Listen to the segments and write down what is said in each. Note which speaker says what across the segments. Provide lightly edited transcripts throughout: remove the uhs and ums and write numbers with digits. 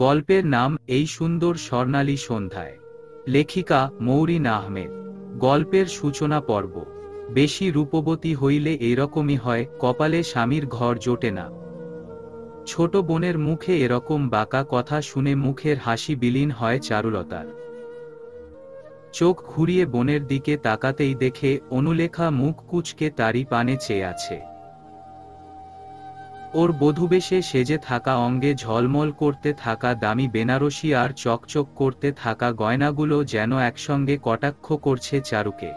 Speaker 1: গল্পের নাম এই সুন্দর স্বর্ণালী সন্ধ্যায়। লেখিকা মৌরিন আহমেদ। গল্পের সূচনা পর্ব। বেশি রূপবতী হইলে এরকমই হয়, কপালে স্বামীর ঘর জোটে না। ছোট বোনের মুখে এরকম বাঁকা কথা শুনে মুখের হাসি বিলীন হয় চারুলতার। চোখ ঘুরিয়ে বোনের দিকে তাকাতেই দেখে অনুলেখা মুখ কুঁচকে তারই পানে চেয়ে আছে। ওর বধূবেশে সেজে থাকা অঙ্গে ঝলমল করতে থাকা দামি বেনারসি আর চকচক করতে থাকা গয়নাগুলো যেন একসঙ্গে কটাক্ষ করছে চারুকে।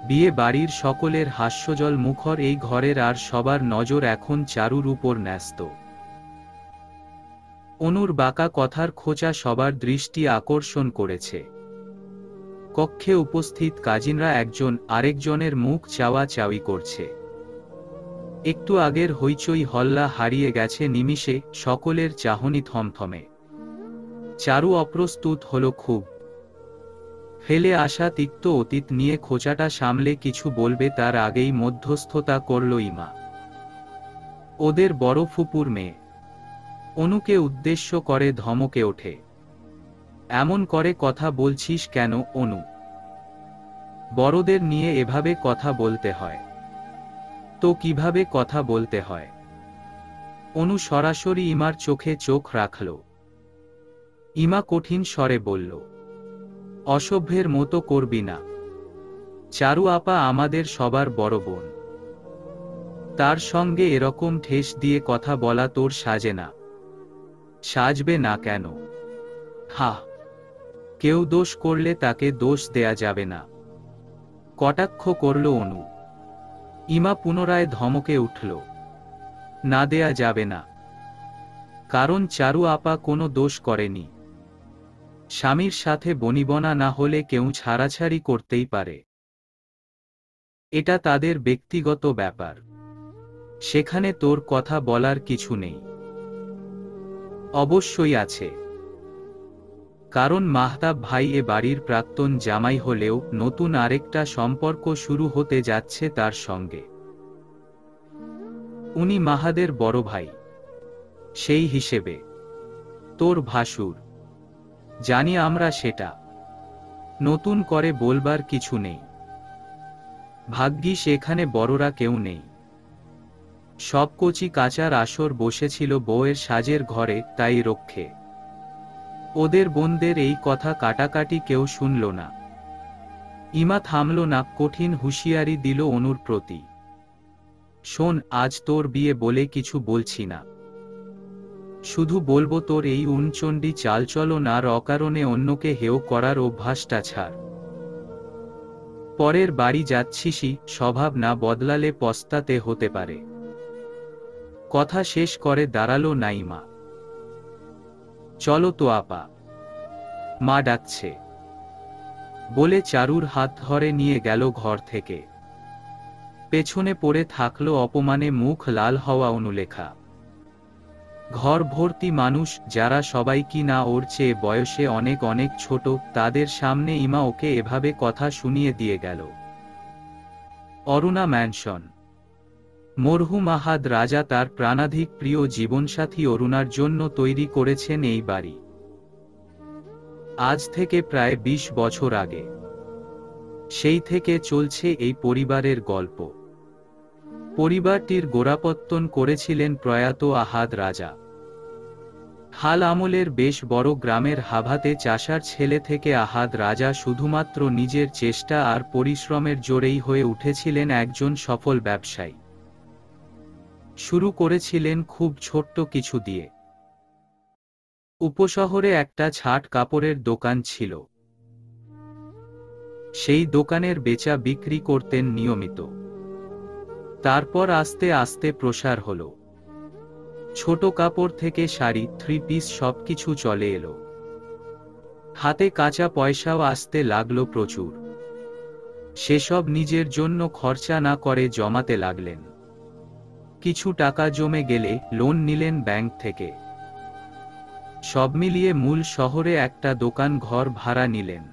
Speaker 1: বিয়ে বাড়ির সকলের হাস্যজল মুখর এই ঘরের আর সবার নজর এখন চারুর উপর ন্যস্ত। অনুর বাঁকা কথার খোঁচা সবার দৃষ্টি আকর্ষণ করেছে। কক্ষে উপস্থিত কাজিনরা একজন আরেকজনের মুখ চাওয়াচাওয়ি করছে। একটু আগের হইচই হল্লা হারিয়ে গেছে নিমিষে, সকলের চাহনি থমথমে। চারু অপ্রস্তুত হল খুব। ফেলে আসা তিক্ত অতীত নিয়ে খোঁচাটা সামলে কিছু বলবে তার আগেই মধ্যস্থতা করল ইমা। ওদের বড় ফুপুর মেয়ে। অনুকে উদ্দেশ্য করে ধমকে ওঠে, এমন করে কথা বলছিস কেন অনু? বড়দের নিয়ে এভাবে কথা বলতে হয় তো কিভাবে কথা বলতে হয়? অনু সরাসরি ইমার চোখে চোখ রাখল। ইমা কঠিন স্বরে বলল, অসভ্যের মতো করবি না। চারু আপা আমাদের সবার বড় বোন। তার সঙ্গে এরকম ঠেস দিয়ে কথা বলা তোর সাজে না। সাজবে না কেন? হা, কেউ দোষ করলে তাকে দোষ দেয়া যাবে না, কটাক্ষ করল অনু। ইমা পুনরায় ধমকে উঠল, না দেয়া যাবে না। কারণ চারু আপা কোনো দোষ করেনি। স্বামীর সাথে বনিবনা না হলে কেউ ছাড়াছাড়ি করতেই পারে। এটা তাদের ব্যক্তিগত ব্যাপার, সেখানে তোর কথা বলার কিছু নেই। অবশ্যই আছে, কারণ মাহতাব ভাই এ বাড়ির প্রাক্তন জামাই হলেও নতুন আরেকটা সম্পর্ক শুরু হতে যাচ্ছে তার সঙ্গে। উনি মাহাদের বড় ভাই, সেই হিসেবে তোর ভাসুর। জানি আমরা, সেটা নতুন করে বলবার কিছু নেই। ভাগ্যিস এখানে বড়রা কেউ নেই। সব কচি কাচার আসর বসেছিল বউয়ের সাজের ঘরে, তাই রক্ষে। ওদের বোনদের এই কথা কাটাকাটি কেউ শুনল না। ইমা থামল না, কঠিন হুঁশিয়ারি দিল অনুর প্রতি। শোন, আজ তোর বিয়ে বলে কিছু বলছি না। শুধু বলবো তোর এই উনচণ্ডী চালচলন আর অকারণে অন্যকে হেয় করার অভ্যাসটা ছাড়। পরের বাড়ি যাচ্ছিসই, স্বভাব না বদলালে পস্তাতে হতে পারে। কথা শেষ করে দাঁড়ালো নাইমা। চলো তো আপা, মা ডাকছে বলে চারুর হাত ধরে নিয়ে গেল ঘর থেকে। পেছনে পড়ে থাকলো অপমানে মুখ লাল হওয়া অনুলেখা। ঘর ভর্তি মানুষ, যারা সবাই কি না ওর চেয়ে বয়সে অনেক অনেক ছোট, তাদের সামনে ইমা ওকে এভাবে কথা শুনিয়ে দিয়ে গেল। অরুণা ম্যানশন। মরহুম আহাদ রাজা তার প্রাণাধিক প্রিয় জীবনসাথী অরুণার জন্য তৈরি করেছেন এই বাড়ি। আজ থেকে প্রায় ২০ বছর আগে। সেই থেকে চলছে এই পরিবারের গল্প। পরিবারটির গোড়াপত্তন করেছিলেন প্রয়াত আহাদ রাজা। হাল আমলের বেশ বড় গ্রামের হাভাতে চাষার ছেলে থেকে আহাদ রাজা শুধুমাত্র নিজের চেষ্টা আর পরিশ্রমের জোরেই হয়ে উঠেছিলেন একজন সফল ব্যবসায়ী। শুরু করেছিলেন খুব ছোট্ট কিছু দিয়ে। উপশহরে একটা ছাট কাপড়ের দোকান ছিল। সেই দোকানের বেচা বিক্রি করতেন নিয়মিত। তারপর আস্তে আস্তে প্রসার হলো। ছোট কাপড় থেকে শাড়ি, 3 পিস সবকিছু চলে এলো। হাতে কাঁচা পয়সাও আসতে লাগলো প্রচুর। সেসব নিজের জন্য খরচা না করে জমাতে লাগলেন। কিছু টাকা জমে গেলে লোন নিলেন ব্যাংক থেকে। সব মিলিয়ে মূল শহরে একটা দোকান ঘর ভাড়া নিলেন।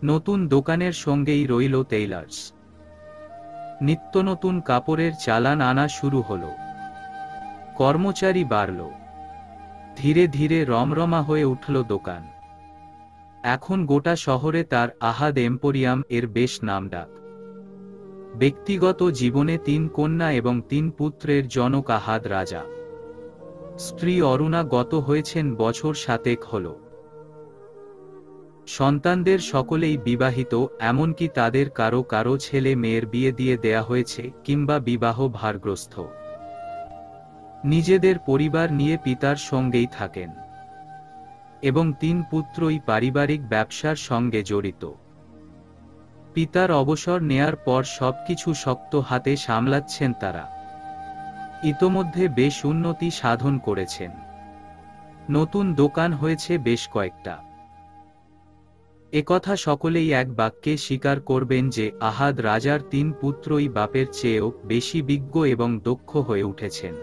Speaker 1: নতুন দোকানের সঙ্গেই রইল টেইলার্স। নিত্য নতুন কাপড়ের চালান আনা শুরু হলো। কর্মচারী বাড়ল। ধীরে ধীরে রমরমা হয়ে উঠল দোকান। এখন গোটা শহরে তার আহাদ এম্পোরিয়াম এর বেশ নামডাক। ব্যক্তিগত জীবনে 3 কন্যা এবং 3 পুত্রের জনক আহাদ রাজা। স্ত্রী অরুণা গত হয়েছেন বছর 7 হল। সন্তানদের সকলেই বিবাহিত, এমনকি তাদের কারো কারো ছেলে মেয়ের বিয়ে দিয়ে দেয়া হয়েছে কিংবা বিবাহ ভারগ্রস্ত। নিজেদের পরিবার নিয়ে পিতার সঙ্গেই থাকেন এবং 3 পুত্রই পারিবারিক ব্যবসার সঙ্গে জড়িত। পিতার অবসর নেয়ার পর সবকিছু শক্ত হাতে সামলাচ্ছেন তারা। ইতোমধ্যে বেশ উন্নতি সাধন করেছেন। নতুন দোকান হয়েছে বেশ কয়েকটা। একথা সকলেই এক বাক্যে স্বীকার করবেন যে আহাদ রাজার 3 পুত্রই বাপের চেয়েও বেশি বিজ্ঞ এবং দক্ষ হয়ে উঠেছেন।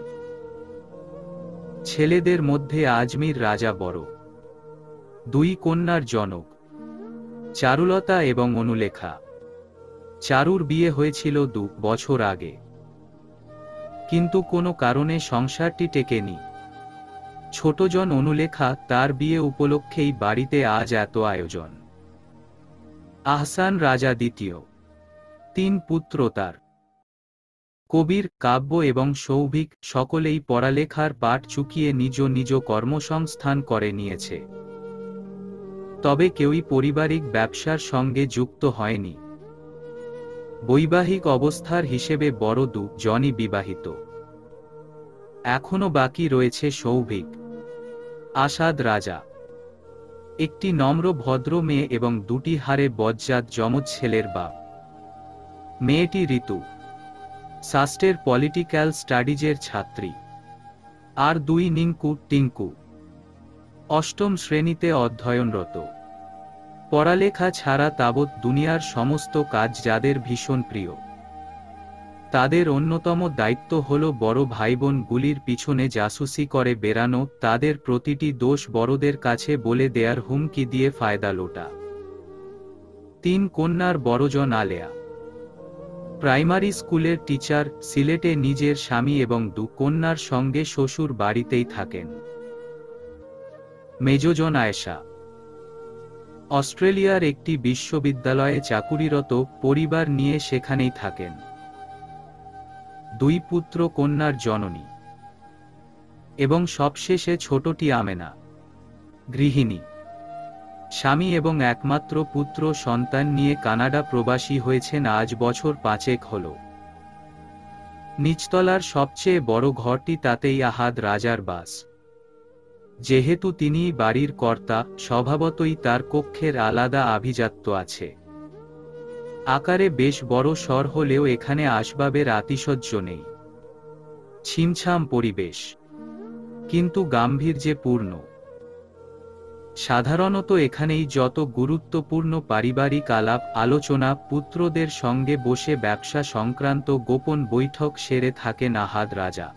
Speaker 1: ছেলেদের মধ্যে আজমির রাজা বড়। 2 কন্যার জনক, চারুলতা এবং অনুলেখা। চারুর বিয়ে হয়েছিল 2 বছর আগে, কিন্তু কোনো কারণে সংসারটি টেকেনি। ছোটজন অনুলেখা, তার বিয়ে উপলক্ষেই বাড়িতে আজ এত আয়োজন। আহসান রাজা দ্বিতীয়। 3 পুত্র তার। কবির, কাব্য এবং সৌভিক সকলেই পড়ালেখার পাট চুকিয়ে নিজ নিজ কর্মসংস্থান করে নিয়েছে। তবে কেউই পারিবারিক ব্যবসার সঙ্গে যুক্ত হয়নি। বৈবাহিক অবস্থার হিসেবে বড় 2 জনই বিবাহিত। এখনো বাকি রয়েছে সৌভিক। আসাদ রাজা একটি নম্র ভদ্র মেয়ে এবং 2টি হারে বজ্জাত যমজ ছেলের বাপ। মেয়েটি ঋতু, সাস্টের পলিটিক্যাল স্টাডিজের ছাত্রী। আর 2 নিঙ্কু, টিঙ্কু, 8ম শ্রেণীতে অধ্যয়নরত। পড়ালেখা ছাড়া তাবৎ দুনিয়ার সমস্ত কাজ যাদের ভীষণ প্রিয়। তাদের অন্যতম দায়িত্ব হল বড় ভাইবোন গুলির পিছনে জাসুসি করে বেড়ানো, তাদের প্রতিটি দোষ বড়দের কাছে বলে দেয়ার হুমকি দিয়ে ফায়দা লোটা। 3 কন্যার বড়জন আলেয়া, প্রাইমারি স্কুলের টিচার, সিলেটে নিজের স্বামী এবং 2 কন্যার সঙ্গে শ্বশুর বাড়িতেই থাকেন। মেজজন আয়েশা, অস্ট্রেলিয়ার একটি বিশ্ববিদ্যালয়ে চাকুরিরত, পরিবার নিয়ে সেখানেই থাকেন। 2 পুত্র কন্যার জননী এবং সবশেষে ছোটটি আমেনা, গৃহিণী। স্বামী এবং একমাত্র পুত্র সন্তান নিয়ে কানাডা প্রবাসী হয়েছেন আজ বছর 5 হল। নিচতলার সবচেয়ে বড় ঘরটি, তাতেই আহাদ রাজার বাস। যেহেতু তিনিই বাড়ির কর্তা, স্বভাবতই তার কক্ষের আলাদা আভিজাত্য আছে। আকারে বেশ বড় সর হলেও এখানে আসবাবের আতিশয্য নেই। ছিমছাম পরিবেশ, কিন্তু গাম্ভীর্যে পূর্ণ। সাধারণত এখানেই যত গুরুত্বপূর্ণ পারিবারিক আলাপ আলোচনা, পুত্রদের সঙ্গে বসে ব্যবসা সংক্রান্ত গোপন বৈঠক সেরে থাকেন আহাদ রাজা।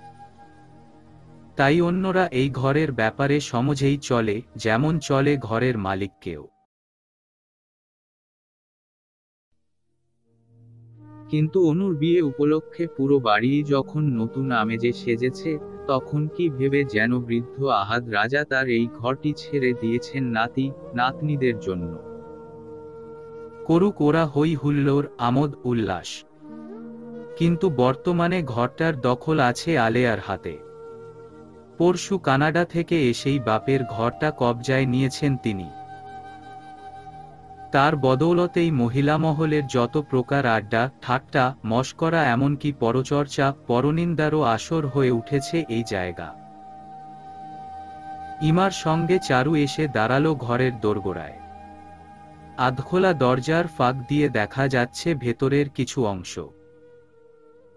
Speaker 1: তাই অন্যরা এই ঘরের ব্যাপারে সমঝেই চলে, যেমন চলে ঘরের মালিককেও। কিন্তু অনুর বিয়ে উপলক্ষে পুরো বাড়ি যখন নতুন আমেজে সেজেছে, তখন কি ভেবে যেন বৃদ্ধ আহাদ রাজা তার এই ঘরটি ছেড়ে দিয়েছেন নাতি নাতনিদের জন্য। করুক ওরা হই হুল্লোড়, আমোদ উল্লাস, কিন্তু বর্তমানে ঘরটার দখল আছে আলেয়ার হাতে। পরশু কানাডা থেকে এসেই বাপের ঘরটা কবজায় নিয়েছেন তিনি। তার বদৌলতেই মহিলা মহলের যত প্রকার আড্ডা, ঠাট্টা, মশকরা, এমনকি পরচর্চা, পরনিন্দারও আসর হয়ে উঠেছে এই জায়গা। ইমার সঙ্গে চারু এসে দাঁড়ালো ঘরের দোরগোড়ায়। আধখোলা দরজার ফাঁক দিয়ে দেখা যাচ্ছে ভেতরের কিছু অংশ।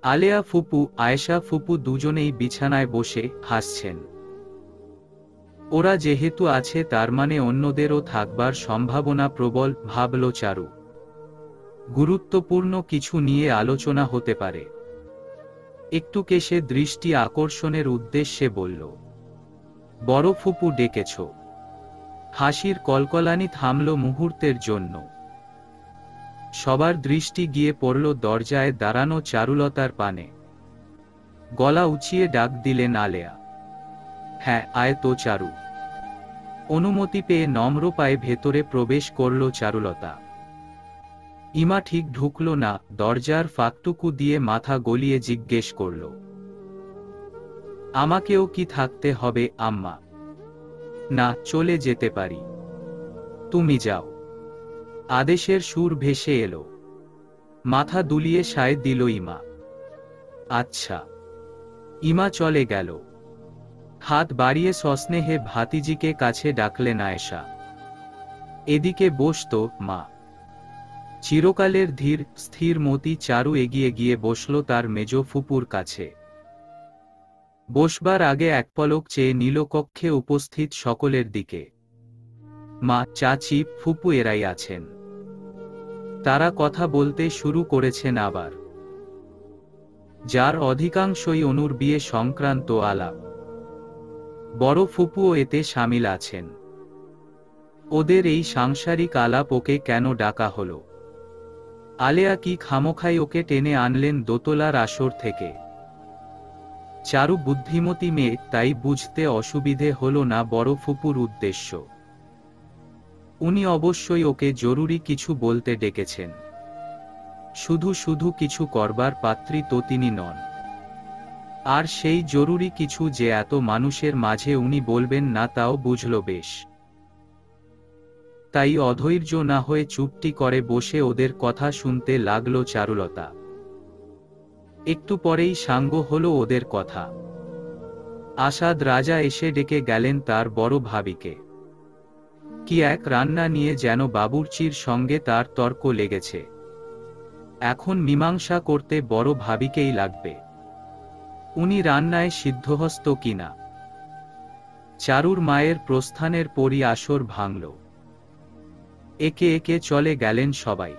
Speaker 1: আলেয়া ফুপু, আয়েশা ফুপু দুজনেই বিছানায় বসে হাসছেন। ওরা যেহেতু আছে তার মানে অন্যদেরও থাকবার সম্ভাবনা প্রবল, ভাবল চারু। গুরুত্বপূর্ণ কিছু নিয়ে আলোচনা হতে পারে। একটু কেশে দৃষ্টি আকর্ষণের উদ্দেশ্যে বলল, বড় ফুপু ডেকেছ? হাসির কলকলানি থামল মুহূর্তের জন্য। সবার দৃষ্টি গিয়ে পড়ল দরজায় দাঁড়ানো চারুলতার পানে। গলা উঁচিয়ে ডাক দিলেন আলেয়া, হ্যাঁ, আয় তো চারু। অনুমতি পেয়ে নম্র পায়ে ভেতরে প্রবেশ করল চারুলতা। ইমা ঠিক ঢুকল না, দরজার ফাঁকটুকু দিয়ে মাথা গলিয়ে জিজ্ঞেস করল, আমাকেও কি থাকতে হবে আম্মা? না, চলে যেতে পারি। তুমি যাও। আদেশের সুর ভেসে এলো। মাথা দুলিয়ে সায় দিল ইমা। আচ্ছা। ইমা চলে গেল। হাত বাড়িয়ে সস্নেহে ভাতিজিকে কাছে ডাকলেন আয়েশা। এদিকে বসতো মা। চিরকালের ধীর স্থির মতি চারু এগিয়ে গিয়ে বসল তার মেজ ফুপুর কাছে। বসবার আগে এক পলক চেয়ে নিল কক্ষে উপস্থিত সকলের দিকে। মা, চাচি, ফুপু এরাই আছেন। তারা কথা বলতে শুরু করেছেন আবার, যার অধিকাংশই অনুর বিয়ে সংক্রান্ত আলাপ। বড় ফুপুও এতে সামিল আছেন। ওদের এই সাংসারিক আলাপ ওকে কেন ডাকা হলো? আলেয়া কি খামোখাই ওকে টেনে আনলেন দোতলার আসর থেকে? চারু বুদ্ধিমতী মেয়ে, তাই বুঝতে অসুবিধে হলো না বড় ফুপুর উদ্দেশ্য। উনি অবশ্যই ওকে জরুরি কিছু বলতে ডেকেছেন। শুধু শুধু কিছু করবার পাত্রী তো তিনি নন। আর সেই জরুরি কিছু যে এত মানুষের মাঝে উনি বলবেন না তাও বুঝল বেশ। তাই অধৈর্য না হয়ে চুপটি করে বসে ওদের কথা শুনতে লাগলো চারুলতা। একটু পরেই সাঙ্গ হলো ওদের কথা। আসাদ রাজা এসে ডেকে গেলেন তার বড় ভাবিকে। কি এক রান্না নিয়ে যেন বাবুর্চির সঙ্গে তার তর্ক লেগেছে। এখন মীমাংসা করতে বড় ভাবিকেই লাগবে। উনি রান্নায় সিদ্ধহস্ত কিনা। চারুর মায়ের প্রস্থানের পরই আসর ভাঙল। একে একে চলে গেলেন সবাই।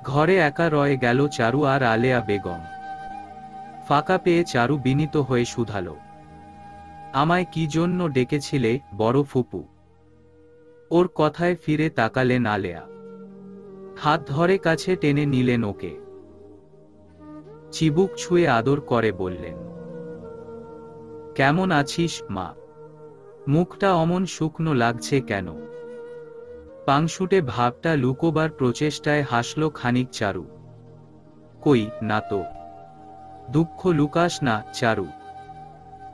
Speaker 1: ঘরে একা রয়ে গেল চারু আর আলেয়া বেগম। ফাঁকা পেয়ে চারু বিনীত হয়ে শুধাল, আমায় কি জন্য ডেকেছিলে বড় ফুপু? ওর কথায় ফিরে তাকালেন আলেয়া। হাত ধরে কাছে টেনে নিলেন ওকে। চিবুক ছুঁয়ে আদর করে বললেন, কেমন আছিস মা? মুখটা অমন শুকনো লাগছে কেন? পাংশুটে ভাবটা লুকোবার প্রচেষ্টায় হাসল খানিক চারু। কই না তো। দুঃখ লুকাস না চারু।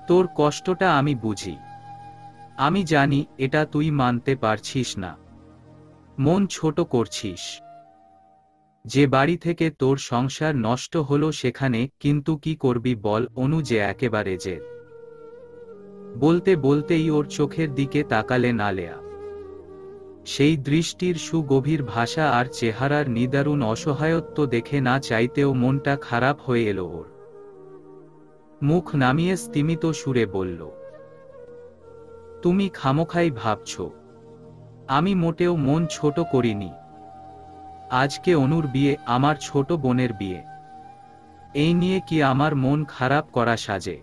Speaker 1: তোর কষ্টটা আমি বুঝি। আমি জানি এটা তুই মানতে পারছিস না। মন ছোট করছিস। যে বাড়ি থেকে তোর সংসার নষ্ট হলো সেখানে কিন্তু কি করবি বল? অনু যে একেবারে জেদ। বলতে বলতেই ওর চোখের দিকে তাকালেন আলেয়া। সেই দৃষ্টির সুগভীর ভাষা আর চেহারার নিদারুণ অসহায়ত্ব দেখে না চাইতেও মনটা খারাপ হয়ে এলো ওর। মুখ নামিয়ে স্তিমিত সুরে বলল, তুমি খামোখাই ভাবছ। আমি মোটেও মন ছোট করিনি। আজকে অনুর বিয়ে, আমার ছোট বোনের বিয়ে। এই নিয়ে কি আমার মন খারাপ করা সাজে?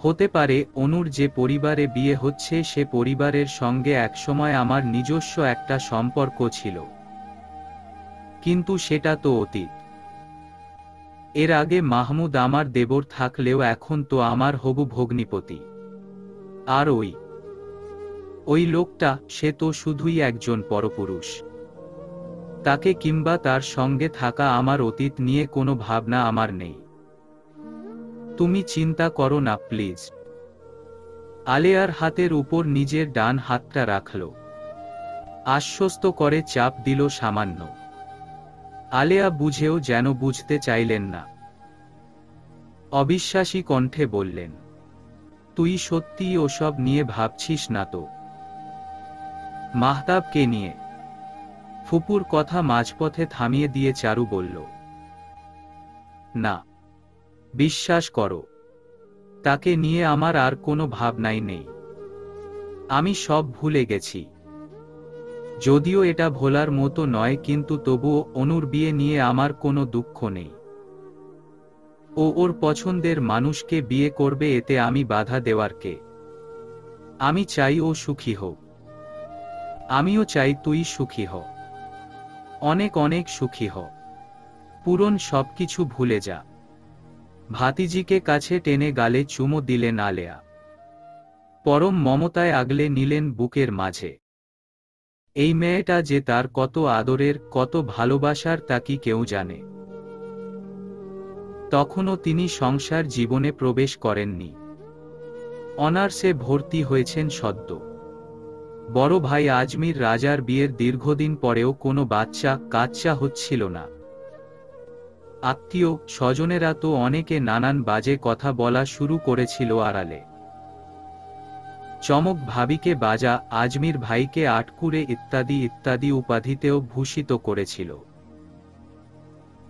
Speaker 1: হতে পারে অনুর যে পরিবারে বিয়ে হচ্ছে সে পরিবারের সঙ্গে একসময় আমার নিজস্ব একটা সম্পর্ক ছিল, কিন্তু সেটা তো অতীত। এর আগে মাহমুদ আমার দেবর থাকলেও এখন তো আমার হবু ভগ্নিপতি। আর ওই লোকটা, সে তো শুধুই একজন পরপুরুষ। তাকে কিংবা তার সঙ্গে থাকা আমার অতীত নিয়ে কোনো ভাবনা আমার নেই। তুমি চিন্তা করো না প্লিজ। আলেয়ার হাতের উপর নিজের ডান হাতটা রাখল। আশ্বস্ত করে চাপ দিল সামান্য। আলেয়া বুঝেও যেন বুঝতে চাইলেন না। অবিশ্বাসী কণ্ঠে বললেন, তুই সত্যিই ওসব নিয়ে ভাবছিস না তো? মাহতাবকে নিয়ে? ফুপুর কথা মাঝপথে থামিয়ে দিয়ে চারু বলল, না, বিশ্বাস করো, তাকে নিয়ে আমার আর কোনো ভাবনাই নেই। আমি সব ভুলে গেছি। যদিও এটা ভোলার মতো নয়, কিন্তু তবুও অনুর বিয়ে নিয়ে আমার কোনো দুঃখ নেই। ও ওর পছন্দের মানুষকে বিয়ে করবে, এতে আমি বাধা দেওয়ার কে? আমি চাই ও সুখী হোক। আমিও চাই তুই সুখী হ। অনেক অনেক সুখী হ। পুরন সবকিছু ভুলে যা। ভাতিজিকে কাছে টেনে গালে চুমো দিলেন আলেয়া। পরম মমতায় আগলে নিলেন বুকের মাঝে। এই মেয়েটা যে তার কত আদরের, কত ভালোবাসার তা কি কেউ জানে? তখনও তিনি সংসার জীবনে প্রবেশ করেননি। অনার্সে ভর্তি হয়েছেন সদ্য। বড় ভাই আজমির রাজার বিয়ের দীর্ঘদিন পরেও কোনো বাচ্চা কাচ্চা হচ্ছিল না। আত্মীয় স্বজনেরা তো অনেকে নানান বাজে কথা বলা শুরু করেছিল আড়ালে। চমক ভাবিকে বাজা, আজমির ভাইকে আটকুরে ইত্যাদি ইত্যাদি উপাধিতেও ভূষিত করেছিল।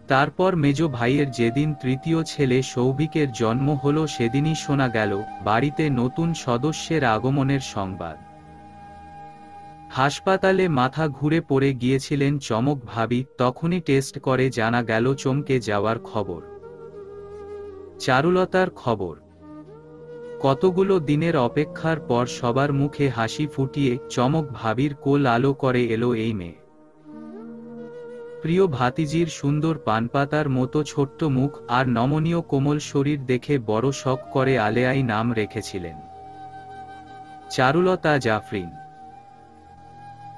Speaker 1: তারপর মেজ ভাইয়ের যেদিন তৃতীয় ছেলে সৌভিকের জন্ম হলো সেদিনই শোনা গেল বাড়িতে নতুন সদস্যের আগমনের সংবাদ। হাসপাতালে মাথা ঘুরে পড়ে গিয়েছিলেন চমক ভাবি, তখনই টেস্ট করে জানা গেল চমকে যাওয়ার খবর। চারুলতার খবর। কতগুলো দিনের অপেক্ষার পর সবার মুখে হাসি ফুটিয়ে চমক ভাবির কোল আলো করে এলো এই মেয়ে। প্রিয় ভাতিজির সুন্দর পানপাতার মতো ছোট্ট মুখ আর নমনীয় কোমল শরীর দেখে বড় শখ করে আলেয়াই নাম রেখেছিলেন চারুলতা জাফরিন।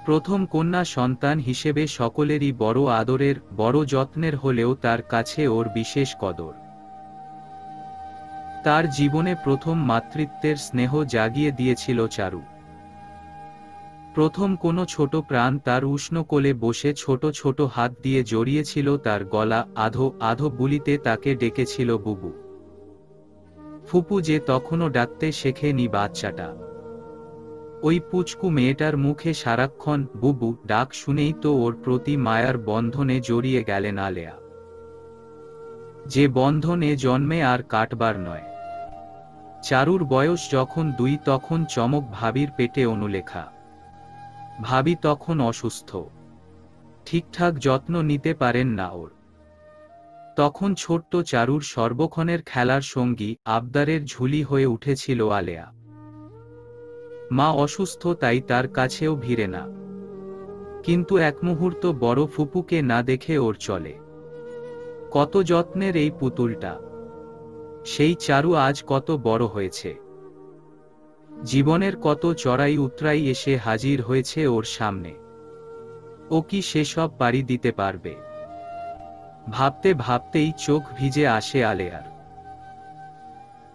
Speaker 1: প্রথম কন্যা সন্তান হিসেবে সকলেরই বড় আদরের, বড় যত্নের হলেও তার কাছে ওর বিশেষ কদর। তার জীবনে প্রথম মাতৃত্বের স্নেহ জাগিয়ে দিয়েছিল চারু। প্রথম কোনো ছোট প্রাণ তার উষ্ণ কোলে বসে ছোট ছোট হাত দিয়ে জড়িয়েছিল তার গলা, আধো আধো বুলিতে তাকে ডেকেছিল বুবু। ফুপু যে তখনও ডাকতে শেখেনি বাচ্চাটা। ওই পুচকু মেয়েটার মুখে সারাক্ষণ বুবু ডাক শুনেই তো ওর প্রতি মায়ার বন্ধনে জড়িয়ে গেলেন আলেয়া। যে বন্ধনে জন্মে আর কাটবার নয়। চারুর বয়স যখন 2 তখন চমক ভাবির পেটে অনুলেখা। ভাবি তখন অসুস্থ, ঠিকঠাক যত্ন নিতে পারেন না ওর। তখন ছোট্ট চারুর সর্বক্ষণের খেলার সঙ্গী, আবদারের ঝুলি হয়ে উঠেছিল আলেয়া। মা অসুস্থ তাই তার কাছেও ভিড়ে না, কিন্তু এক মুহূর্ত বড় ফুপুকে না দেখে ওর চলে। কত যত্নের এই পুতুলটা। সেই চারু আজ কত বড় হয়েছে। জীবনের কত চড়াই উতরাই এসে হাজির হয়েছে ওর সামনে। ও কি সেসব পাড়ি দিতে পারবে? ভাবতে ভাবতেই চোখ ভিজে আসে আলেয়ার।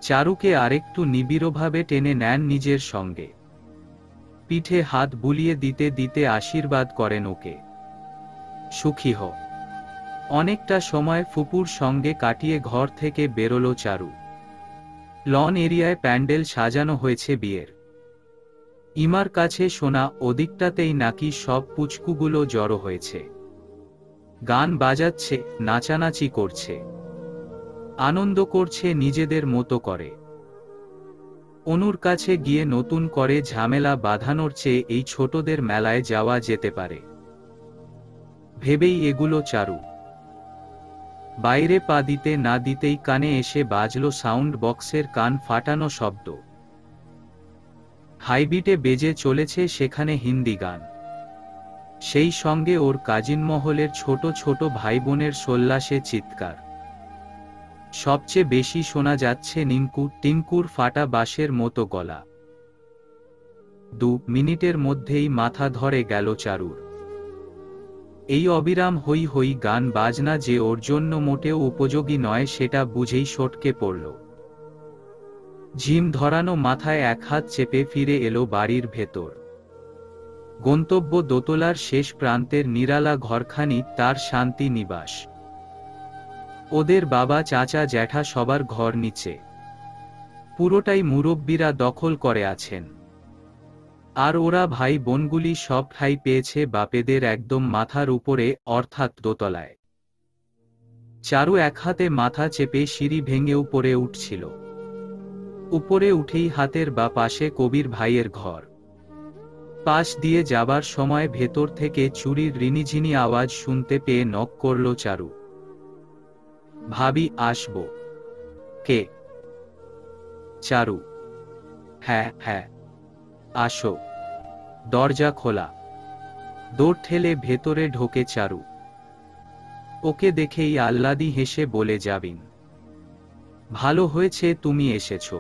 Speaker 1: চারুকে আরেকটু নিবিড়ভাবে টেনে নেন নিজের সঙ্গে। পিঠে হাত বুলিয়ে দিতে দিতে আশীর্বাদ করেন ওকে, সুখী হ। অনেকটা সময় ফুপুর সঙ্গে কাটিয়ে ঘর থেকে বেরোলো চারু। লন এরিয়ায় প্যান্ডেল সাজানো হয়েছে বিয়ের। ইমার কাছে শোনা ওদিকটাতেই নাকি সব পুচকুগুলো জড়ো হয়েছে। গান বাজাচ্ছে, নাচানাচি করছে, আনন্দ করছে নিজেদের মতো করে। অনুর কাছে গিয়ে নতুন করে ঝামেলা বাঁধানোর চেয়ে এই ছোটদের মেলায় যাওয়া যেতে পারে ভেবেই এগুলো চারু। বাইরে পা দিতে না দিতেই কানে এসে বাজলো সাউন্ড বক্সের কান ফাটানো শব্দ। হাইবিটে বেজে চলেছে সেখানে হিন্দি গান। সেই সঙ্গে ওর কাজিন মহলের ছোট ছোট ভাই বোনের সোল্লাসে চিৎকার। সবচেয়ে বেশি শোনা যাচ্ছে টিঙ্কুর ফাটা বাঁশের মতো গলা। 2 মিনিটের মধ্যেই মাথা ধরে গেল চারুর। এই অবিরাম হই হই গান বাজনা যে ওর জন্য মোটেও উপযোগী নয় সেটা বুঝেই সটকে পড়ল। ঝিম ধরানো মাথায় এক হাত চেপে ফিরে এলো বাড়ির ভেতর। গন্তব্য দোতলার শেষ প্রান্তের নিরালা ঘরখানি তার শান্তি নিবাস। ওদের বাবা চাচা জ্যাঠা সবার ঘর নিচে, পুরোটাই মুরব্বিরা দখল করে আছেন। আর ওরা ভাই বোনগুলি সব ঠাঁই পেয়েছে বাপেদের একদম মাথার উপরে, অর্থাৎ দোতলায়। চারু এক হাতে মাথা চেপে সিঁড়ি ভেঙে উপরে উঠছিল। উপরে উঠেই হাতের বা পাশে কবির ভাইয়ের ঘর। পাশ দিয়ে যাবার সময় ভেতর থেকে চুরির রিনিঝিনি আওয়াজ শুনতে পেয়ে নক করল চারু। ভাবি, আসবো? কে? চারু। হ্যাঁ হ্যাঁ, আসো। দরজা খোলা। দৌড় ঠেলে ভেতরে ঢোকে চারু। ওকে দেখেই আহ্লাদি হেসে বলে যাবিন। ভালো হয়েছে তুমি এসেছো।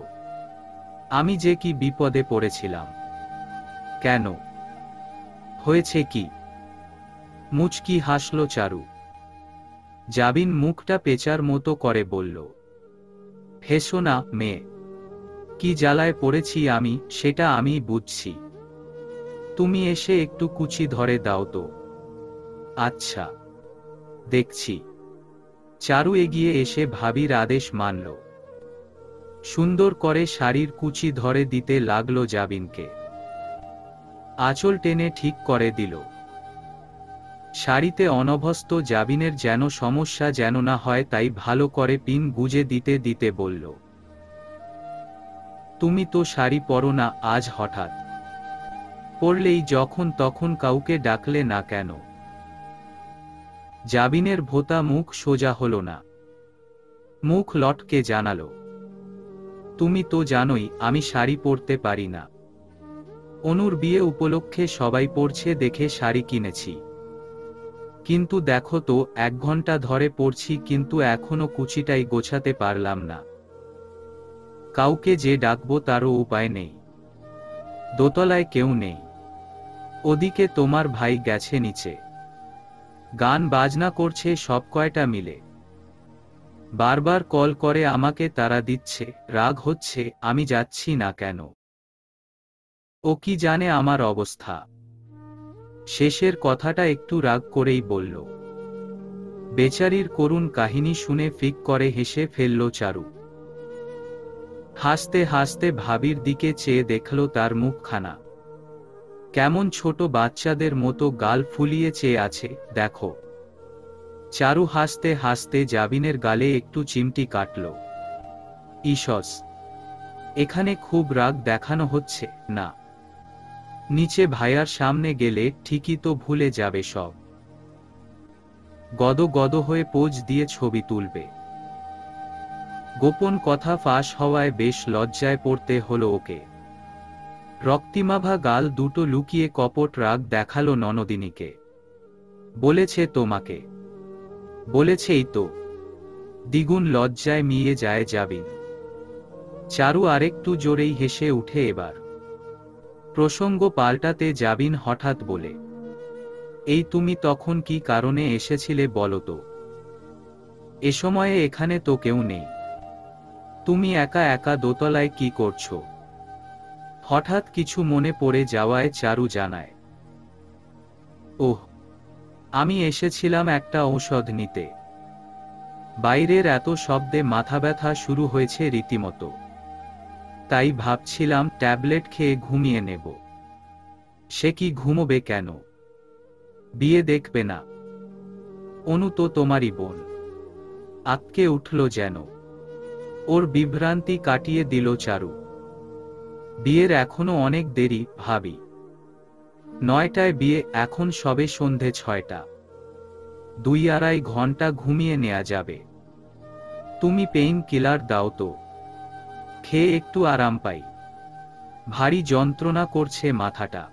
Speaker 1: আমি যে কি বিপদে পড়েছিলাম। কেন, হয়েছে কি? মুচকি হাসল চারু। জাবিন মুখটা পেঁচার মতো করে বলল, হেসো না মেয়ে, কি জ্বালায় পড়েছি আমি সেটা আমি বুঝছি। তুমি এসে একটু কুচি ধরে দাও তো। আচ্ছা, দেখছি। চারু এগিয়ে এসে ভাবির আদেশ মানল। সুন্দর করে শাড়ির কুচি ধরে দিতে লাগলো জাবিনকে। আঁচল টেনে ঠিক করে দিল। শাড়িতে অনভ্যস্ত জাবিনের যেন সমস্যা যেন না হয় তাই ভালো করে পিন গুজে দিতে দিতে বলল, তুমি তো শাড়ি পরো না আজ হঠাৎ? পরলেই যখন তখন কাউকে ডাকলে না কেন? জাবিনের ভোঁতা মুখ সোজা হলো না। মুখ লটকে জানালো, তুমি তো জানোই আমি শাড়ি পরতে পারি না। অনুর বিয়ে উপলক্ষে সবাই পরছে দেখে শাড়ি কিনেছি। কিন্তু দেখো তো 1 ঘন্টা ধরে পরছি কিন্তু এখনো কুচিটাই গোছাতে পারলাম না। কাউকে যে ডাকবো তারও উপায় নেই। দোতলায় কেউ নেই। ওদিকে তোমার ভাই গেছে নিচে। গান বাজনা করছে সব কয়টা মিলে। বারবার কল করে আমাকে তাড়া দিচ্ছে, রাগ হচ্ছে আমি যাচ্ছি না কেন। ও কি জানে আমার অবস্থা? শেষের কথাটা একটু রাগ করেই বলল। বেচারির করুণ কাহিনী শুনে ফিক করে হেসে ফেলল চারু। হাসতে হাসতে ভাবির দিকে চেয়ে দেখল তার মুখখানা কেমন ছোট বাচ্চাদের মতো গাল ফুলিয়ে চেয়ে আছে, দেখো। চারু হাসতে হাসতে জাবিনের গালে একটু চিমটি কাটল। ইসস, এখানে খুব রাগ দেখানো হচ্ছে না? নিচে ভাইয়ার সামনে গেলে ঠিকই তো ভুলে যাবে সব। গদ গদ হয়ে পোজ দিয়ে ছবি তুলবে। গোপন কথা ফাঁস হওয়ায় বেশ লজ্জায় পড়তে হলো ওকে। রক্তিমাভা গাল দুটো লুকিয়ে কপট রাগ দেখালো ননদিনীকে। বলেছে তোমাকে? বলেছেই তো। দ্বিগুণ লজ্জায় মিয়ে যায় জাবিন। চারু আরেকটু জোরেই হেসে উঠে এবার। প্রসঙ্গ পাল্টাতে জাবিন হঠাৎ বলে, এই তুমি তখন কি কারণে এসেছিলে বলো তো? এ সময়ে এখানে তো কেউ নেই। তুমি একা একা দোতলায় কি করছো? হঠাৎ কিছু মনে পড়ে যাওয়ায় চারু জানায়, ওহ, আমি এসেছিলাম একটা ঔষধ নিতে। বাইরের এত শব্দে মাথা ব্যথা শুরু হয়েছে রীতিমতো। তাই ভাবছিলাম ট্যাবলেট খেয়ে ঘুমিয়ে নেব। সে কি ঘুমোবে কেন? বিয়ে দেখবে না? অনু তো তোমারই বোন। আঁতকে উঠল যেন। ওর বিভ্রান্তি কাটিয়ে দিল চারু। বিয়ের এখনো অনেক দেরি ভাবি। 9টায় বিয়ে, এখন সবে সন্ধে 6টা। 2-2.5 ঘন্টা ঘুমিয়ে নেয়া যাবে। তুমি পেইন কিলার দাও তো, খেয়ে একটু আরাম পাই। ভারী যন্ত্রণা করছে মাথাটা।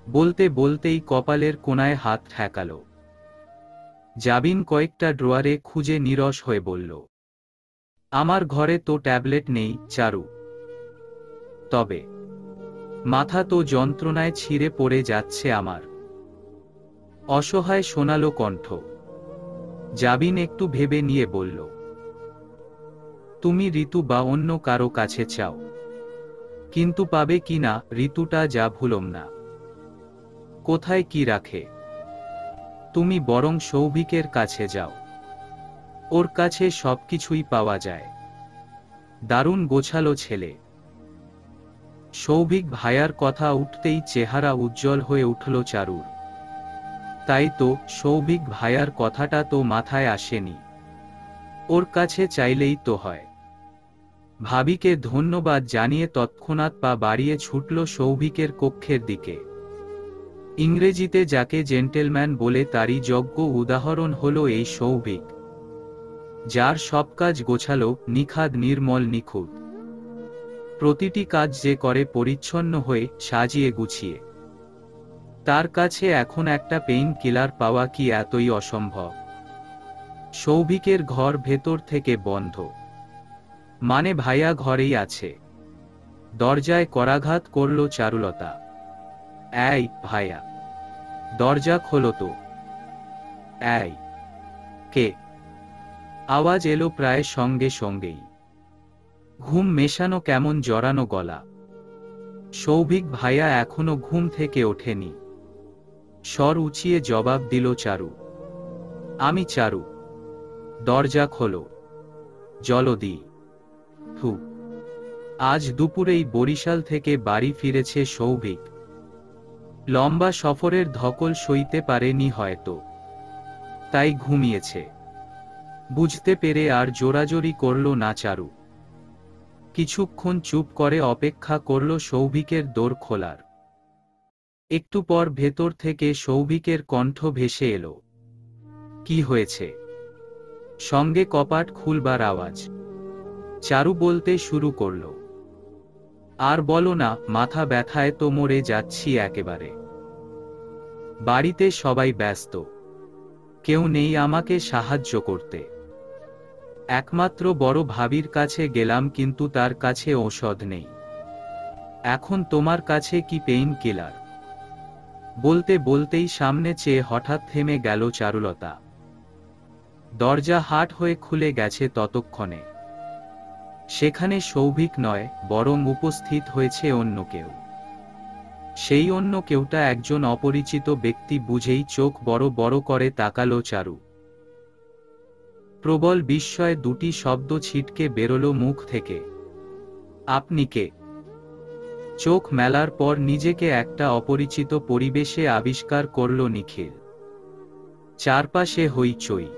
Speaker 1: বলতে বলতেই কপালের কোণায় হাত ঠেকাল। জাবিন কয়েকটা ড্রয়ারে খুঁজে নিরস হয়ে বলল, আমার ঘরে তো ট্যাবলেট নেই চারু। তবে মাথা তো যন্ত্রণায় ছিঁড়ে পড়ে যাচ্ছে আমার। অসহায় শোনালো কণ্ঠ। জাবিন একটু ভেবে নিয়ে বলল, তুমি ঋতু বা অন্য কারো কাছে চাও, কিন্তু পাবে কি না ঋতুটা যা ভুলম না। কোথায় কি রাখে। তুমি বরং সৌভিকের কাছে যাও। ওর কাছে সবকিছুই পাওয়া যায়। দারুণ গোছালো ছেলে। সৌভিক ভাইয়ার কথা উঠতেই চেহারা উজ্জ্বল হয়ে উঠল চারুর। তাই তো, সৌভিক ভাইয়ার কথাটা তো মাথায় আসেনি। ওর কাছে চাইলেই তো হয়। ভাবিকে ধন্যবাদ জানিয়ে তৎক্ষণাৎ পা বাড়িয়ে ছুটল সৌভিকের কক্ষের দিকে। ইংরেজিতে যাকে জেন্টেলম্যান বলে তারই যোগ্য উদাহরণ হলো এই সৌভিক, যার সব কাজ গোছালো, নিখাদ, নির্মল, নিখুঁত। প্রতিটি কাজ যে করে পরিচ্ছন্ন হয়ে, সাজিয়ে গুছিয়ে। তার কাছে এখন একটা পেইন কিলার পাওয়া কি এতই অসম্ভব? সৌভিকের ঘর ভেতর থেকে বন্ধ। মানে ভাইয়া ঘরেই আছে। দরজায় করাঘাত করল চারুলতা। এই ভাইয়া, দরজা খোলো তো। এই কে? আওয়াজ এলো প্রায় সঙ্গে সঙ্গেই। ঘুম মেশানো কেমন জড়ানো গলা। সৌভিক ভাইয়া এখনো ঘুম থেকে ওঠেনি। স্বর উঁচিয়ে জবাব দিল চারু। আমি চারু। দরজা খোলো জলদি। হু। আজ দুপুরেই বরিশাল থেকে বাড়ি ফিরেছে সৌভিক। লম্বা সফরের ধকল সইতে পারেনি হয়তো, তাই ঘুমিয়েছে। বুঝতে পেরে আর জোরাজোরি করল না চারু। কিছুক্ষণ চুপ করে অপেক্ষা করল সৌভিকের দোর খোলার। একটু পর ভেতর থেকে সৌভিকের কণ্ঠ ভেসে এলো। কি হয়েছে? সঙ্গে কপাট খুলবার আওয়াজ। চারু বলতে শুরু করল। আর বলো না, মাথা ব্যথায় তো মরে যাচ্ছি একেবারে। বাড়িতে সবাই ব্যস্ত, কেউ নেই আমাকে সাহায্য করতে। একমাত্র বড় ভাবির কাছে গেলাম, কিন্তু তার কাছে ঔষধ নেই। এখন তোমার কাছে কি পেইন কিলার? বলতে বলতেই সামনে চেয়ে হঠাৎ থেমে গেল চারুলতা। দরজা হাট হয়ে খুলে গেছে ততক্ষণে। সেখানে সৌভিক নয়, বরং উপস্থিত হয়েছে অন্য কেউ। সেই অন্য কেউটা একজন অপরিচিত ব্যক্তি বুঝেই চোখ বড় বড় করে তাকালো চারু। প্রবল বিস্ময়ে দুটি শব্দ ছিটকে বেরোলো মুখ থেকে। আপনি কে? চোখ মেলার পর নিজেকে একটা অপরিচিত পরিবেশে আবিষ্কার করল নিখিল। চারপাশে হইচই।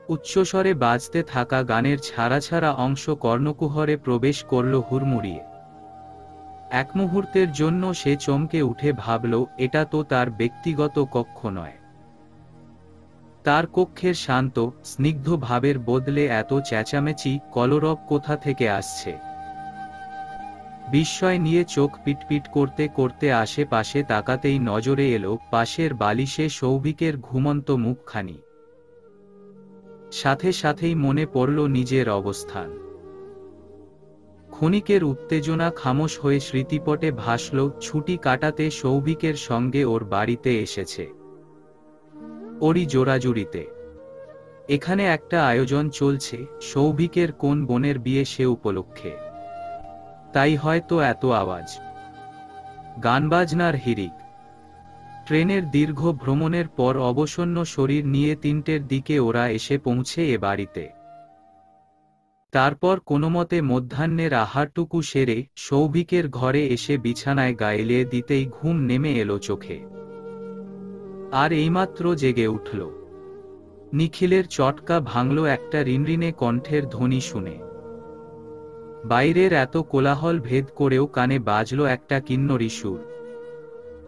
Speaker 1: উচ্চস্বরে বাজতে থাকা গানের ছাড়া ছাড়া অংশ কর্ণকুহরে প্রবেশ করল হুড়মুড়িয়ে। এক মুহূর্তের জন্য সে চমকে উঠে ভাবল, এটা তো তার ব্যক্তিগত কক্ষ নয়। তার কক্ষের শান্ত স্নিগ্ধ ভাবের বদলে এত চেঁচামেচি কলরব কোথা থেকে আসছে? বিস্ময় নিয়ে চোখ পিটপিট করতে করতে আশেপাশে তাকাতেই নজরে এলো পাশের বালিশে সৌভিকের ঘুমন্ত মুখখানি। সাথে সাথেই মনে পড়ল নিজের অবস্থান। ক্ষণিকের উত্তেজনা খামোশ হয়ে স্মৃতিপটে ভাসল ছুটি কাটাতে সৌভিকের সঙ্গে ওর বাড়িতে এসেছে। ওরই জোড়াজুড়িতে। এখানে একটা আয়োজন চলছে, সৌভিকের কোন বোনের বিয়ে সে উপলক্ষে। তাই হয়তো এত আওয়াজ, গানবাজনার হিড়িক। ট্রেনের দীর্ঘ ভ্রমণের পর অবসন্ন শরীর নিয়ে 3টের দিকে ওরা এসে পৌঁছে এ বাড়িতে। তারপর কোনোমতে মধ্যাহ্নের আহারটুকু সেরে সৌভিকের ঘরে এসে বিছানায় গায়ে দিতেই ঘুম নেমে এলো চোখে। আর এইমাত্র জেগে উঠল। নিখিলের চটকা ভাঙল একটা রিনরিনে কণ্ঠের ধ্বনি শুনে। বাইরের এত কোলাহল ভেদ করেও কানে বাজল একটা কিন্নরি সুর।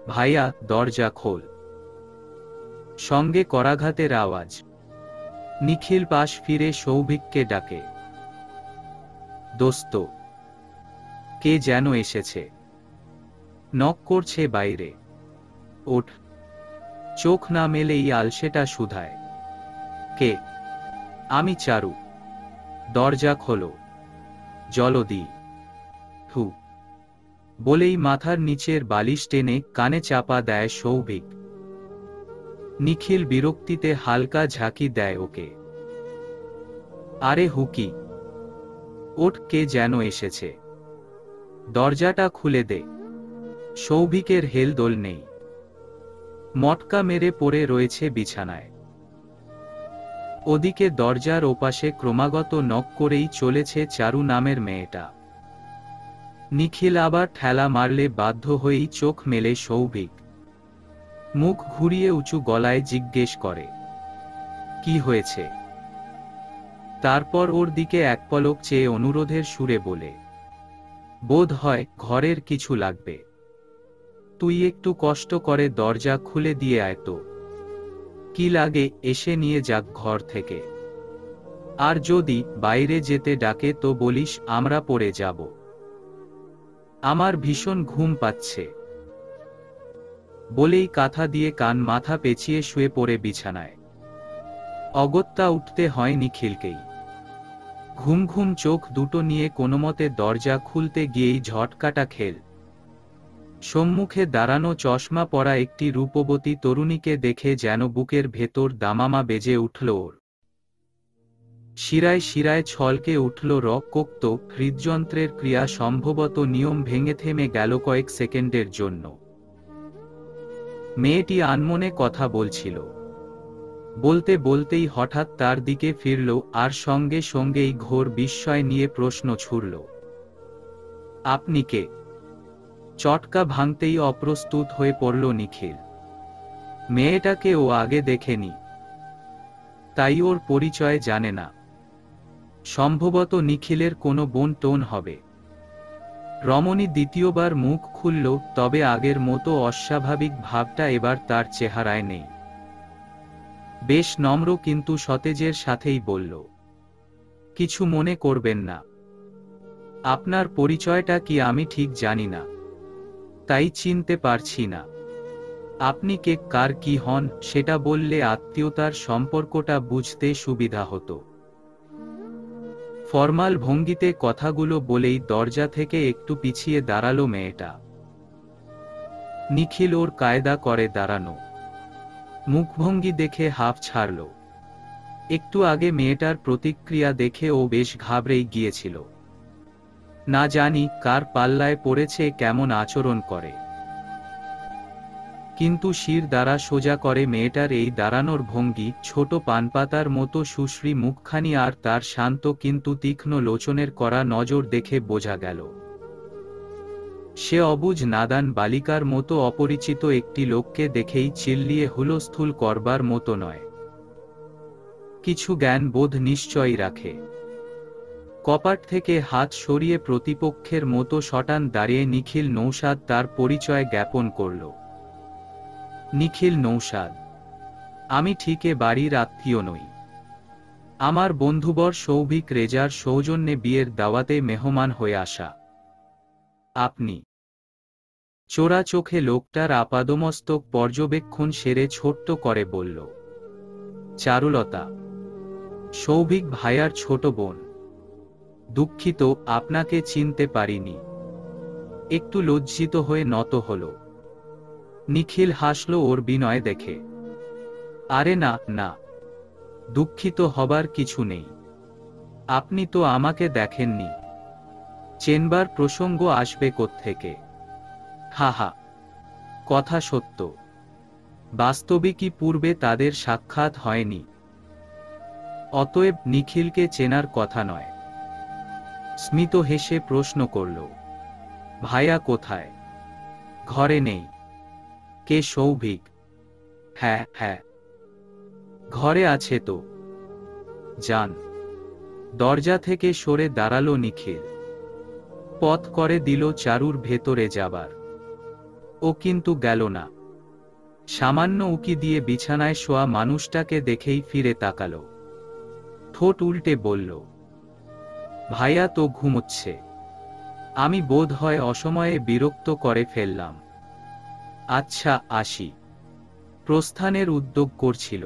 Speaker 1: ভাইয়া, দরজা খোল। সঙ্গে করাঘাতের আওয়াজ। নিখিল পাশ ফিরে সৌভিককে ডাকে। দোস্ত, কে যেন এসেছে। নক করছে বাইরে। ওঠ। চোখ না মেলেই আলসেটা শুধায়। কে? আমি চারু। দরজা খোলো জলদি। হু। বলেই মাথার নিচের বালিশ টেনে কানে চাপা দেয় সৌভিক। নিখিল বিরক্তিতে হালকা ঝাঁকি দেয় ওকে। আরে হুকি, ওঠ, কে যেন এসেছে। দরজাটা খুলে দে। সৌভিকের হেলদোল নেই। মটকা মেরে পড়ে রয়েছে বিছানায়। ওদিকে দরজার ওপাশে ক্রমাগত নক করেই চলেছে চারু নামের মেয়েটা। নিখিল আবার ঠেলা মারলে বাধ্য হয়েই চোখ মেলে সৌভিক। মুখ ঘুরিয়ে উঁচু গলায় জিজ্ঞেস করে, কি হয়েছে? তারপর ওর দিকে এক পলক চেয়ে অনুরোধের সুরে বলে, বোধ হয় ঘরের কিছু লাগবে। তুই একটু কষ্ট করে দরজা খুলে দিয়ে আয় তো। কি লাগে এসে নিয়ে যাক ঘর থেকে। আর যদি বাইরে যেতে ডাকে তো বলিস আমরা পড়ে যাব। আমার ভীষণ ঘুম পাচ্ছে। বলেই কাঁথা দিয়ে কান মাথা পেঁচিয়ে শুয়ে পড়ে বিছানায়। অগত্যা উঠতে হয় নিখিলকেই। ঘুম ঘুম চোখ দুটো নিয়ে কোনোমতে দরজা খুলতে গিয়েই ঝটকাটা খেল। সম্মুখে দাঁড়ানো চশমা পরা একটি রূপবতী তরুণীকে দেখে যেন বুকের ভেতর দামামা বেজে উঠল ওর। শিরায় শিরায় ছলকে উঠল রক্ত, হৃদযন্ত্রের ক্রিয়া সম্ভবত নিয়ম ভেঙে থেমে গেল কয়েক সেকেন্ডের জন্য। মেয়েটি আনমনে কথা বলছিল। বলতে বলতেই হঠাৎ তার দিকে ফিরল, আর সঙ্গে সঙ্গেই ঘোর বিস্ময় নিয়ে প্রশ্ন ছুড়ল, আপনি কে? চটকা ভাঙতেই অপ্রস্তুত হয়ে পড়ল নিখিল। মেয়েটাকে ও আগে দেখেনি, তাই ওর পরিচয় জানে না। সম্ভবত নিখিলের কোনো বোন টোন হবে। রমণী দ্বিতীয়বার মুখ খুলল, তবে আগের মতো অস্বাভাবিক ভাবটা এবার তার চেহারায় নেই। বেশ নম্র কিন্তু সতেজের সাথেই বলল, কিছু মনে করবেন না। আপনার পরিচয়টা কি আমি ঠিক জানি না, তাই চিনতে পারছি না। আপনি কে, কার কি হন, সেটা বললে আত্মীয়তার সম্পর্কটা বুঝতে সুবিধা হতো। ফরমাল ভঙ্গিতে কথাগুলো বলেই দরজা থেকে একটু পিছিয়ে দাঁড়ালো মেয়েটা। নিখিল ওর কায়দা করে দাঁড়ানো, মুখভঙ্গি দেখে হাঁফ ছাড়ল। একটু আগে মেয়েটার প্রতিক্রিয়া দেখে ও বেশ ঘাবড়েই গিয়েছিল। না জানি কার পাল্লায় পড়েছে, কেমন আচরণ করে। কিন্তু শির দ্বারা সোজা করে মেয়েটার এই দাঁড়ানোর ভঙ্গি, ছোট পানপাতার মতো সুশ্রী মুখখানি আর তার শান্ত কিন্তু তীক্ষ্ণ লোচনের করা নজর দেখে বোঝা গেল সে অবুঝ নাদান বালিকার মতো অপরিচিত একটি লোককে দেখেই চিল্লিয়ে হুলস্থুল করবার মতো নয়। কিছু জ্ঞান বোধ নিশ্চয়ই রাখে। কপাট থেকে হাত সরিয়ে প্রতিপক্ষের মতো শটান দাঁড়িয়ে নিখিল নৌসাদ তার পরিচয় জ্ঞাপন করল। নিখিল নৌসাদ, আমি ঠিক এ বাড়ির আত্মীয় নই। আমার বন্ধুবর সৌভিক রেজার সৌজন্যে বিয়ের দাওয়াতে মেহমান হয়ে আসা। আপনি? চোরা চোখে লোকটার আপাদমস্তক পর্যবেক্ষণ সেরে ছোট্ট করে বলল, চারুলতা, সৌভিক ভাইয়ার ছোট বোন। দুঃখিত, আপনাকে চিনতে পারিনি। একটু লজ্জিত হয়ে নত হল। নিখিল হাসল ওর বিনয় দেখে। আরে না না, দুঃখিত হবার কিছু নেই। আপনি তো আমাকে দেখেননি, চেনবার প্রসঙ্গ আসবে কোত্থেকে? হা হা, কথা সত্য। বাস্তবিকই পূর্বে তাদের সাক্ষাৎ হয়নি। অতএব নিখিলকে চেনার কথা নয়। স্মিত হেসে প্রশ্ন করল, ভাইয়া কোথায়? ঘরে নেই। কে সৌভিক? হ্যাঁ হ্যাঁ, ঘরে আছে তো। যান। দরজা থেকে সরে দাঁড়ালো নিখিল। পথ করে দিল চারুর ভেতরে যাবার। ও কিন্তু গেল না। সামান্য উকি দিয়ে বিছানায় শোয়া মানুষটাকে দেখেই ফিরে তাকালো। ঠোঁট উল্টে বলল, ভাইয়া তো ঘুমোচ্ছে। আমি বোধ হয় অসময়ে বিরক্ত করে ফেললাম। আচ্ছা আসি। প্রস্থানের উদ্যোগ করছিল।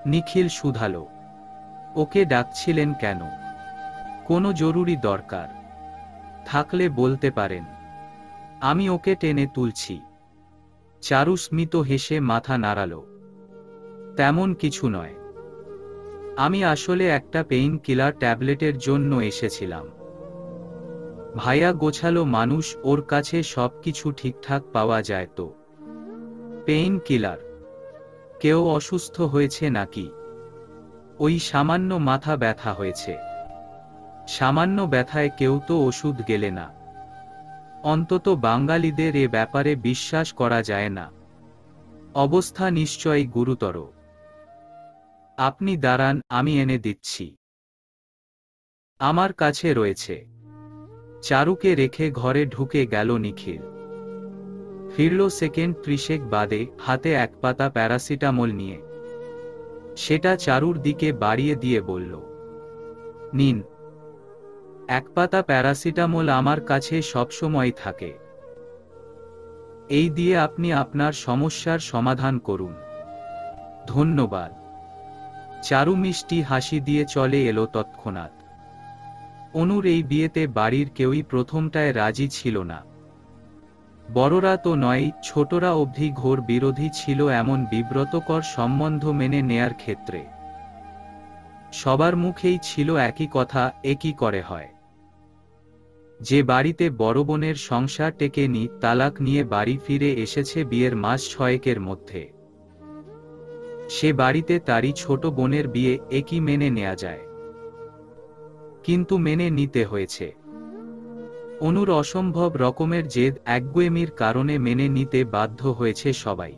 Speaker 1: নিখিল শুধালো, ওকে ডাকছিলেন কেন? কোনো জরুরি দরকার থাকলে বলতে পারেন, আমি ওকে টেনে তুলছি। চারু স্মিত হেসে মাথা নাড়াল। তেমন কিছু নয়। আমি আসলে একটা পেইন কিলার ট্যাবলেটের জন্য এসেছিলাম। ভাইয়া গোছালো মানুষ, ওর কাছে সবকিছু ঠিকঠাক পাওয়া যায় তো। Pain killer? কেউ অসুস্থ হয়েছে নাকি? ওই সামান্য মাথা ব্যথা হয়েছে। সামান্য ব্যথায় কেউ তো ওষুধ গেলে না। অন্তত বাঙালিদের এ ব্যাপারে বিশ্বাস করা যায় না। অবস্থা নিশ্চয়ই গুরুতর। আপনি দাঁড়ান, আমি এনে দিচ্ছি। আমার কাছে রয়েছে। চারুকে রেখে ঘরে ঢুকে গেল নিখিল। ফিরল সেকেন্ড 30 বাদে, হাতে এক পাতা প্যারাসিটামল নিয়ে। সেটা চারুর দিকে বাড়িয়ে দিয়ে বলল, নিন। এক পাতা প্যারাসিটামল আমার কাছে সবসময় থাকে। এই দিয়ে আপনি আপনার সমস্যার সমাধান করুন। ধন্যবাদ। চারু মিষ্টি হাসি দিয়ে চলে এলো তৎক্ষণাৎ। অনুর এই বিয়েতে বাড়ির কেউই প্রথমটায় রাজি ছিল না। বড়রা তো নয়, ছোটরা অবধি ঘোর বিরোধী ছিল এমন বিব্রতকর সম্বন্ধ মেনে নেয়ার ক্ষেত্রে। সবার মুখেই ছিল একই কথা, এ কি করে হয়? যে বাড়িতে বড় বোনের সংসার টেকেনি, তালাক নিয়ে বাড়ি ফিরে এসেছে বিয়ের মাস 6 মধ্যে, সে বাড়িতে তারই ছোট বোনের বিয়ে, এ কি মেনে নেয়া যায়? কিন্তু মেনে নিতে হয়েছে। অনুর অসম্ভব রকমের জেদ একগুঁয়েমির কারণে মেনে নিতে বাধ্য হয়েছে সবাই।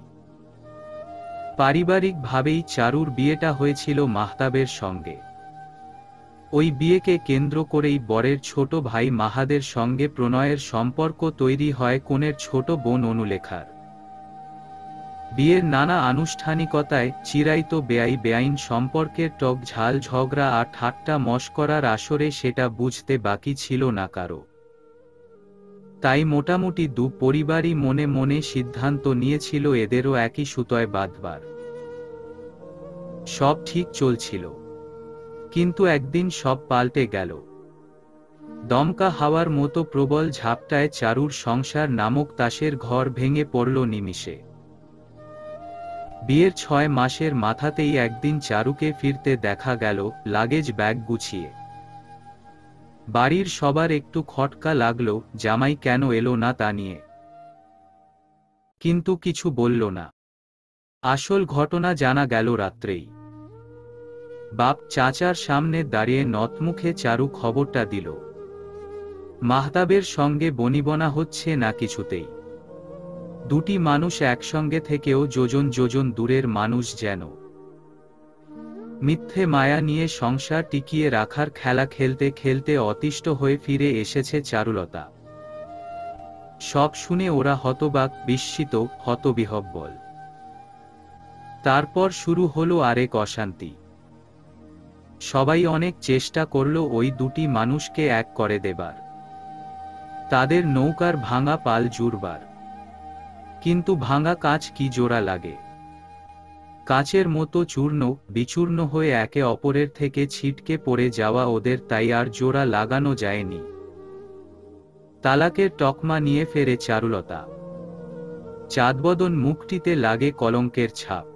Speaker 1: পারিবারিকভাবেই চারুর বিয়েটা হয়েছিল মাহতাবের সঙ্গে। ওই বিয়েকে কেন্দ্র করেই বরের ছোট ভাই মাহাদের সঙ্গে প্রণয়ের সম্পর্ক তৈরি হয় কনের ছোট বোন অনুলেখার। বিয়ের নানা আনুষ্ঠানিকতায় চিরায়ত বেআইন সম্পর্কের টক ঝাল ঝগড়া আর ঠাট্টা মশকরার আসরে সেটা বুঝতে বাকি ছিল না কারো। তাই মোটামুটি দু পরিবারই মনে মনে সিদ্ধান্ত নিয়েছিল এদেরও একই সুতোয় বাঁধবার। সব ঠিক চলছিল, কিন্তু একদিন সব পাল্টে গেল। দমকা হাওয়ার মতো প্রবল ঝাপটায় চারুর সংসার নামক তাসের ঘর ভেঙে পড়ল নিমিষে। বিয়ের 6 মাসের মাথাতেই একদিন চারুকে ফিরতে দেখা গেল লাগেজ ব্যাগ গুছিয়ে। বাড়ির সবার একটু খটকা লাগলো, জামাই কেন এলো না তা নিয়ে। কিন্তু কিছু বলল না। আসল ঘটনা জানা গেল রাত্রেই। বাপ চাচার সামনে দাঁড়িয়ে নতমুখে চারু খবরটা দিল। মাহতাবের সঙ্গে বনিবনা হচ্ছে না কিছুতেই। দুটি মানুষ একসঙ্গে থেকেও যোজন যোজন দূরের মানুষ যেন। মিথ্যে মায়া নিয়ে সংসার টিকিয়ে রাখার খেলা খেলতে খেলতে অতিষ্ঠ হয়ে ফিরে এসেছে চারুলতা। সব শুনে ওরা হতবাক, বিস্মিত, হতবিহ্বল। তারপর শুরু হলো আরেক অশান্তি। সবাই অনেক চেষ্টা করল ওই দুটি মানুষকে এক করে দেবার, তাদের নৌকার ভাঙা পাল জুড়বার। কিন্তু ভাঙা কাঁচ কি জোড়া লাগে। কাঁচের মতো চূর্ণ বিচূর্ণ হয়ে একে অপরের থেকে ছিটকে পড়ে যাওয়া ওদের, তাই আর জোড়া লাগানো যায়নি। তালাকের তকমা নিয়ে ফেরে চারুলতা। চাঁদবদন মুখটিতে লাগে কলঙ্কের ছাপ।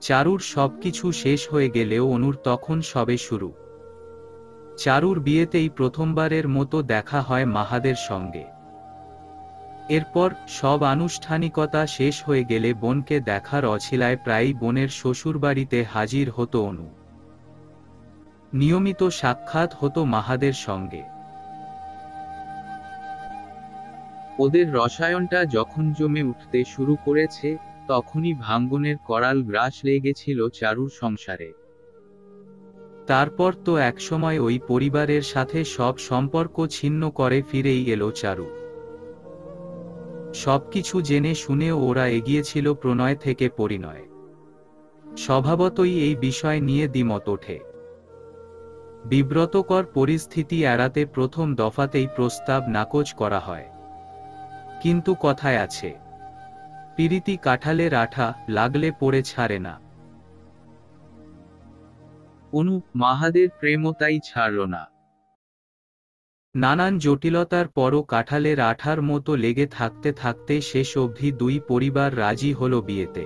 Speaker 1: চারুর সবকিছু শেষ হয়ে গেলেও অনুর তখন সবে শুরু। চারুর বিয়েতেই প্রথমবারের মতো দেখা হয় মাহাদের সঙ্গে। এরপর সব আনুষ্ঠানিকতা শেষ হয়ে গেলে বোনকে দেখার অছিলায় প্রায়ই বোনের শ্বশুরবাড়িতে হাজির হতো অনু। নিয়মিত সাক্ষাৎ হতো মাহাদের সঙ্গে। ওদের রসায়নটা যখন জমে উঠতে শুরু করেছে, তখনই ভাঙ্গনের করাল গ্রাস লেগেছিল চারুর সংসারে। তারপর তো একসময় ওই পরিবারের সাথে সব সম্পর্ক ছিন্ন করে ফিরেই এলো চারু। সবকিছু জেনে শুনেও ওরা এগিয়েছিল প্রণয় থেকে পরিণয়। স্বভাবতই এই বিষয় নিয়ে দ্বিমত ওঠে। বিব্রতকর পরিস্থিতি এড়াতে প্রথম দফাতেই প্রস্তাব নাকচ করা হয়। কিন্তু কথায় আছে, পিরিতি কাঁঠালের আঠা, লাগলে পড়ে ছাড়ে না। অনু মাহাদের প্রেমও তাই ছাড়ল না। নানান জটিলতার পরও কাঁঠালের আঠার মতো লেগে থাকতে থাকতে শেষ অবধি দুই পরিবার রাজি হল বিয়েতে।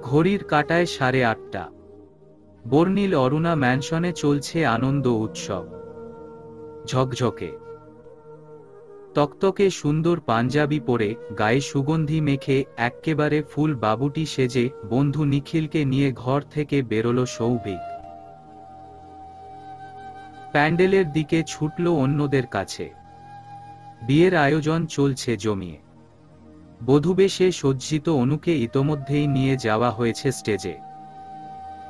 Speaker 1: ঘড়ির কাঁটায় 8:30। বর্ণিল অরুণা ম্যানশনে চলছে আনন্দ উৎসব। ঝকঝকে তকতকে সুন্দর পাঞ্জাবি পরে, গায়ে সুগন্ধি মেখে, এক্কেবারে ফুল বাবুটি সেজে বন্ধু নিখিলকে নিয়ে ঘর থেকে বেরোল সৌভিক। প্যান্ডেলের দিকে ছুটল অন্যদের কাছে। বিয়ের আয়োজন চলছে জমিয়ে। বধূবেশে সজ্জিত অনুকে ইতোমধ্যেই নিয়ে যাওয়া হয়েছে স্টেজে।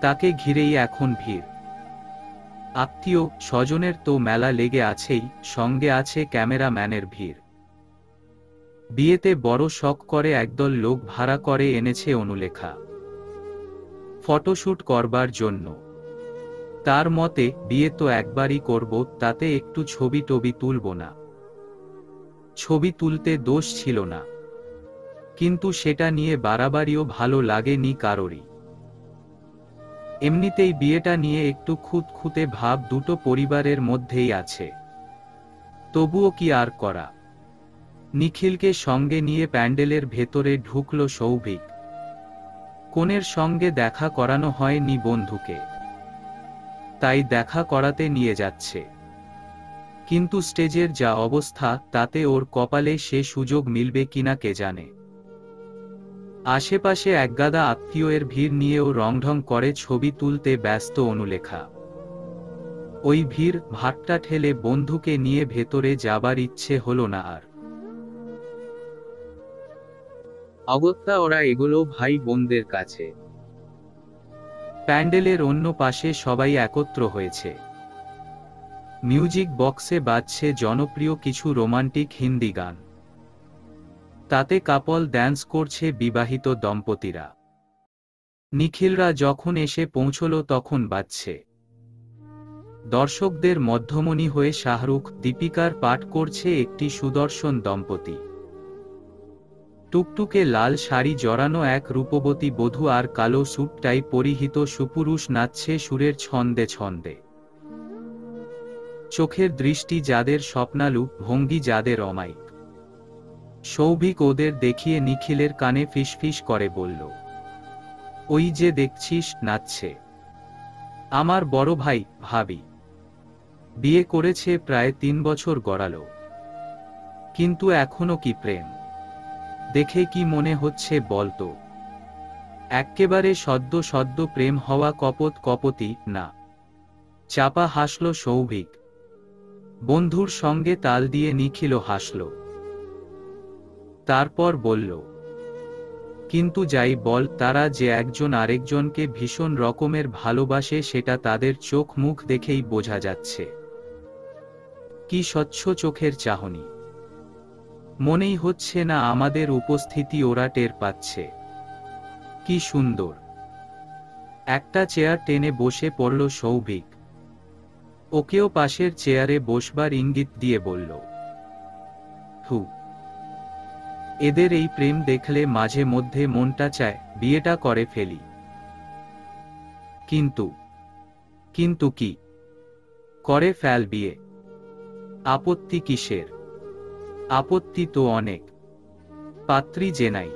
Speaker 1: তাকে ঘিরেই এখন ভিড়। আত্মীয় স্বজনের তো মেলা লেগে আছেই, সঙ্গে আছে ক্যামেরাম্যানের ভিড়। বিয়েতে বড় শখ করে একদল লোক ভাড়া করে এনেছে অনুলেখা ফটোশ্যুট করবার জন্য। তার মতে, বিয়ে তো একবারই করব, তাতে একটু ছবি টবি তুলব না। ছবি তুলতে দোষ ছিল না, কিন্তু সেটা নিয়ে বাড়াবাড়িও ভালো লাগেনি কারোরই। এমনিতেই বিয়েটা নিয়ে একটু খুঁতখুঁতে ভাব দুটো পরিবারের মধ্যেই আছে, তবুও কি আর করা। নিখিলকে সঙ্গে নিয়ে প্যান্ডেলের ভেতরে ঢুকল সৌভিক। কনের সঙ্গে দেখা করানো হয়নি বন্ধুকে, তাই দেখা করাতে নিয়ে যাচ্ছে। কিন্তু স্টেজের যা অবস্থা, তাতে ওর কপালে সে সুযোগ মিলবে কিনা কে জানে। আশেপাশে একগাদা আত্মীয়ের ভিড় নিয়েও রংঢং করে ছবি তুলতে ব্যস্ত অনুলেখা। ওই ভিড় ভাট্টা ঠেলে বন্ধুকে নিয়ে ভেতরে যাবার ইচ্ছে হলো না আর। অগত্যা ওরা এগুলো ভাই বোনদের কাছে। প্যান্ডেলের অন্য পাশে সবাই একত্র হয়েছে। মিউজিক বক্সে বাজছে জনপ্রিয় কিছু রোমান্টিক হিন্দি গান। তাতে কাপল ড্যান্স করছে বিবাহিত দম্পতিরা। নিখিলরা যখন এসে পৌঁছল তখন বাজছে। দর্শকদের মধ্যমণি হয়ে শাহরুখ দীপিকার পাঠ করছে একটি সুদর্শন দম্পতি। টুকটুকে লাল শাড়ি জড়ানো এক রূপবতী বধূ আর কালো স্যুট টাই পরিহিত সুপুরুষ নাচছে সুরের ছন্দে ছন্দে। চোখের দৃষ্টি যাদের স্বপ্নালু, ভঙ্গি যাদের অমায়িক। সৌভিক ওদের দেখিয়ে নিখিলের কানে ফিসফিস করে বলল, ওই যে দেখছিস নাচছে, আমার বড় ভাই ভাবি। বিয়ে করেছে প্রায় 3 বছর গড়ালো, কিন্তু এখনো কি প্রেম? দেখে কি মনে হচ্ছে বলতো? এক্কেবারে সদ্য সদ্য প্রেম হওয়া কপত কপতি না। চাপা হাসল সৌভিক। বন্ধুর সঙ্গে তাল দিয়ে নিখিলও হাসল। তারপর বলল, কিন্তু যাই বল, তারা যে একজন আরেকজনকে ভীষণ রকমের ভালোবাসে সেটা তাদের চোখ মুখ দেখেই বোঝা যাচ্ছে। কি স্বচ্ছ চোখের চাহনি! মনেই হচ্ছে না আমাদের উপস্থিতি ওরা টের পাচ্ছে। কি সুন্দর! একটা চেয়ার টেনে বসে পড়ল সৌভিক। ওকেও পাশের চেয়ারে বসবার ইঙ্গিত দিয়ে বলল, হু, এদের এই প্রেম দেখলে মাঝে মধ্যে মনটা চায় বিয়েটা করে ফেলি। কিন্তু কিন্তু কি করে ফেল বিয়ে? আপত্তি কিসের? আপত্তি তো অনেক, পাত্রী যে নাই।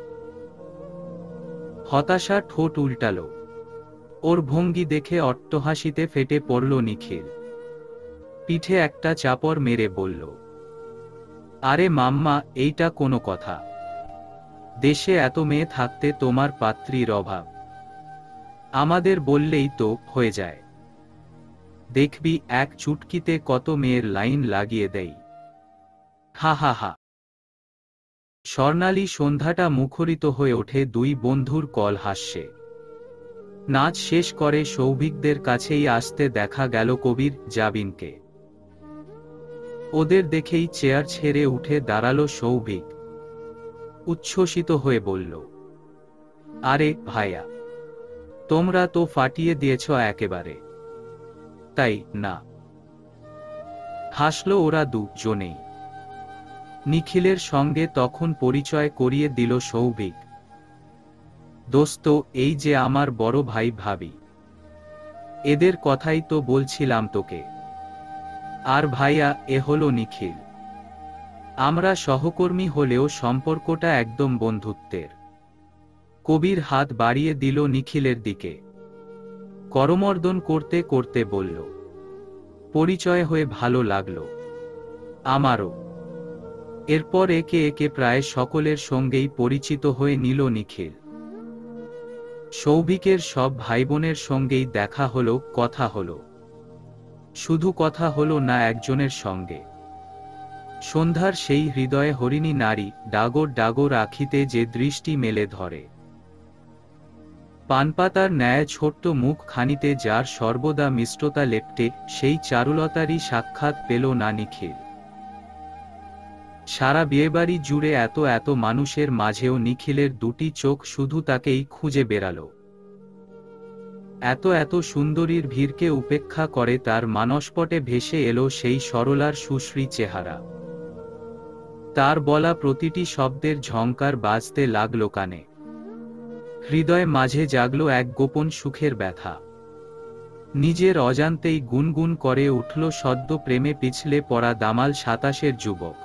Speaker 1: হতাশা ঠোঁট উল্টালো। ওর ভঙ্গি দেখে অট্টহাসিতে ফেটে পড়ল নিখিল। পিঠে একটা চাপড় মেরে বলল, আরে মাম্মা, এইটা কোনো কথা? দেশে এত মেয়ে থাকতে তোমার পাত্রীর অভাব? আমাদের বললেই তো হয়ে যায়। দেখবি এক চুটকিতে কত মেয়ের লাইন লাগিয়ে দেই। হা হা হা। স্বর্ণালী সন্ধ্যাটা মুখরিত হয়ে ওঠে দুই বন্ধুর কল হাস্যে। নাচ শেষ করে সৌভিকদের কাছেই আসতে দেখা গেল কবির, জাবিনকে। ওদের দেখেই চেয়ার ছেড়ে উঠে দাঁড়ালো সৌভিক। উচ্ছ্বসিত হয়ে বলল, আরে ভাইয়া, তোমরা তো ফাটিয়ে দিয়েছ একেবারে। তাই না? হাসল ওরা দুজনেই। নিখিলের সঙ্গে তখন পরিচয় করিয়ে দিল সৌভিক। দোস্ত, এই যে আমার বড় ভাই ভাবি। এদের কথাই তো বলছিলাম তোকে। আর ভাইয়া, এ হলো নিখিল। আমরা সহকর্মী হলেও সম্পর্কটা একদম বন্ধুত্বের। কবির হাত বাড়িয়ে দিল নিখিলের দিকে। করমর্দন করতে করতে বলল, পরিচয় হয়ে ভালো লাগলো আমারও। এরপর একে একে প্রায় সকলের সঙ্গেই পরিচিত হয়ে নিল নিখিল। সৌভিকের সব ভাইবোনের সঙ্গেই দেখা হলো, কথা হলো। শুধু কথা হলো না একজনের সঙ্গে। সন্ধ্যার সেই হৃদয়ে হরিণী নারী ডাগর ডাগর আখিতে যে দৃষ্টি মেলে ধরে। পানপাতার ন্যায় ছোট্ট মুখ খানিতে যার সর্বদা মিষ্টতা লেপ্টে, সেই চারুলতারই সাক্ষাৎ পেল না নিখিল। সারা বিয়েবাড়ি জুড়ে এত এত মানুষের মাঝেও নিখিলের দুটি চোখ শুধু তাকেই খুঁজে বেড়াল। এত এত সুন্দরীর ভিড়কে উপেক্ষা করে তার মানসপটে ভেসে এলো সেই সরলার সুশ্রী চেহারা। তার বলা প্রতিটি শব্দের ঝংকার বাজতে লাগলো কানে। হৃদয় মাঝে জাগলো এক গোপন সুখের ব্যথা। নিজের অজান্তেই গুনগুন করে উঠল সদ্য প্রেমে পিছলে পড়া দামাল ২৭-এর যুবক।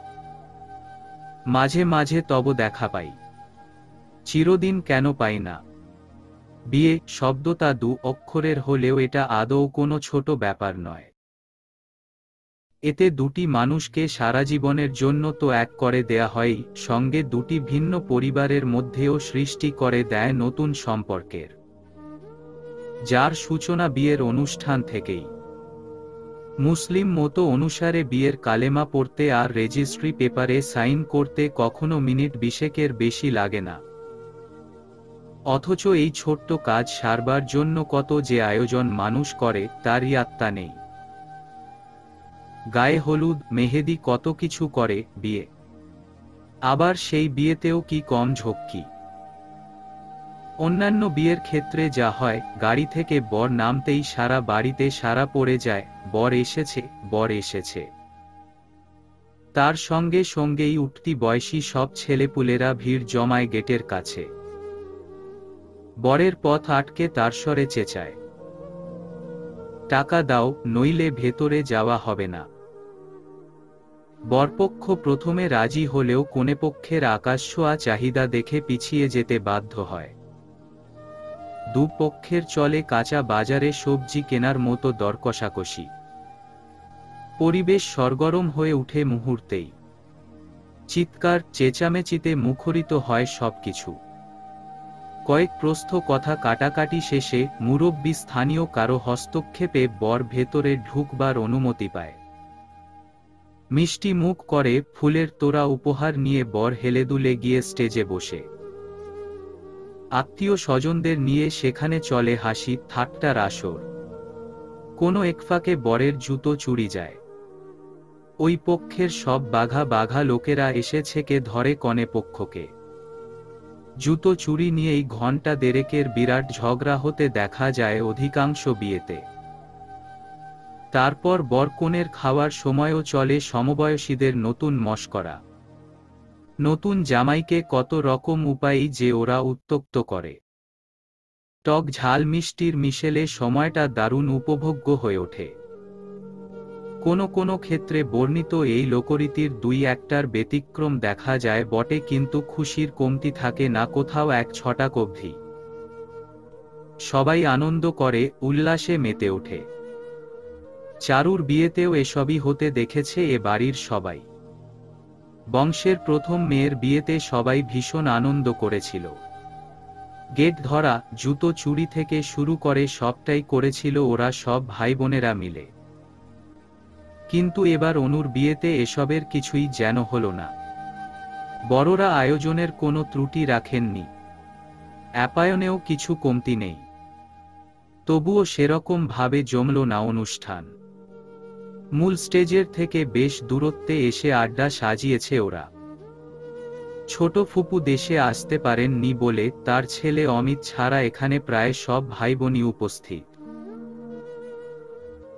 Speaker 1: মাঝে মাঝে তব দেখা পাই, চিরদিন কেন পাই না। বিয়ে শব্দটা ২ অক্ষরের হলেও এটা আদৌ কোনো ছোট ব্যাপার নয়। এতে দুটি মানুষকে সারা জীবনের জন্য তো এক করে দেয়া হয়, সঙ্গে দুটি ভিন্ন পরিবারের মধ্যেও সৃষ্টি করে দেয় নতুন সম্পর্কের, যার সূচনা বিয়ের অনুষ্ঠান থেকেই। মুসলিম মত অনুসারে বিয়ের কালেমা পড়তে আর রেজিস্ট্রি পেপারে সাইন করতে কখনো মিনিট ২০-এর বেশি লাগে না। অথচ এই ছোট্ট কাজ সারবার জন্য কত যে আয়োজন মানুষ করে তার ইয়াত্তা নেই। গায়ে হলুদ, মেহেদি, কত কিছু করে বিয়ে। আবার সেই বিয়েতেও কি কম ঝক্কি। অন্যান্য বিয়ের ক্ষেত্রে যা হয়, গাড়ি থেকে বর নামতেই সারা বাড়িতে সাড়া পড়ে যায়, বর এসেছে, বর এসেছে। তার সঙ্গে সঙ্গেই উঠতি বয়সী সব ছেলেপুলেরা ভিড় জমায় গেটের কাছে। বরের পথ আটকে তার স্বরে চেঁচায়, টাকা দাও, নইলে ভেতরে যাওয়া হবে না। বরপক্ষ প্রথমে রাজি হলেও কনেপক্ষের আকাশছোঁয়া চাহিদা দেখে পিছিয়ে যেতে বাধ্য হয়। দুপক্ষের চলে কাঁচা বাজারে সবজি কেনার মতো দরকষাকষি। পরিবেশ সরগরম হয়ে উঠে মুহূর্তেই। চিৎকার চেঁচামেচিতে মুখরিত হয় সবকিছু। কয়েক প্রস্থ কথা কাটাকাটি শেষে মুরব্বি স্থানীয় কারো হস্তক্ষেপে বর ভেতরে ঢুকবার অনুমতি পায়। মিষ্টি মুখ করে ফুলের তোড়া উপহার নিয়ে বর হেলেদুলে গিয়ে স্টেজে বসে। আত্মীয় স্বজনদের নিয়ে সেখানে চলে হাসি ঠাট্টার আসর। কোনো একফাকে বরের জুতো চুরি যায়। ওই পক্ষের সব বাঘা বাঘা লোকেরা এসে ছেকে ধরে কনে পক্ষকে। জুতো চুরি নিয়েই ঘণ্টা দেড়েকের বিরাট ঝগড়া হতে দেখা যায় অধিকাংশ বিয়েতে। তারপর বরকনের খাওয়ার সময়ও চলে সমবয়সীদের নতুন মশকরা। নতুন জামাইকে কত রকম উপায়েই যে ওরা উত্ত্যক্ত করে। টক ঝাল মিষ্টির মিশেলে সময়টা দারুণ উপভোগ্য হয়ে ওঠে। কোনো কোনো ক্ষেত্রে বর্ণিত এই লোকরীতির ২-১টার ব্যতিক্রম দেখা যায় বটে, কিন্তু খুশির কমতি থাকে না কোথাও এক ছটাক অবধি। সবাই আনন্দ করে, উল্লাসে মেতে ওঠে। চারুর বিয়েতেও এসবই হতে দেখেছে এ বাড়ির সবাই। বংশের প্রথম মেয়ের বিয়েতে সবাই ভীষণ আনন্দ করেছিল। গেট ধরা, জুতো চুরি থেকে শুরু করে সবটাই করেছিল ওরা সব ভাইবোনেরা মিলে। কিন্তু এবার অনুর বিয়েতে এসবের কিছুই যেন হলো না। বড়রা আয়োজনের কোনো ত্রুটি রাখেননি, আপ্যায়নেও কিছু কমতি নেই। তবুও সেরকম ভাবে জমল না অনুষ্ঠান। মূল স্টেজের থেকে বেশ দূরত্বে এসে আড্ডা সাজিয়েছে ওরা। ছোট ফুপু দেশে আসতে পারেননি বলে তার ছেলে অমিত ছাড়া এখানে প্রায় সব ভাইবোনই উপস্থিত।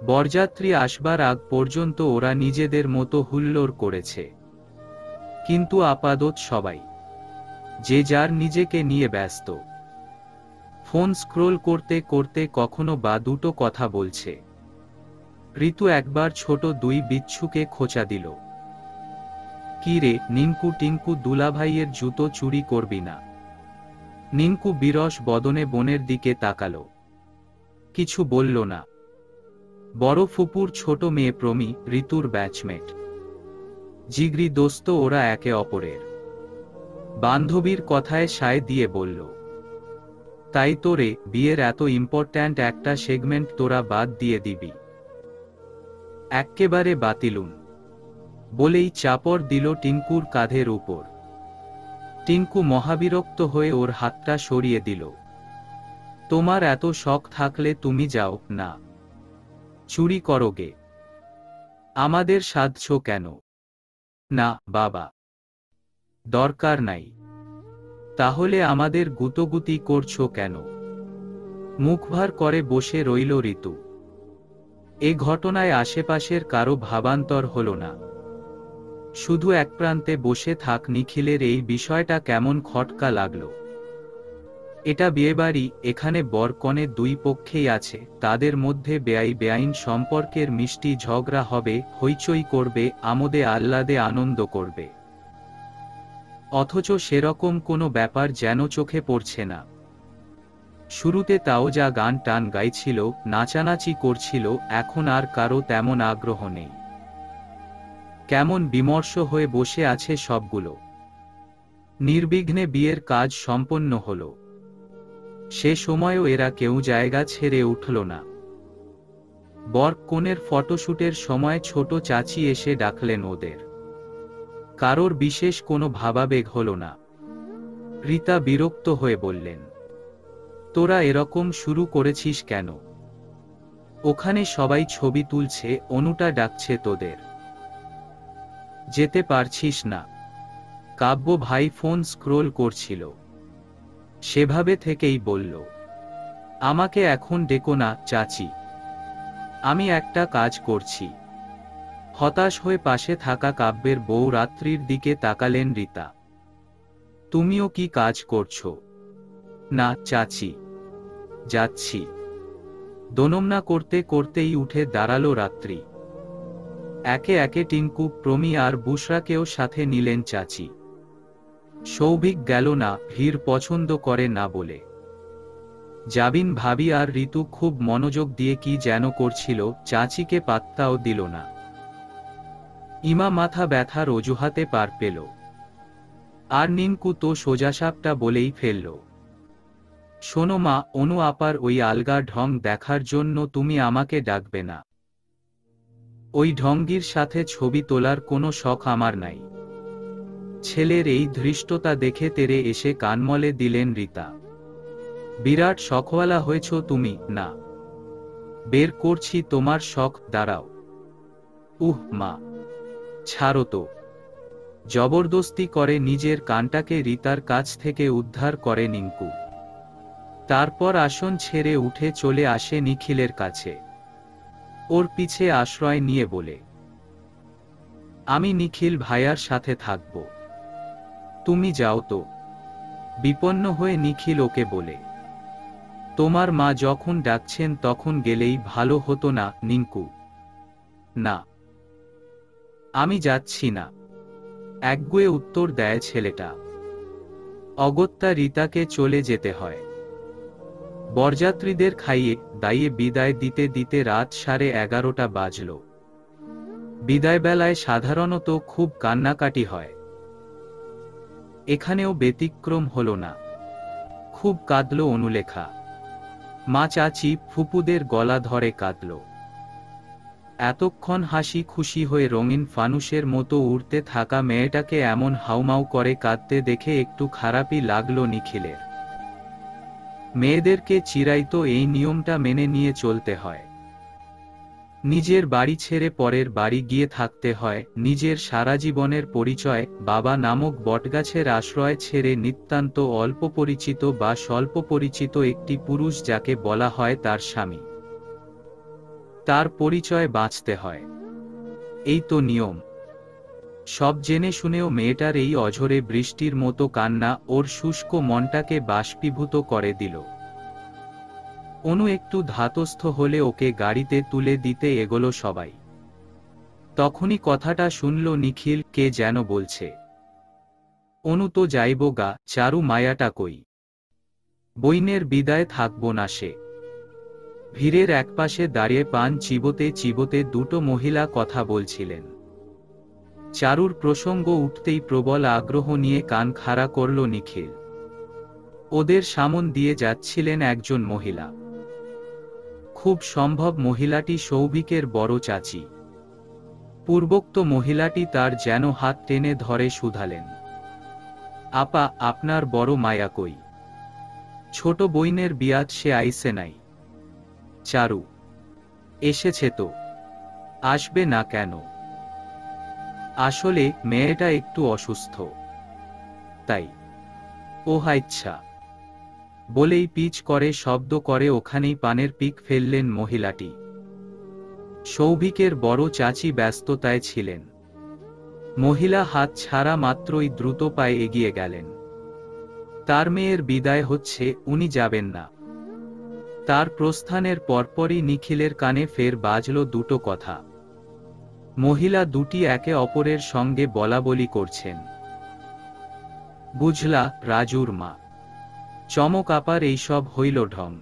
Speaker 1: বরযাত্রী আসবার আগ পর্যন্ত ওরা নিজেদের মতো হুল্লোড় করেছে, কিন্তু আপাতত সবাই যে যার নিজেকে নিয়ে ব্যস্ত। ফোন স্ক্রোল করতে করতে কখনো বা দুটো কথা বলছে। ঋতু একবার ছোট ২ বিচ্ছুকে খোঁচা দিল, কি রে নিনকু টিঙ্কু দুলাভাইয়ের জুতো চুরি করবি না? নিনকু বিরস বদনে বোনের দিকে তাকালো, কিছু বলল না। বড় ফুপুর ছোট মেয়ে প্রমি, ঋতুর ব্যাচমেট, জিগরি দোস্ত ওরা একে অপরের। বান্ধবীর কথায় সায় দিয়ে বলল, তাই তো রে, বিয়ের এত ইম্পর্ট্যান্ট একটা সেগমেন্ট তোরা বাদ দিয়ে দিবি? এক্কেবারে বাতিলুন, বলেই চাপড় দিল টিঙ্কুর কাঁধের উপর। টিঙ্কু মহাবিরক্ত হয়ে ওর হাতটা সরিয়ে দিল। তোমার এত শখ থাকলে তুমি যাও না, চুরি করোগে, আমাদের সাধছ কেন? না বাবা, দরকার নাই। তাহলে আমাদের গুতোগুতি করছো কেন? মুখ ভার করে বসে রইল ঋতু। এ ঘটনায় আশেপাশের কারো ভাবান্তর হল না। শুধু এক প্রান্তে বসে থাক নিখিলের এই বিষয়টা কেমন খটকা লাগল। এটা বিয়েবাড়ি, এখানে বর কনে দুই পক্ষেই আছে, তাদের মধ্যে বেআইন সম্পর্কের মিষ্টি ঝগড়া হবে, হইচই করবে, আমোদে আহ্লাদে আনন্দ করবে। অথচ সেরকম কোনো ব্যাপার যেন চোখে পড়ছে না। শুরুতে তাও যা গান টান গাইছিল, নাচানাচি করছিল, এখন আর কারো তেমন আগ্রহ নেই। কেমন বিমর্ষ হয়ে বসে আছে সবগুলো। নির্বিঘ্নে বিয়ের কাজ সম্পন্ন হলো। সে সময়ও এরা কেউ জায়গা ছেড়ে উঠল না। বর কনের ফটোশুটের সময় ছোট চাচি এসে ডাকলেন ওদের। কারোর বিশেষ কোনো ভাবাবেগ হল না। রীতা বিরক্ত হয়ে বললেন, তোরা এরকম শুরু করেছিস কেন? ওখানে সবাই ছবি তুলছে, অনুটা ডাকছে তোদের। যেতে পারছিস না? কাব্য ভাই ফোন স্ক্রোল করছিল, সেভাবে থেকেই বলল, আমাকে এখন ডেকো না চাচি, আমি একটা কাজ করছি। হতাশ হয়ে পাশে থাকা কাব্যের বউ রাত্রির দিকে তাকালেন রীতা। তুমিও কি কাজ করছো? না চাচি, যাচ্ছি। দোনমনা করতে করতেই উঠে দাঁড়ালো রাত্রি। একে একে টিঙ্কু, প্রমি আর বুশরাকেও সাথে নিলেন চাচি। সৌভিক গেল না, ভিড় পছন্দ করে না বলে। জাবিন ভাবি আর ঋতু খুব মনোযোগ দিয়ে কি যেন করছিল, চাচিকে পাত্তাও দিল না। ইমা মাথা ব্যথার অজুহাতে পার পেল। আর নিনকু তো সোজাসাপটা বলেই ফেলল, শোনো মা, অনু আপার ওই আলগা ঢং দেখার জন্য তুমি আমাকে ডাকবে না। ওই ঢঙ্গির সাথে ছবি তোলার কোনো শখ আমার নাই। ছেলের এই ধৃষ্টতা দেখে তেরে এসে কানমলে দিলেন রীতা। বিরাট শখওয়ালা হয়েছ তুমি। না, বের করছি তোমার শখ, দাঁড়াও। মা, ছাড়ো তো। জবরদস্তি করে নিজের কানটাকে রীতার কাছ থেকে উদ্ধার করে নিঙ্কু। তারপর আসন ছেড়ে উঠে চলে আসে নিখিলের কাছে। ওর পিছে আশ্রয় নিয়ে বলে, আমি নিখিল ভাইয়ার সাথে থাকব, তুমি যাও তো। বিপন্ন হয়ে নিখিল ওকে বলে, তোমার মা যখন ডাকছেন তখন গেলেই ভালো হতো না নিঙ্কু? না, আমি যাচ্ছি না, একগুঁয়ে উত্তর দেয় ছেলেটা। অগত্যা রীতাকে চলে যেতে হয়। বরযাত্রীদের খাইয়ে দাইয়ে বিদায় দিতে দিতে রাত 11:30 বাজল। বিদায়বেলায় সাধারণত খুব কান্নাকাটি হয়। এখানেও ব্যতিক্রম হল না। খুব কাঁদল অনুলেখা। মা, চাচি, ফুপুদের গলা ধরে কাঁদল। এতক্ষণ হাসি খুশি হয়ে রঙিন ফানুসের মতো উড়তে থাকা মেয়েটাকে এমন হাউমাউ করে কাঁদতে দেখে একটু খারাপই লাগলো নিখিলের। মেয়েদেরকে চিরাইতো এই নিয়মটা মেনে নিয়ে চলতে হয়। নিজের বাড়ি ছেড়ে পরের বাড়ি গিয়ে থাকতে হয়, নিজের সারা জীবনের পরিচয় বাবা নামক বটগাছের আশ্রয় ছেড়ে নিতান্ত অল্প পরিচিত বা স্বল্প পরিচিত একটি পুরুষ যাকে বলা হয় তার স্বামী, তার পরিচয় বাঁচতে হয়। এই তো নিয়ম। সব জেনে শুনেও মেয়েটার এই অঝরে বৃষ্টির মতো কান্না ওর শুষ্ক মনটাকে বাষ্পীভূত করে দিল। অনু একটু ধাতস্থ হলে ওকে গাড়িতে তুলে দিতে এগোলো সবাই। তখনই কথাটা শুনল নিখিল, কে যেন বলছে, অনু তো যাইব গা, চারু মায়াটা কই? বইনের বিদায় থাকব না সে? ভিড়ের একপাশে দাঁড়িয়ে পান চিবোতে চিবোতে দুটো মহিলা কথা বলছিলেন। চারুর প্রসঙ্গ উঠতেই প্রবল আগ্রহ নিয়ে কান খাড়া করল নিখিল। ওদের সামন দিয়ে যাচ্ছিলেন একজন মহিলা। খুব সম্ভব মহিলাটি সৌভিকের বড় চাচি। পূর্বোক্ত মহিলাটি তার যেন হাত টেনে ধরে শুধালেন, আপা, আপনার বড় মায়া কই? ছোট বইনের বিয়াত সে আইসে নাই? চারু, এসেছে তো, আসবে না কেন? আসলে মেয়েটা একটু অসুস্থ, তাই। ও আচ্ছা, বলেই পিচ করে শব্দ করে ওখানেই পানের পিক ফেললেন মহিলাটি। সৌভিকের বড় চাচি ব্যস্ততায় ছিলেন। মহিলা হাত ছাড়া মাত্রই দ্রুত পায়ে এগিয়ে গেলেন। তার মেয়ের বিদায় হচ্ছে, উনি যাবেন না। তার প্রস্থানের পরপরই নিখিলের কানে ফের বাজল দুটো কথা। মহিলা দুটি একে অপরের সঙ্গে বলাবলি করছেন। বুঝলা, রাজুর মা। চমক আপার এইসব হইল ঢং।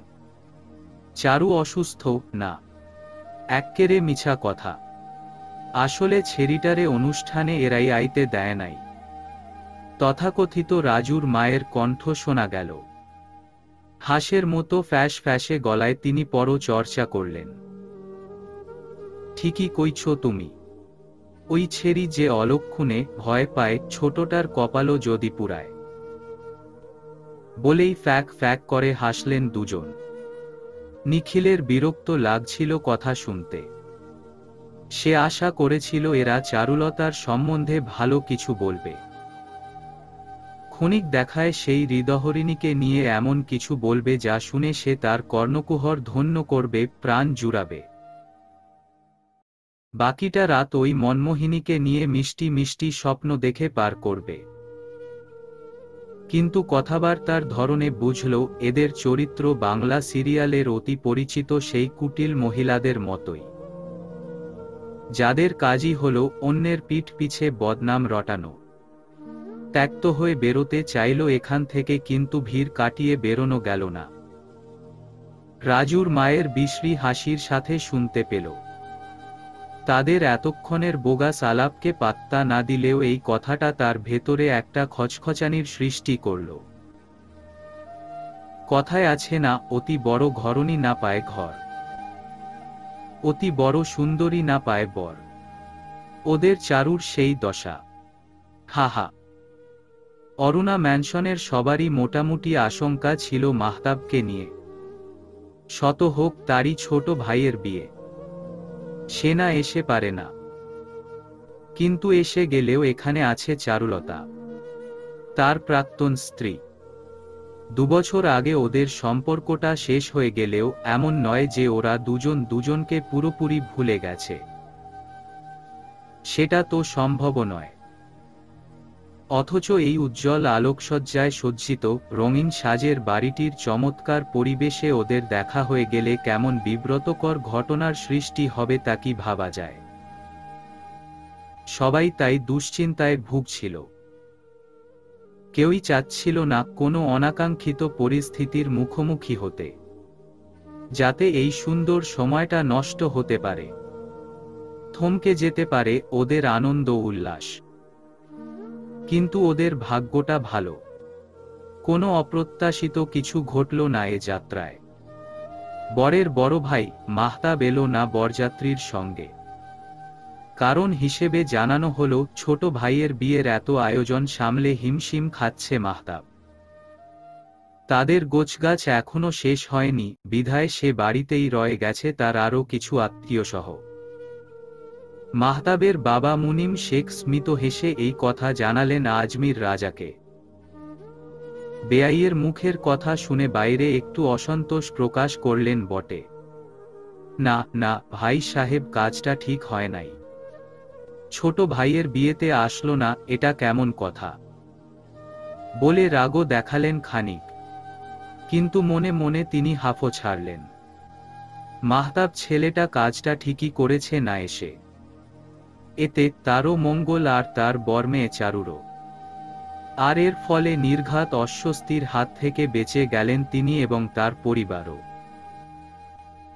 Speaker 1: চারু অসুস্থ না, এক্কেরে মিছা কথা। আসলে ছেড়িটারে অনুষ্ঠানে এরাই আইতে দেয় নাই। তথাকথিত রাজুর মায়ের কণ্ঠ শোনা গেল। হাঁসের মতো ফ্যাস ফ্যাসে গলায় তিনি পরচর্চা করলেন। ঠিকই কইছ তুমি। ওই ছেড়ি যে অলক্ষণে ভয় পায়, ছোটটার কপালও যদি পুরায়। বলেই ফ্যাক ফ্যাক করে হাসলেন দুজন। নিখিলের বিরক্ত লাগছিল কথা শুনতে। সে আশা করেছিল এরা চারুলতার সম্বন্ধে ভালো কিছু বলবে। ক্ষণিক দেখায় সেই হৃদয়হরিণীকে নিয়ে এমন কিছু বলবে যা শুনে সে তার কর্ণকুহর ধন্য করবে, প্রাণ জুড়াবে। বাকিটা রাত ওই মনমোহিনীকে নিয়ে মিষ্টি মিষ্টি স্বপ্ন দেখে পার করবে। কিন্তু কথাবার্তার ধরনে বুঝল এদের চরিত্র বাংলা সিরিয়ালের অতি পরিচিত সেই কুটিল মহিলাদের মতোই, যাদের কাজই হল অন্যের পিঠ পিছে বদনাম রটানো। ত্যক্ত হয়ে বেরোতে চাইল এখান থেকে, কিন্তু ভিড় কাটিয়ে বেরোনো গেল না। রাজুর মায়ের বিশ্রী হাসির সাথে শুনতে পেল। তাদের এতক্ষণের বোগাস আলাপকে পাত্তা না দিলেও এই কথাটা তার ভেতরে একটা খচখচানির সৃষ্টি করল। কথায় আছে না, অতি বড় ঘরণী না পায় ঘর, অতি বড় সুন্দরী না পায় বর। ওদের চারুর সেই দশা। হা হা। অরুণা ম্যানশনের সবারই মোটামুটি আশঙ্কা ছিল মাহতাবকে নিয়ে। শত হোক তারই ছোট ভাইয়ের বিয়ে, সে না এসে পারে না। কিন্তু এসে গেলেও এখানে আছে চারুলতা, তার প্রাক্তন স্ত্রী। 2 বছর আগে ওদের সম্পর্কটা শেষ হয়ে গেলেও এমন নয় যে ওরা দুজন দুজনকে পুরোপুরি ভুলে গেছে। সেটা তো সম্ভব নয়। অথচ এই উজ্জ্বল আলোকসজ্জায় সজ্জিত রঙিন সাজের বাড়িটির চমৎকার পরিবেশে ওদের দেখা হয়ে গেলে কেমন বিব্রতকর ঘটনার সৃষ্টি হবে তা কি ভাবা যায়। সবাই তাই দুশ্চিন্তায় ভুগছিল। কেউই চাচ্ছিল না কোনো অনাকাঙ্ক্ষিত পরিস্থিতির মুখোমুখি হতে, যাতে এই সুন্দর সময়টা নষ্ট হতে পারে, থমকে যেতে পারে ওদের আনন্দ উল্লাস। কিন্তু ওদের ভাগ্যটা ভালো, কোনো অপ্রত্যাশিত কিছু ঘটল না এ যাত্রায়। বরের বড় ভাই মাহতাব এলো না বরযাত্রীর সঙ্গে। কারণ হিসেবে জানানো হলো ছোট ভাইয়ের বিয়ের এত আয়োজন সামলে হিমশিম খাচ্ছে মাহতাব। তাদের গোছগাছ এখনো শেষ হয়নি, বিধায় সে বাড়িতেই রয়ে গেছে তার আরও কিছু আত্মীয়সহ। মাহতাবের বাবা মুনিম শেখ স্মিত হেসে এই কথা জানালেন আজমির রাজাকে। বেয়াইয়ের মুখের কথা শুনে বাইরে একটু অসন্তোষ প্রকাশ করলেন বটে। না না ভাই সাহেব, কাজটা ঠিক হয় নাই। ছোট ভাইয়ের বিয়েতে আসলো না, এটা কেমন কথা? বলে রাগও দেখালেন খানিক, কিন্তু মনে মনে তিনি হাফও ছাড়লেন। মাহতাব ছেলেটা কাজটা ঠিকই করেছে না এসে। এতে তারও মঙ্গল আর তার বরমেয়ে চারুরও। আর এর ফলে নির্ঘাত অস্বস্তির হাত থেকে বেঁচে গেলেন তিনি এবং তার পরিবারও।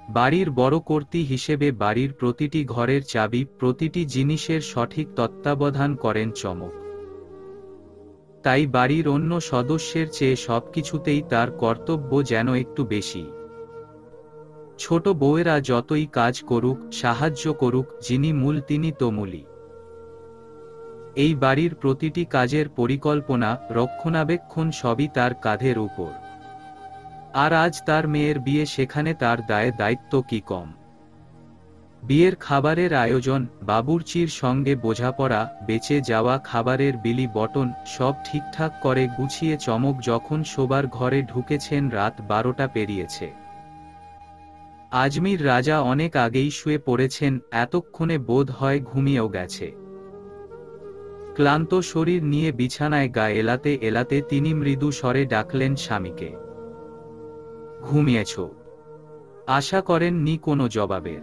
Speaker 1: বাড়ির বড় কর্ত্রী হিসেবে বাড়ির প্রতিটি ঘরের চাবি, প্রতিটি জিনিসের সঠিক তত্ত্বাবধান করেন চমক। তাই বাড়ির অন্য সদস্যের চেয়ে সবকিছুতেই তার কর্তব্য যেন একটু বেশি। ছোট বউয়েরা যতই কাজ করুক, সাহায্য করুক, যিনি মূল তিনি তো মূলই। এই বাড়ির প্রতিটি কাজের পরিকল্পনা, রক্ষণাবেক্ষণ সবই তার কাঁধের উপর। আর আজ তার মেয়ের বিয়ে, সেখানে তার দায় দায়িত্ব কি কম। বিয়ের খাবারের আয়োজন, বাবুর্চির সঙ্গে বোঝাপড়া, বেঁচে যাওয়া খাবারের বিলি বটন, সব ঠিকঠাক করে গুছিয়ে চমক যখন শোবার ঘরে ঢুকেছেন রাত 12টা পেরিয়েছে। আজমির রাজা অনেক আগেই শুয়ে পড়েছেন, এতক্ষণে বোধ হয় ঘুমিয়েও গেছে। ক্লান্ত শরীর নিয়ে বিছানায় গা এলাতে এলাতে তিনি মৃদু স্বরে ডাকলেন স্বামীকে। ঘুমিয়েছ? আশা করেননি কোনো জবাবের।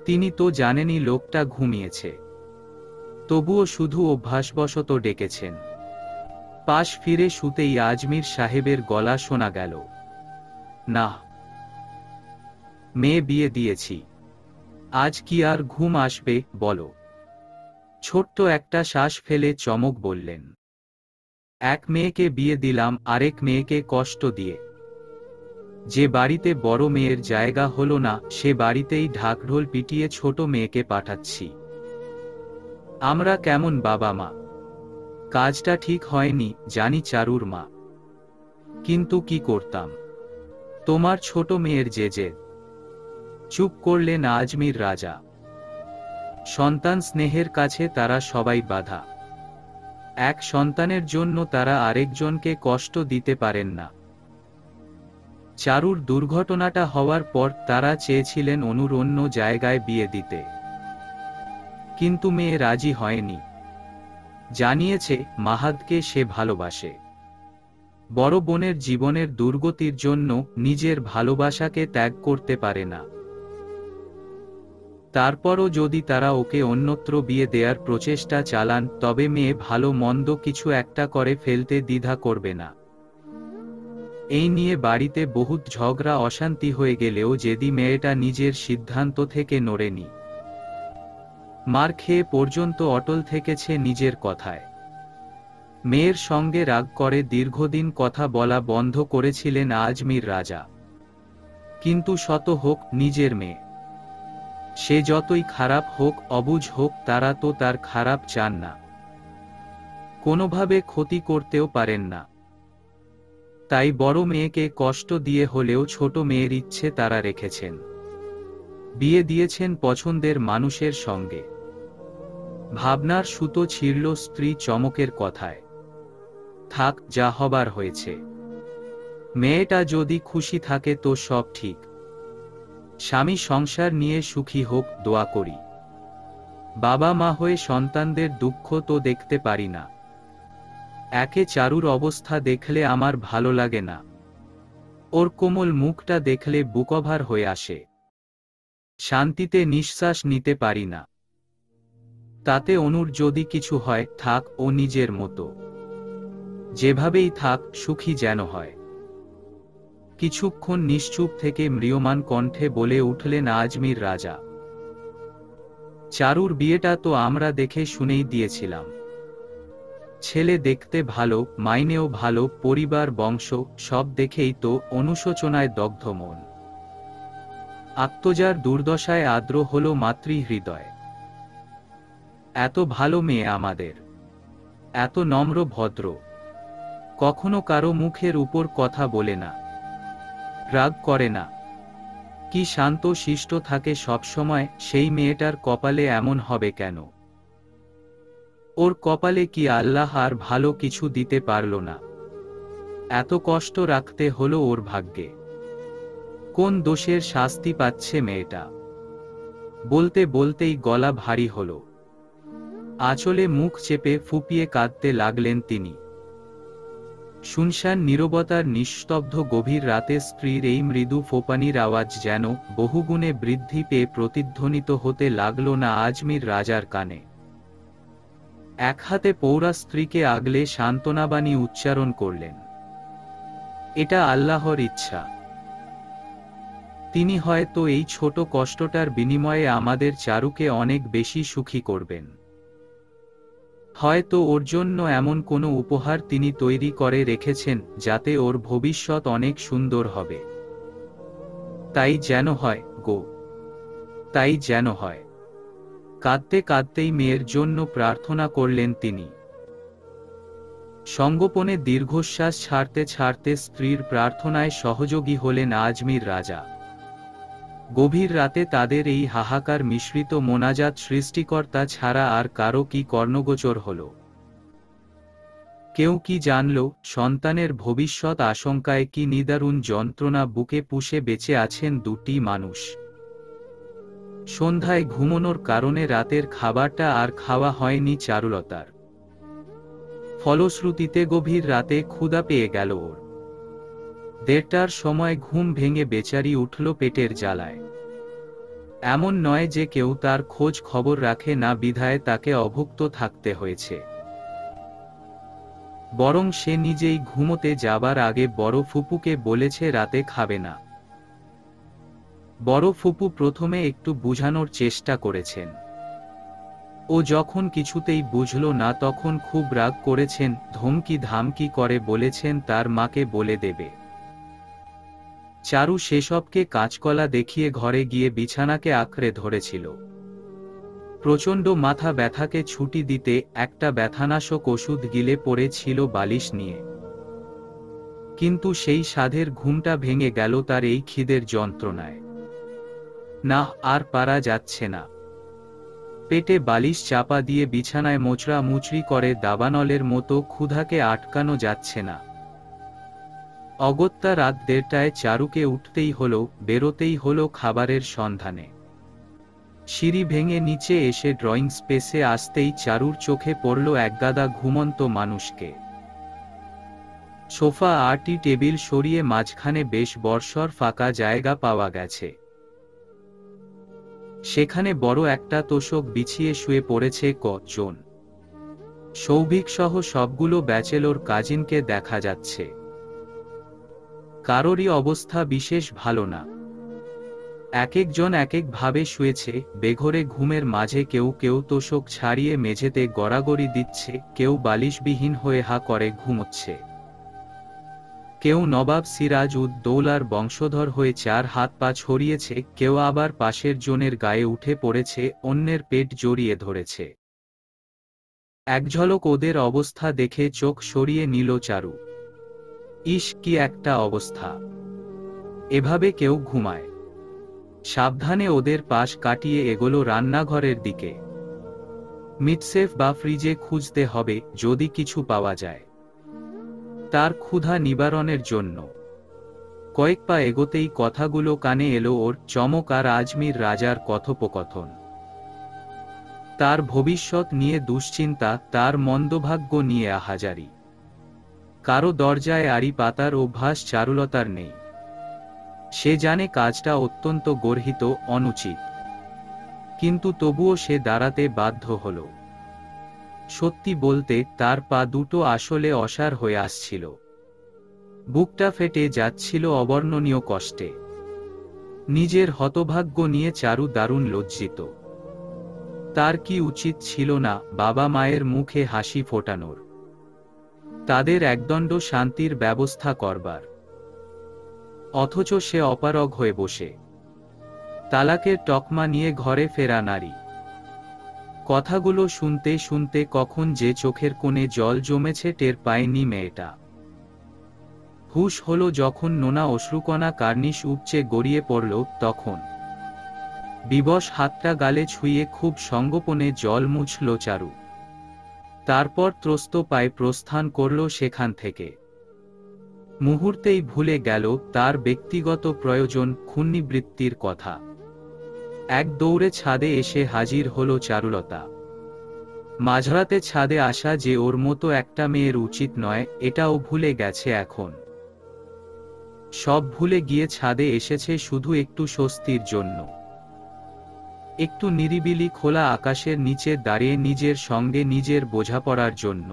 Speaker 1: তিনি তো জানেনই লোকটা ঘুমিয়েছে, তবুও শুধু অভ্যাসবশত ডেকেছেন। পাশ ফিরে শুতেই আজমির সাহেবের গলা শোনা গেল, না, মেয়ে বিয়ে দিয়েছি, আজ কি আর ঘুম আসবে বলো? ছোট্ট একটা শ্বাস ফেলে চমক বললেন, এক মেয়েকে বিয়ে দিলাম আরেক মেয়েকে কষ্ট দিয়ে। যে বাড়িতে বড় মেয়ের জায়গা হলো না, সে বাড়িতেই ঢাকঢোল পিটিয়ে ছোট মেয়েকে পাঠাচ্ছি। আমরা কেমন বাবা মা? কাজটা ঠিক হয়নি জানি চারুর মা, কিন্তু কি করতাম? তোমার ছোট মেয়ের জেদ। চুপ করলেন আজমির রাজা। সন্তান স্নেহের কাছে তারা সবাই বাধা। এক সন্তানের জন্য তারা আরেকজনকে কষ্ট দিতে পারেন না। চারুর দুর্ঘটনাটা হওয়ার পর তারা চেয়েছিলেন অনুর অন্য জায়গায় বিয়ে দিতে, কিন্তু মেয়ে রাজি হয়নি। জানিয়েছে মাহাদকে সে ভালোবাসে। বড় বোনের জীবনের দুর্গতির জন্য নিজের ভালোবাসাকে ত্যাগ করতে পারে না। তারপরও যদি তারা ওকে অন্যত্র বিয়ে দেওয়ার প্রচেষ্টা চালান, তবে মেয়ে ভালো মন্দ কিছু একটা করে ফেলতে দ্বিধা করবে না। এই নিয়ে বাড়িতে বহুত ঝগড়া অশান্তি হয়ে গেলেও যেদি মেয়েটা নিজের সিদ্ধান্ত থেকে নড়েনি। মার খেয়ে পর্যন্ত অটল থেকেছে নিজের কথায়। মেয়ের সঙ্গে রাগ করে দীর্ঘদিন কথা বলা বন্ধ করেছিলেন আজমির রাজা। কিন্তু শত হোক নিজের মেয়ে, সে যতই খারাপ হোক অবুঝ হোক, তারা তো তার খারাপ চান না, কোনোভাবে ক্ষতি করতেও পারেন না। তাই বড় মেয়েকে কষ্ট দিয়ে হলেও ছোট মেয়ের ইচ্ছে তারা রেখেছেন। বিয়ে দিয়েছেন পছন্দের মানুষের সঙ্গে। ভাবনার সুতো ছিঁড়ল স্ত্রী চমকের কথায়। থাক, যা হবার হয়েছে। মেয়েটা যদি খুশি থাকে তো সব ঠিক। স্বামী সংসার নিয়ে সুখী হোক, দোয়া করি। বাবা মা হয়ে সন্তানদের দুঃখ তো দেখতে পারি না। একে চারুর অবস্থা দেখলে আমার ভালো লাগে না। ওর কোমল মুখটা দেখলে বুকভার হয়ে আসে। শান্তিতে নিঃশ্বাস নিতে পারি না। তাতে অনুর যদি কিছু হয়, থাক ও নিজের মতো, যেভাবেই থাক, সুখী যেন হয়। কিছুক্ষণ নিশ্চুপ থেকে ম্রিয়মাণ কণ্ঠে বলে উঠলেন আজমির রাজা, চারুর বিয়েটা তো আমরা দেখে শুনেই দিয়েছিলাম। ছেলে দেখতে ভালো, মাইনেও ভালো, পরিবার বংশ সব দেখেই তো অনুশোচনায় দগ্ধ মন। আত্মজার দুর্দশায় আর্দ্র হল মাতৃহৃদয়। এত ভালো মেয়ে আমাদের, এত নম্র ভদ্র, কখনো কারো মুখের উপর কথা বলে না, রাগ করে না, কি শান্ত শিষ্ট থাকে সবসময়। সেই মেয়েটার কপালে এমন হবে কেন? ওর কপালে কি আল্লাহ আর ভালো কিছু দিতে পারল না? এত কষ্ট রাখতে হলো ওর ভাগ্যে। কোন দোষের শাস্তি পাচ্ছে মেয়েটা? বলতে বলতেই গলা ভারী হলো। আঁচলে মুখ চেপে ফুপিয়ে কাঁদতে লাগলেন তিনি। শুনশান নীরবতার নিস্তব্ধ গভীর রাতে স্ত্রীর এই মৃদু ফোঁপানির আওয়াজ যেন বহুগুণে বৃদ্ধি পেয়ে প্রতিধ্বনিত হতে লাগল না আজমির রাজার কানে। এক হাতে পৌরা স্ত্রীকে আগলে সান্ত্বনাবাণী উচ্চারণ করলেন, এটা আল্লাহর ইচ্ছা। তিনি হয়তো এই ছোট কষ্টটার বিনিময়ে আমাদের চারুকে অনেক বেশি সুখী করবেন। হয়তো ওর জন্য এমন কোনো উপহার তিনি তৈরি করে রেখেছেন যাতে ওর ভবিষ্যৎ অনেক সুন্দর হবে। তাই যেন হয় গো, তাই যেন হয়। কাঁদতে কাঁদতেই মেয়ের জন্য প্রার্থনা করলেন তিনি। সঙ্গোপনে দীর্ঘশ্বাস ছাড়তে ছাড়তে স্ত্রীর প্রার্থনায় সহযোগী হলেন আজমির রাজা। গভীর রাতে তাদের এই হাহাকার মিশ্রিত মোনাজাত সৃষ্টিকর্তা ছাড়া আর কারো কি কর্ণগোচর হল? কেউ কি জানল সন্তানের ভবিষ্যৎ আশঙ্কায় কি নিদারুণ যন্ত্রণা বুকে পুষে বেঁচে আছেন দুটি মানুষ? সন্ধ্যায় ঘুমানোর কারণে রাতের খাবারটা আর খাওয়া হয়নি চারুলতার। ফলশ্রুতিতে গভীর রাতে ক্ষুধা পেয়ে গেল ওর। 1:30টার সময় ঘুম ভেঙে বেচারি উঠল পেটের জ্বালায়। এমন নয় যে কেউ তার খোঁজ খবর রাখে না বিধায় তাকে অভুক্ত থাকতে হয়েছে, বরং সে নিজেই ঘুমোতে যাবার আগে বড় ফুপুকে বলেছে রাতে খাবে না। বড় ফুপু প্রথমে একটু বুঝানোর চেষ্টা করেছেন। ও যখন কিছুতেই বুঝল না তখন খুব রাগ করেছেন, ধমকি ধামকি করে বলেছেন তার মাকে বলে দেবে। চারু সেসবকে কাঁচকলা দেখিয়ে ঘরে গিয়ে বিছানাকে আঁকড়ে ধরেছিল। প্রচণ্ড মাথা ব্যথাকে ছুটি দিতে একটা ব্যথানাশক ওষুধ গিলে পড়েছিল বালিশ নিয়ে। কিন্তু সেই সাধের ঘুমটা ভেঙে গেল তার এই খিদের যন্ত্রণায়। না, আর পারা যাচ্ছে না। পেটে বালিশ চাপা দিয়ে বিছানায় মোচড়া মুচড়ি করে দাবানলের মতো ক্ষুধাকে আটকানো যাচ্ছে না। অগত্যা রাত 1:30টায় চারুকে উঠতেই হলো, বেরোতেই হলো খাবারের সন্ধানে। সিঁড়ি ভেঙে নিচে এসে ড্রয়িং স্পেসে আসতেই চারুর চোখে পড়ল একগাদা ঘুমন্ত মানুষকে। সোফা আর টি টেবিল সরিয়ে মাঝখানে বেশ বর্ষর ফাঁকা জায়গা পাওয়া গেছে। সেখানে বড় একটা তোশক বিছিয়ে শুয়ে পড়েছে কজন। সৌভিকসহ সবগুলো ব্যাচেলর কাজিনকে দেখা যাচ্ছে। কারোরই অবস্থা বিশেষ ভালো না। এক একজন এক এক ভাবে শুয়েছে, বেঘোরে ঘুমের মাঝে কেউ কেউ তোশক ছাড়িয়ে মেঝেতে গড়াগড়ি দিচ্ছে, কেউ বালিশবিহীন হয়ে হা করে ঘুমোচ্ছে। কেউ নবাব সিরাজ উদ দৌলার বংশধর হয়ে 4 হাত পা ছড়িয়েছে, কেউ আবার পাশের জনের গায়ে উঠে পড়েছে, অন্যের পেট জড়িয়ে ধরেছে। এক ঝলক ওদের অবস্থা দেখে চোখ সরিয়ে নিল চারু। ইস, কি একটা অবস্থা! এভাবে কেউ ঘুমায়? সাবধানে ওদের পাশ কাটিয়ে এগোলো রান্নাঘরের দিকে। মিটসেফ বা ফ্রিজে খুঁজতে হবে, যদি কিছু পাওয়া যায়। তার ক্ষুধা নিবারণের জন্য। কয়েক পা এগোতেই কথাগুলো কানে এলো ওর, চমক আর আজমির রাজার কথোপকথন। তার ভবিষ্যৎ নিয়ে দুশ্চিন্তা, তার মন্দভাগ্য নিয়ে আহাজারি। কারো দরজায় আড়ি পাতার অভ্যাস চারুলতার নেই। সে জানে কাজটা অত্যন্ত গর্হিত, অনুচিত। কিন্তু তবুও সে দাঁড়াতে বাধ্য হল। সত্যি বলতে তার পা দুটো আসলে অসাড় হয়ে আসছিল। বুকটা ফেটে যাচ্ছিল অবর্ণনীয় কষ্টে। নিজের হতভাগ্য নিয়ে চারু দারুণ লজ্জিত। তার কি উচিত ছিল না বাবা মায়ের মুখে হাসি ফোটানোর, তাদের একদণ্ড শান্তির ব্যবস্থা করবার? অথচ সে অপারগ হয়ে বসে। তালাকের তকমা নিয়ে ঘরে ফেরা নারী। কথাগুলো শুনতে শুনতে কখন যে চোখের কোণে জল জমেছে টের পায়নি মেয়েটা। হুঁশ হলো যখন নোনা অশ্রুকণা কার্নিশ উপচে গড়িয়ে পড়ল, তখন বিবশ হাতটা গালে ছুঁয়ে খুব সঙ্গোপনে জল মুছল চারু। তারপর ত্রস্ত পায়ে প্রস্থান করল সেখান থেকে। মুহূর্তেই ভুলে গেল তার ব্যক্তিগত প্রয়োজন, ক্ষুণ্ণিবৃত্তির কথা। এক দৌড়ে ছাদে এসে হাজির হল চারুলতা। মাঝরাতে ছাদে আসা যে ওর মতো একটা মেয়ের উচিত নয়, এটাও ভুলে গেছে এখন। সব ভুলে গিয়ে ছাদে এসেছে শুধু একটু স্বস্তির জন্য। একটু নিরিবিলি খোলা আকাশের নিচে দাঁড়িয়ে নিজের সঙ্গে নিজের বোঝাপড়ার জন্য।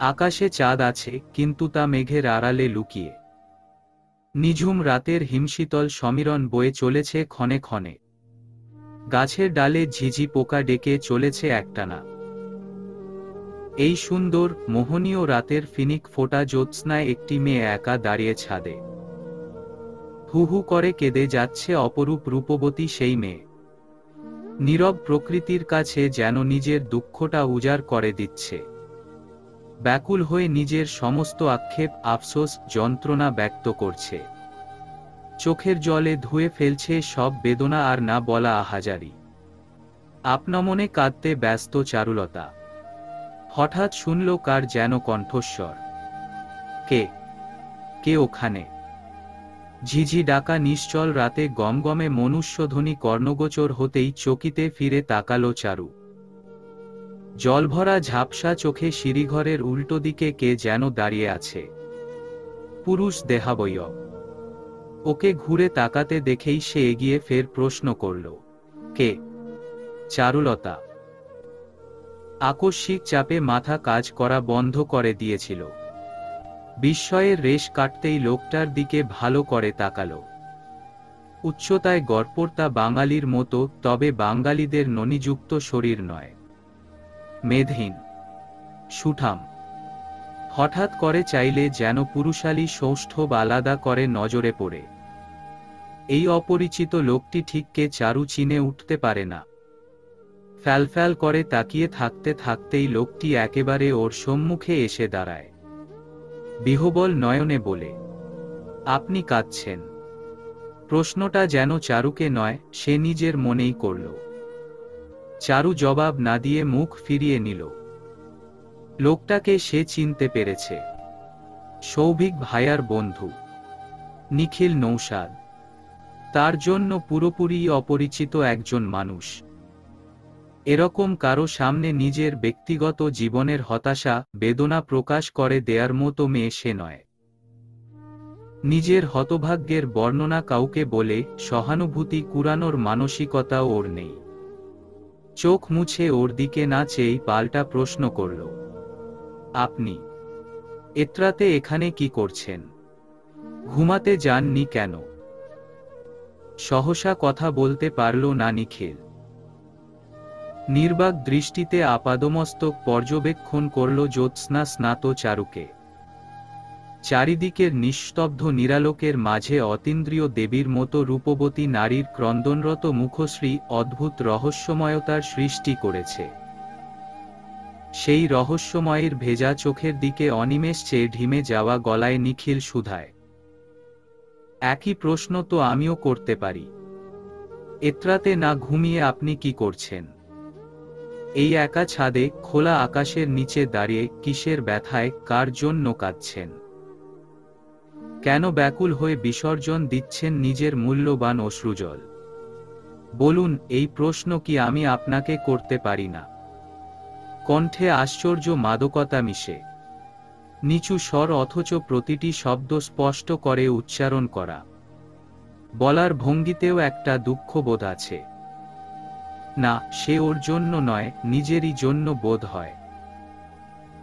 Speaker 1: আকাশে চাঁদ আছে, কিন্তু তা মেঘের আড়ালে লুকিয়ে। নিঝুম রাতের হিমশীতল সমীরণ বয়ে চলেছে ক্ষণে ক্ষণে। গাছের ডালে ঝিঝি পোকা ডেকে চলেছে একটানা। এই সুন্দর মোহনীয় রাতের ফিনিক ফোটা জ্যোৎস্নায় একটি মেয়ে একা দাঁড়িয়ে ছাদে। হু হু করে কেঁদে যাচ্ছে অপরূপ রূপবতী সেই মেয়ে। নীরব প্রকৃতির কাছে যেন নিজের দুঃখটা উজাড় করে দিচ্ছে। ব্যাকুল হয়ে নিজের সমস্ত আক্ষেপ, আফসোস, যন্ত্রণা ব্যক্ত করছে। চোখের জলে ধুয়ে ফেলছে সব বেদনা আর না বলা আহাজারি। আপনা মনে কাঁদতে ব্যস্ত চারুলতা। হঠাৎ শুনল কার যেন কণ্ঠস্বর। কে কে ওখানে? ঝিঝি ডাকা নিশ্চল রাতে গমগমে মনুষ্যধ্বনি কর্ণগোচর হতেই চকিতে ফিরে তাকালো চারু। জলভরা ঝাপসা চোখে সিঁড়িঘরের উল্টো দিকে কে যেন দাঁড়িয়ে আছে, পুরুষ দেহাবয়ব। ওকে ঘুরে তাকাতে দেখেই সে এগিয়ে ফের প্রশ্ন করল, কে? চারুলতা। আকস্মিক চাপে মাথা কাজ করা বন্ধ করে দিয়েছিল। বিস্ময়ের রেশ কাটতেই লোকটার দিকে ভালো করে তাকালো। উচ্চতায় গড়পড়তা বাঙালির মতো, তবে বাঙালিদের ননিযুক্ত শরীর নয়, মেদহীন, সুঠাম। হঠাৎ করে চাইলে যেন পুরুষালী সৌষ্ঠব আলাদা করে নজরে পড়ে। এই অপরিচিত লোকটি ঠিক কে চারু চিনে উঠতে পারে না। ফ্যালফ্যাল করে তাকিয়ে থাকতে থাকতেই লোকটি একেবারে ওর সম্মুখে এসে দাঁড়ায়, বিহ্বল নয়নে বলে, আপনি কাঁদছেন? প্রশ্নটা যেন চারুকে নয়, সে নিজের মনেই করল। চারু জবাব না দিয়ে মুখ ফিরিয়ে নিল। লোকটাকে সে চিনতে পেরেছে, সৌভিক ভাইয়ার বন্ধু নিখিল নৌসাদ। তার জন্য পুরোপুরি অপরিচিত একজন মানুষ। এরকম কারো সামনে নিজের ব্যক্তিগত জীবনের হতাশা বেদনা প্রকাশ করে দেয়ার মতো মেয়ে সে নয়। নিজের হতভাগ্যের বর্ণনা কাউকে বলে সহানুভূতি কুড়ানোর মানসিকতা ওর নেই। চোখ মুছে ওর দিকে না চেয়েই পাল্টা প্রশ্ন করল, আপনি এত্রাতে এখানে কি করছেন? ঘুমাতে যাননি কেন? সহসা কথা বলতে পারল না নিখিল। নির্বাক দৃষ্টিতে আপাদমস্তক পর্যবেক্ষণ করল জ্যোৎস্না স্নাত চারুকে। চারিদিকের নিস্তব্ধ নিরালোকের মাঝে অতীন্দ্রিয় দেবীর মতো রূপবতী নারীর ক্রন্দনরত মুখশ্রী অদ্ভুত রহস্যময়তার সৃষ্টি করেছে। সেই রহস্যময়ের ভেজা চোখের দিকে অনিমেষ চেয়ে ঢিমে যাওয়া গলায় নিখিল শুধায়, একই প্রশ্ন তো আমিও করতে পারি। এত্রাতে না ঘুমিয়ে আপনি কি করছেন? এই একা ছাদে খোলা আকাশের নিচে দাঁড়িয়ে কিসের ব্যথায়, কার জন্য কাঁদছেন? কেন ব্যাকুল হয়ে বিসর্জন দিচ্ছেন নিজের মূল্যবান অশ্রুজল? বলুন, এই প্রশ্ন কি আমি আপনাকে করতে পারি না? কণ্ঠে আশ্চর্য মাদকতা মিশে, নিচু স্বর অথচ প্রতিটি শব্দ স্পষ্ট করে উচ্চারণ করা। বলার ভঙ্গিতেও একটা দুঃখবোধ আছে। না, সে ওর জন্য নয়, নিজেরই জন্য বোধ হয়।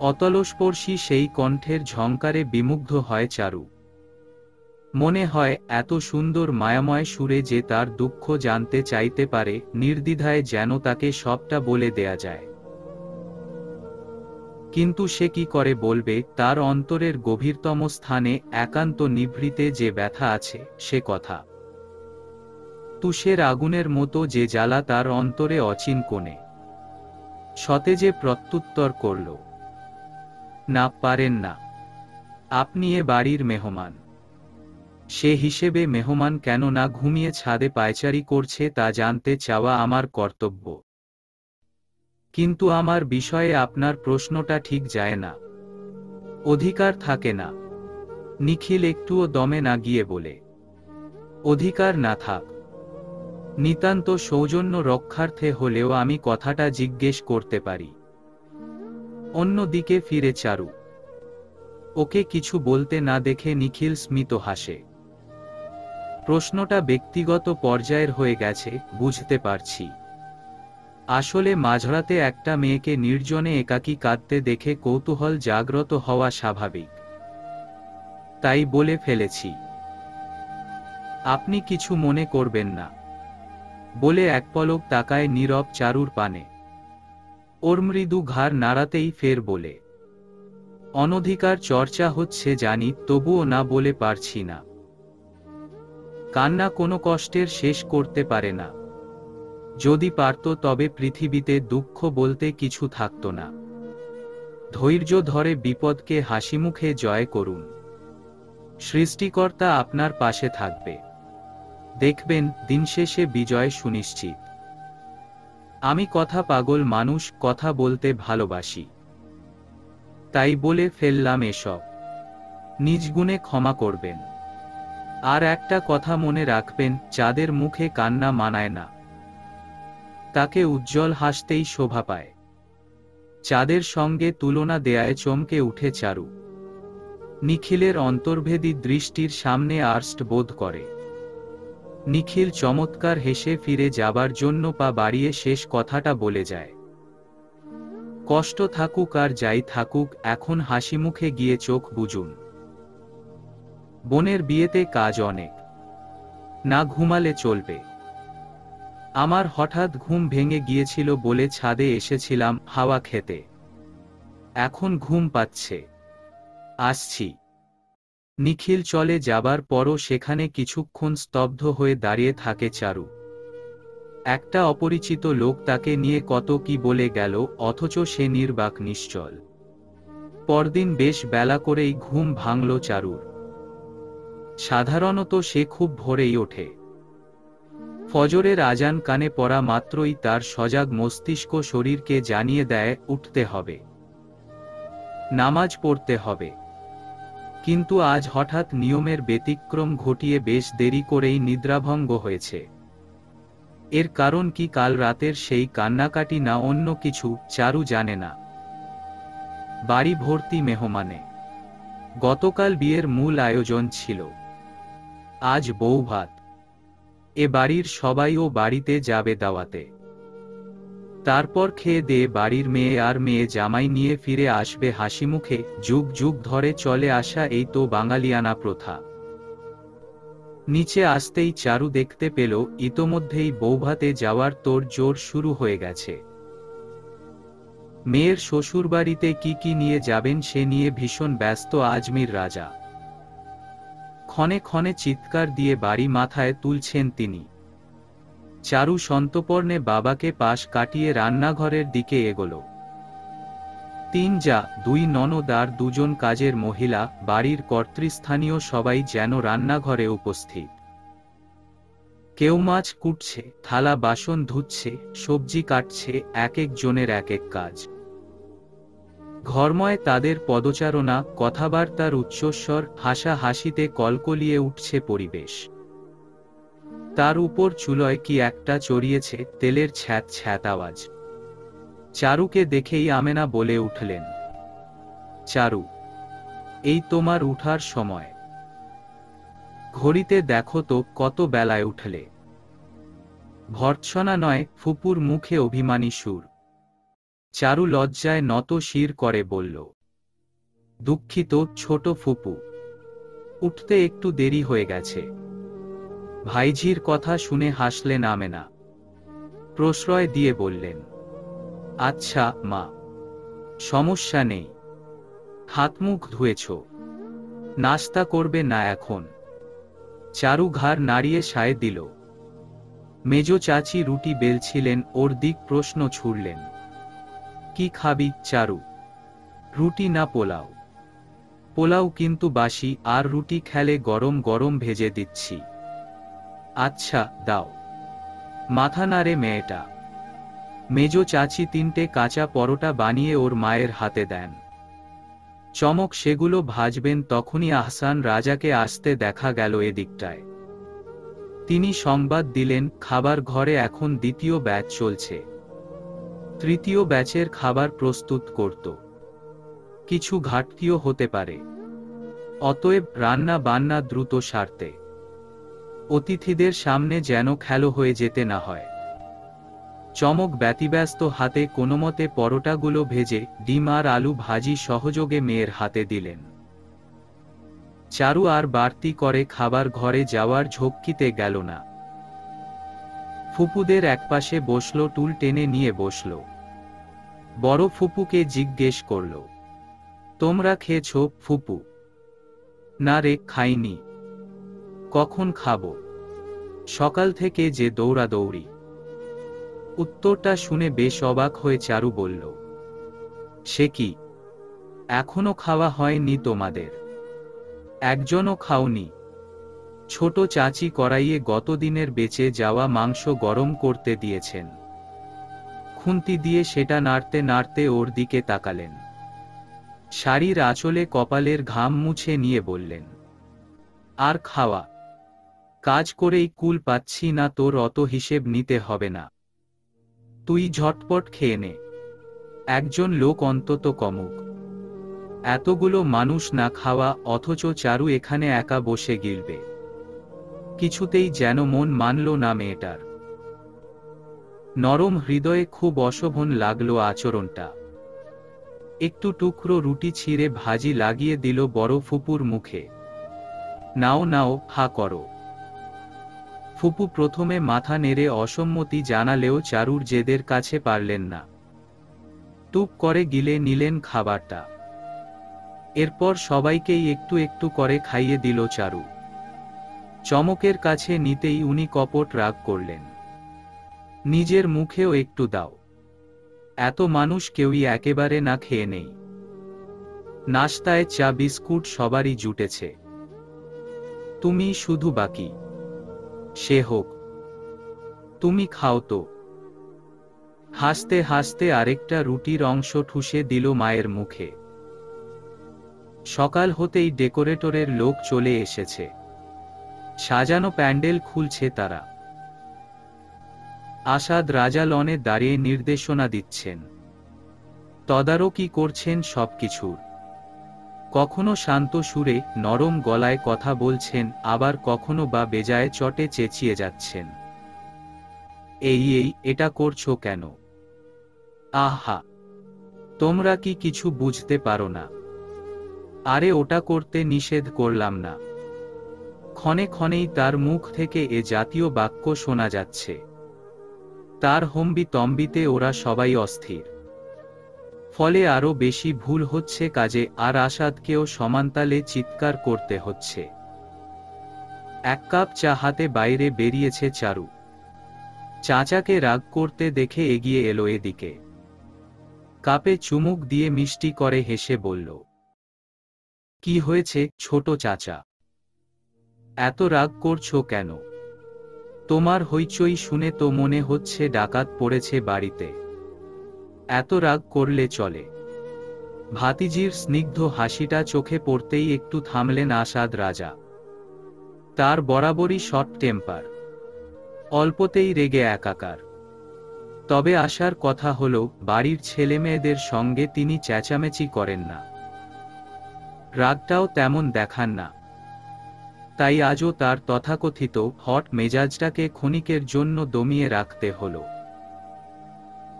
Speaker 1: অতলস্পর্শী সেই কণ্ঠের ঝংকারে বিমুগ্ধ হয় চারু। মনে হয় এত সুন্দর মায়াময় সুরে যে তার দুঃখ জানতে চাইতে পারে, নির্দ্বিধায় যেন তাকে সবটা বলে দেয়া যায়। কিন্তু সে কি করে বলবে তার অন্তরের গভীরতম স্থানে একান্ত নিভৃতে যে ব্যথা আছে সে কথা? তুষের আগুনের মতো যে জ্বালা তার অন্তরে অচিন কোণে। সতেজে প্রত্যুত্তর করল, না, পারেন না। আপনি এ বাড়ির মেহমান। সে হিসেবে মেহমান কেন না ঘুমিয়ে ছাদে পায়চারি করছে তা জানতে চাওয়া আমার কর্তব্য। কিন্তু আমার বিষয়ে আপনার প্রশ্নটা ঠিক যায় না। অধিকার থাকে না। নিখিল একটুও দমে না গিয়ে বলে, অধিকার না থাক, নিতান্ত সৌজন্য রক্ষার্থে হলেও আমি কথাটা জিজ্ঞেস করতে পারি। অন্যদিকে ফিরে চারু। ওকে কিছু বলতে না দেখে নিখিল স্মিত হাসে। প্রশ্নটা ব্যক্তিগত পর্যায়ের হয়ে গেছে, বুঝতে পারছি। আসলে মাঝরাতে একটা মেয়েকে নির্জনে একাকী কাঁদতে দেখে কৌতূহল জাগ্রত হওয়া স্বাভাবিক, তাই বলে ফেলেছি। আপনি কিছু মনে করবেন না, বলে এক পলক তাকায় নীরব চারুর পানে। ওর মৃদু ঘাড় নাড়াতেই ফের বলে, অনধিকার চর্চা হচ্ছে জানি, তবুও না বলে পারছি না। কান্না কোনো কষ্টের শেষ করতে পারে না। যদি পারত তবে পৃথিবীতে দুঃখ বলতে কিছু থাকত না। ধৈর্য ধরে বিপদকে হাসিমুখে জয় করুন। সৃষ্টিকর্তা আপনার পাশে থাকবে। দেখবেন দিনশেষে বিজয় সুনিশ্চিত। আমি কথা পাগল মানুষ, কথা বলতে ভালোবাসি, তাই বলে ফেললাম এসব। নিজ গুণে ক্ষমা করবেন। আর একটা কথা মনে রাখবেন, চাঁদের মুখে কান্না মানায় না, তাকে উজ্জ্বল হাসতেই শোভা পায়। চাঁদের সঙ্গে তুলনা দেয়ায় চমকে উঠে চারু। নিখিলের অন্তর্ভেদী দৃষ্টির সামনে আর্ষ্ট বোধ করে। নিখিল চমৎকার হেসে ফিরে যাবার জন্য পা বাড়িয়ে শেষ কথাটা বলে যায়। কষ্ট থাকুক আর যাই থাকুক, এখন হাসিমুখে গিয়ে চোখ বুজুন। বোনের বিয়েতে কাজ অনেক, না ঘুমালে চলবে। আমার হঠাৎ ঘুম ভেঙে গিয়েছিল বলে ছাদে এসেছিলাম হাওয়া খেতে, এখন ঘুম পাচ্ছে, আসছি। নিখিল চলে যাবার পরও সেখানে কিছুক্ষণ স্তব্ধ হয়ে দাঁড়িয়ে থাকে চারু। একটা অপরিচিত লোক তাকে নিয়ে কত কি বলে গেল, অথচ সে নির্বাক নিশ্চল। পরদিন বেশ বেলা করেই ঘুম ভাঙল চারুর। সাধারণত সে খুব ভোরেই ওঠে। ফজরের আজান কানে পড়া মাত্রই তার সজাগ মস্তিষ্ক শরীরকে জানিয়ে দেয় উঠতে হবে, নামাজ পড়তে হবে। কিন্তু আজ হঠাৎ নিয়মের ব্যতিক্রম ঘটিয়ে বেশ দেরি করেই নিদ্রাভঙ্গ হয়েছে। এর কারণ কি কাল রাতের সেই কান্নাকাটি না অন্য কিছু, চারু জানে না। বাড়ি ভর্তি মেহমানে। গতকাল বিয়ের মূল আয়োজন ছিল, আজ বৌভাত। এ বাড়ির সবাইও বাড়িতে যাবে দাওয়াতে। তারপর খেয়ে দিয়ে বাড়ির মেয়ে আর মেয়ে জামাই নিয়ে ফিরে আসবে হাসিমুখে। যুগ যুগ ধরে চলে আসা এই তো বাঙালিয়ানা প্রথা। নিচে আসতেই চারু দেখতে পেল ইতোমধ্যেই বৌভাতে যাওয়ার তোড়জোড় শুরু হয়ে গেছে। মেয়ের শ্বশুরবাড়িতে কি কি নিয়ে যাবেন সে নিয়ে ভীষণ ব্যস্ত আজমির রাজা। ক্ষণে ক্ষণে চিৎকার দিয়ে বাড়ি মাথায় তুলছেন তিনি। চারু সন্তর্পণে বাবাকে পাশ কাটিয়ে রান্নাঘরের দিকে এগোল। তিন যা, দুই ননদ আর দুজন কাজের মহিলা, বাড়ির কর্তৃস্থানীয় সবাই যেন রান্নাঘরে উপস্থিত। কেউ মাছ কুটছে, থালা বাসন ধুচ্ছে, সবজি কাটছে, এক এক জনের এক এক কাজ। ঘরময় তাদের পদচারণা, কথাবার্তার উচ্চস্বর, হাসাহাসিতে কলকলিয়ে উঠছে পরিবেশ। তার উপর চুলোয় কি একটা চড়িয়েছে, তেলের ছ্যাঁত ছ্যাঁত আওয়াজ। চারুকে দেখেই আমেনা বলে উঠলেন, চারু, এই তোমার উঠার সময়। ঘড়িতে দেখো তো কত বেলায় উঠলে। ভর্ৎসনা নয়, ফুপুর মুখে অভিমানী সুর। চারু লজ্জায় নত শির করে বলল, দুঃখিত ছোট ফুপু, উঠতে একটু দেরি হয়ে গেছে। ভাইঝির কথা শুনে হাসলেন আমেনা। প্রশ্রয় দিয়ে বললেন, আচ্ছা মা, সমস্যা নেই। হাত মুখ ধুয়েছ, নাস্তা করবে না এখন? চারু ঘাড় নাড়িয়ে সায় দিল। মেজ চাচি রুটি বেলছিলেন, ওর দিক প্রশ্ন ছুড়লেন, কি খাবি চারু? রুটি না পোলাও? পোলাও কিন্তু বাসি, আর রুটি খেলে গরম গরম ভেজে দিচ্ছি। আচ্ছা দাও। মাথা নাড়ে মেয়েটা। মেজ চাচি তিনটে কাঁচা পরোটা বানিয়ে ওর মায়ের হাতে দেন। চমক সেগুলো ভাজবেন, তখনই আহসান রাজাকে আসতে দেখা গেল এদিকটায়। তিনি সংবাদ দিলেন, খাবার ঘরে এখন দ্বিতীয় ব্যাচ চলছে। তৃতীয় ব্যাচের খাবার প্রস্তুত করত। কিছু ঘাটতিও হতে পারে, অতএব রান্না বান্না দ্রুত সারতে। অতিথিদের সামনে যেন খেলো হয়ে যেতে না হয়। চমক ব্যতিব্যস্ত হাতে কোনোমতে পরোটাগুলো ভেজে ডিম আর আলু ভাজি সহযোগে মেয়ের হাতে দিলেন। চারু আর বাড়তি করে খাবার ঘরে যাওয়ার ঝক্কিতে গেল না। ফুপুদের একপাশে বসল, টুল টেনে নিয়ে বসল। বড় ফুপুকে জিজ্ঞেস করল, তোমরা খেয়েছ ফুপু? না রে, খাইনি। কখন খাবো? সকাল থেকে যে দৌড়াদৌড়ি। উত্তরটা শুনে বেশ অবাক হয়ে চারু বলল, সে কি, এখনো খাওয়া হয়নি তোমাদের? একজনও খাওনি? ছোট চাচি কড়াইয়ে গতদিনের বেঁচে যাওয়া মাংস গরম করতে দিয়েছেন। খুন্তি দিয়ে সেটা নাড়তে নাড়তে ওর দিকে তাকালেন। শাড়ির আঁচলে কপালের ঘাম মুছে নিয়ে বললেন, আর খাওয়া কাজ করেই কুল পাচ্ছি না, তোর অত হিসেব নিতে হবে না, তুই ঝটপট খেয়ে নে, একজন লোক অন্তত কমুক। এতগুলো মানুষ না খাওয়া, অথচ চারু এখানে একা বসে গিলবে। কিছুতেই যেন মন মানল না মেয়েটার। নরম হৃদয়ে খুব অশোভন লাগলো আচরণটা। একটু টুকরো রুটি ছিঁড়ে ভাজি লাগিয়ে দিল বড় ফুপুর মুখে। নাও নাও, হা করো। ফুপু প্রথমে মাথা নেড়ে অসম্মতি জানালেও চারুর জেদের কাছে পারলেন না। টুপ করে গিলে নিলেন খাবারটা। এরপর সবাইকেই একটু একটু করে খাইয়ে দিল চারু। চমকের কাছে নিতেই উনি কপট রাগ করলেন। নিজের মুখেও একটু দাও, এত মানুষ কেউই একেবারে না খেয়ে নেই। নাশতায় চা বিস্কুট সবারই জুটেছে, তুমি শুধু বাকি। সে হোক, তুমি খাও তো। হাসতে হাসতে আরেকটা রুটির অংশ ঠুসে দিল মায়ের মুখে। সকাল হতেই ডেকোরেটরের লোক চলে এসেছে। সাজানো প্যান্ডেল খুলছে তারা। আসাদ রাজা লনে দাঁড়িয়ে নির্দেশনা দিচ্ছেন, তদারকি করছেন সবকিছুর। কখনো শান্ত সুরে নরম গলায় কথা বলছেন, আবার কখনো বা বেজায় চটে চেঁচিয়ে যাচ্ছেন, এই এই, এটা করছো কেন? আহা, তোমরা কি কিছু বুঝতে পারো না? আরে ওটা করতে নিষেধ করলাম না। ক্ষণে ক্ষণেই তার মুখ থেকে এ জাতীয় বাক্য শোনা যাচ্ছে। তার হম্বি তম্বিতে ওরা সবাই অস্থির। ফলে আরো বেশি ভুল হচ্ছে কাজে, আর আসাদকেও সমানতালে চিৎকার করতে হচ্ছে। এক কাপ চা হাতে বাইরে বেরিয়েছে চারু। চাচাকে রাগ করতে দেখে এগিয়ে এলো এদিকে। কাপে চুমুক দিয়ে মিষ্টি করে হেসে বলল, কি হয়েছে ছোট চাচা? এত রাগ করছো কেন? তোমার হইচই শুনে তো মনে হচ্ছে ডাকাত পড়েছে বাড়িতে। এত রাগ করলে চলে? ভাতিজির স্নিগ্ধ হাসিটা চোখে পড়তেই একটু থামলেন আসাদ রাজা। তার বরাবরই শর্ট টেম্পার, অল্পতেই রেগে একাকার। তবে আসার কথা হলো, বাড়ির ছেলেমেয়েদের সঙ্গে তিনি চেঁচামেচি করেন না, রাগটাও তেমন দেখান না। তাই আজও তার তথাকথিত হট মেজাজটাকে ক্ষণিকের জন্য দমিয়ে রাখতে হলো।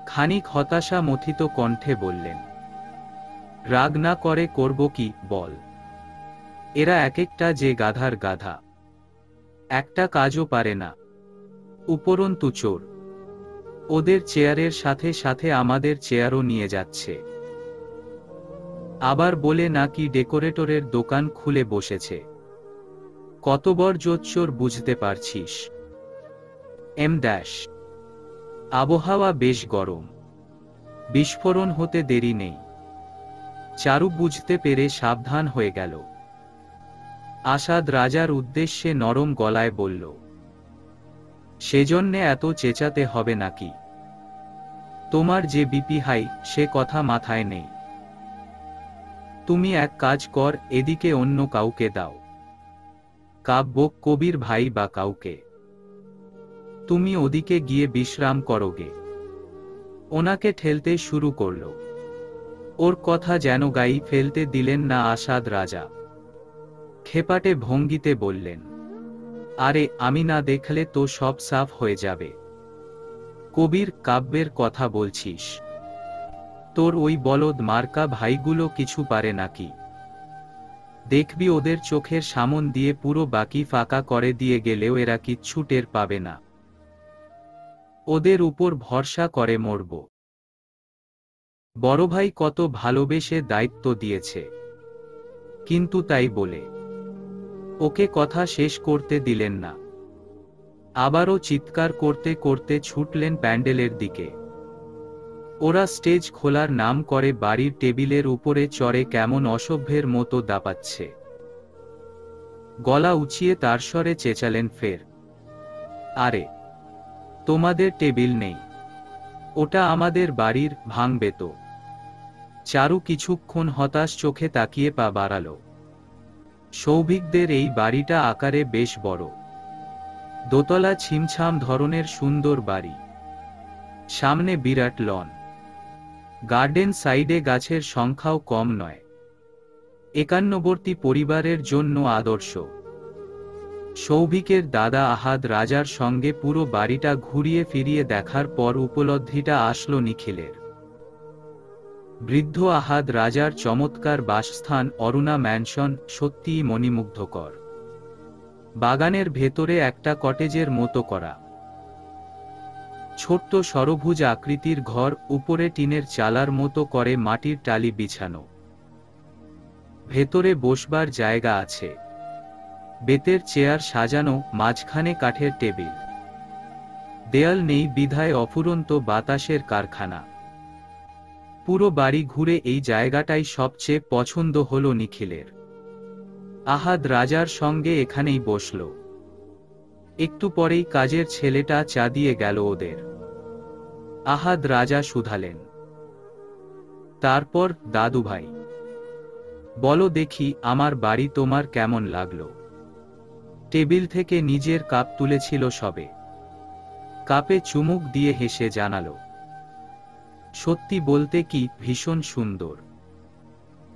Speaker 1: খানিক হতাশা মথিত কণ্ঠে বললেন, রাগ না করে করব কি বল? এরা এক একটা যে গাধার গাধা, একটা কাজও পারে না, উপরন্তু চোর। ওদের চেয়ারের সাথে সাথে আমাদের চেয়ারও নিয়ে যাচ্ছে। আবার বলে নাকি ডেকোরেটরের দোকান খুলে বসেছে। কত বড় জোচ্চোর বুঝতে পারছিস? M dash. আবহাওয়া বেশ গরম, বিস্ফোরণ হতে দেরি নেই। চারু বুঝতে পেরে সাবধান হয়ে গেল। আসাদ রাজার উদ্দেশ্যে নরম গলায় বলল, সেজন্যে এত চেঁচাতে হবে নাকি? তোমার যে বিপি হাই, সে কথা মাথায় নেই। তুমি এক কাজ কর, এদিকে অন্য কাউকে দাও, কাব্য কবির ভাই বা কাউকে। তুমি ওদিকে গিয়ে বিশ্রাম করোগে। ওনাকে ঠেলতে শুরু করল। ওর কথা যেন গাই ফেলতে দিলেন না আসাদ রাজা। খেপাটে ভঙ্গিতে বললেন, আরে আমি না দেখলে তো সব সাফ হয়ে যাবে। কবির কাব্যের কথা বলছিস? তোর ওই বলদ মার্কা ভাইগুলো কিছু পারে নাকি? দেখবি ওদের চোখের সামন দিয়ে পুরো বাকি ফাঁকা করে দিয়ে গেলেও এরা কিচ্ছু টের পাবে না। ওদের উপর ভরসা করে মরব। বড় ভাই কত ভালোবেসে দায়িত্ব দিয়েছে, কিন্তু তাই বলে ওকে কথা শেষ করতে দিলেন না। আবারও চিৎকার করতে করতে ছুটলেন প্যান্ডেলের দিকে। ওরা স্টেজ খোলার নাম করে বাড়ির টেবিলের উপরে চড়ে কেমন অসভ্যের মতো দাপাচ্ছে। গলা উঁচিয়ে তার স্বরে চেঁচালেন ফের, আরে তোমাদের টেবিল নেই, ওটা আমাদের বাড়ির, ভাঙবে তো। চারু কিছুক্ষণ হতাশ চোখে তাকিয়ে পা বাড়াল। সৌভিকদের এই বাড়িটা আকারে বেশ বড়। দোতলা ছিমছাম ধরনের সুন্দর বাড়ি, সামনে বিরাট লন, গার্ডেন, সাইডে গাছের সংখ্যাও কম নয়। একান্নবর্তী পরিবারের জন্য আদর্শ। সৌভিকের দাদা আহাদ রাজার সঙ্গে পুরো বাড়িটা ঘুরিয়ে ফিরিয়ে দেখার পর উপলব্ধিটা আসলো নিখিলের। বৃদ্ধ আহাদ রাজার চমৎকার বাসস্থান অরুণা ম্যানশন সত্যিই মণিমুগ্ধকর। বাগানের ভেতরে একটা কটেজের মতো করা ছোট্ট সরভুজ আকৃতির ঘর, উপরে টিনের চালার মতো করে মাটির টালি বিছানো। ভেতরে বসবার জায়গা আছে, বেতের চেয়ার সাজানো, মাঝখানে কাঠের টেবিল। দেয়াল নেই বিধায় অফুরন্ত বাতাসের কারখানা। পুরো বাড়ি ঘুরে এই জায়গাটাই সবচেয়ে পছন্দ হলো নিখিলের। আহাদ রাজার সঙ্গে এখানেই বসল। একটু পরেই কাজের ছেলেটা চা দিয়ে গেল ওদের। আহাদ রাজা শুধালেন, তারপর দাদু ভাই, বলো দেখি আমার বাড়ি তোমার কেমন লাগলো? টেবিল থেকে নিজের কাপ তুলেছিল সবে, কাপে চুমুক দিয়ে হেসে জানালো, সত্যি বলতে কি ভীষণ সুন্দর।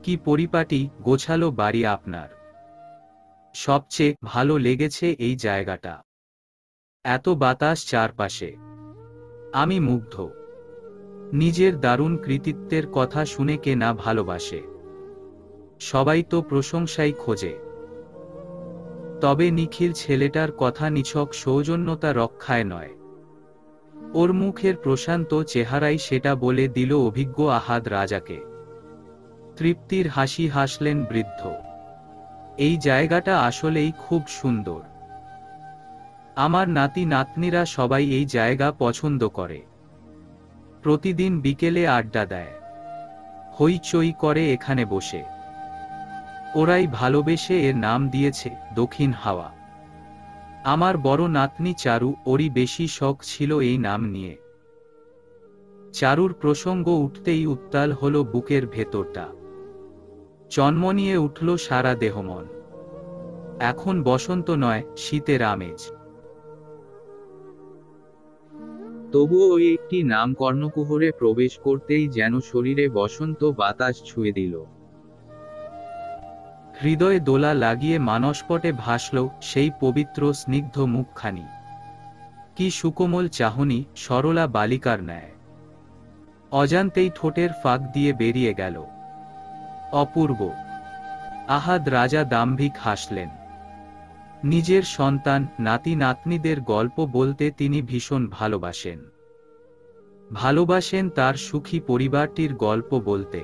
Speaker 1: কি পরিপাটি গোছালো বাড়ি আপনার। সবচেয়ে ভালো লেগেছে এই জায়গাটা, এত বাতাস চারপাশে। আমি মুগ্ধ। নিজের দারুণ কৃতিত্বের কথা শুনে কে না ভালোবাসে। সবাই তো প্রশংসাই খোঁজে। তবে নিখিল ছেলেটার কথা নিছক সৌজন্যতা রক্ষায় নয়, ওর মুখের প্রশান্ত চেহারাই সেটা বলে দিল অভিজ্ঞ আহাদ রাজাকে। তৃপ্তির হাসি হাসলেন বৃদ্ধ। এই জায়গাটা আসলেই খুব সুন্দর। আমার নাতি নাতনিরা সবাই এই জায়গা পছন্দ করে। প্রতিদিন বিকেলে আড্ডা দেয়, হইচই করে এখানে বসে। ওরাই ভালোবেসে এর নাম দিয়েছে দক্ষিণ হাওয়া। আমার বড় নাতনি চারু, ওরই বেশি শখ ছিল এই নাম নিয়ে। চারুর প্রসঙ্গ উঠতেই উত্তাল হলো বুকের ভেতরটা, চনমনিয়ে উঠল সারা দেহমন। এখন বসন্ত নয়, শীতের আমেজ। তবুও ওই একটি নাম কর্ণকুহরে প্রবেশ করতেই যেন শরীরে বসন্ত বাতাস ছুঁয়ে দিল। হৃদয়ে দোলা লাগিয়ে মানসপটে ভাসল সেই পবিত্র স্নিগ্ধ মুখখানি। কি সুকোমল চাহনি, সরলা বালিকার ন্যায়। অজান্তেই ঠোঁটের ফাঁক দিয়ে বেরিয়ে গেল, অপূর্ব। আহাদ রাজা দাম্ভিক হাসলেন। নিজের সন্তান নাতি নাতনিদের গল্প বলতে তিনি ভীষণ ভালোবাসেন। ভালোবাসেন তার সুখী পরিবারটির গল্প বলতে।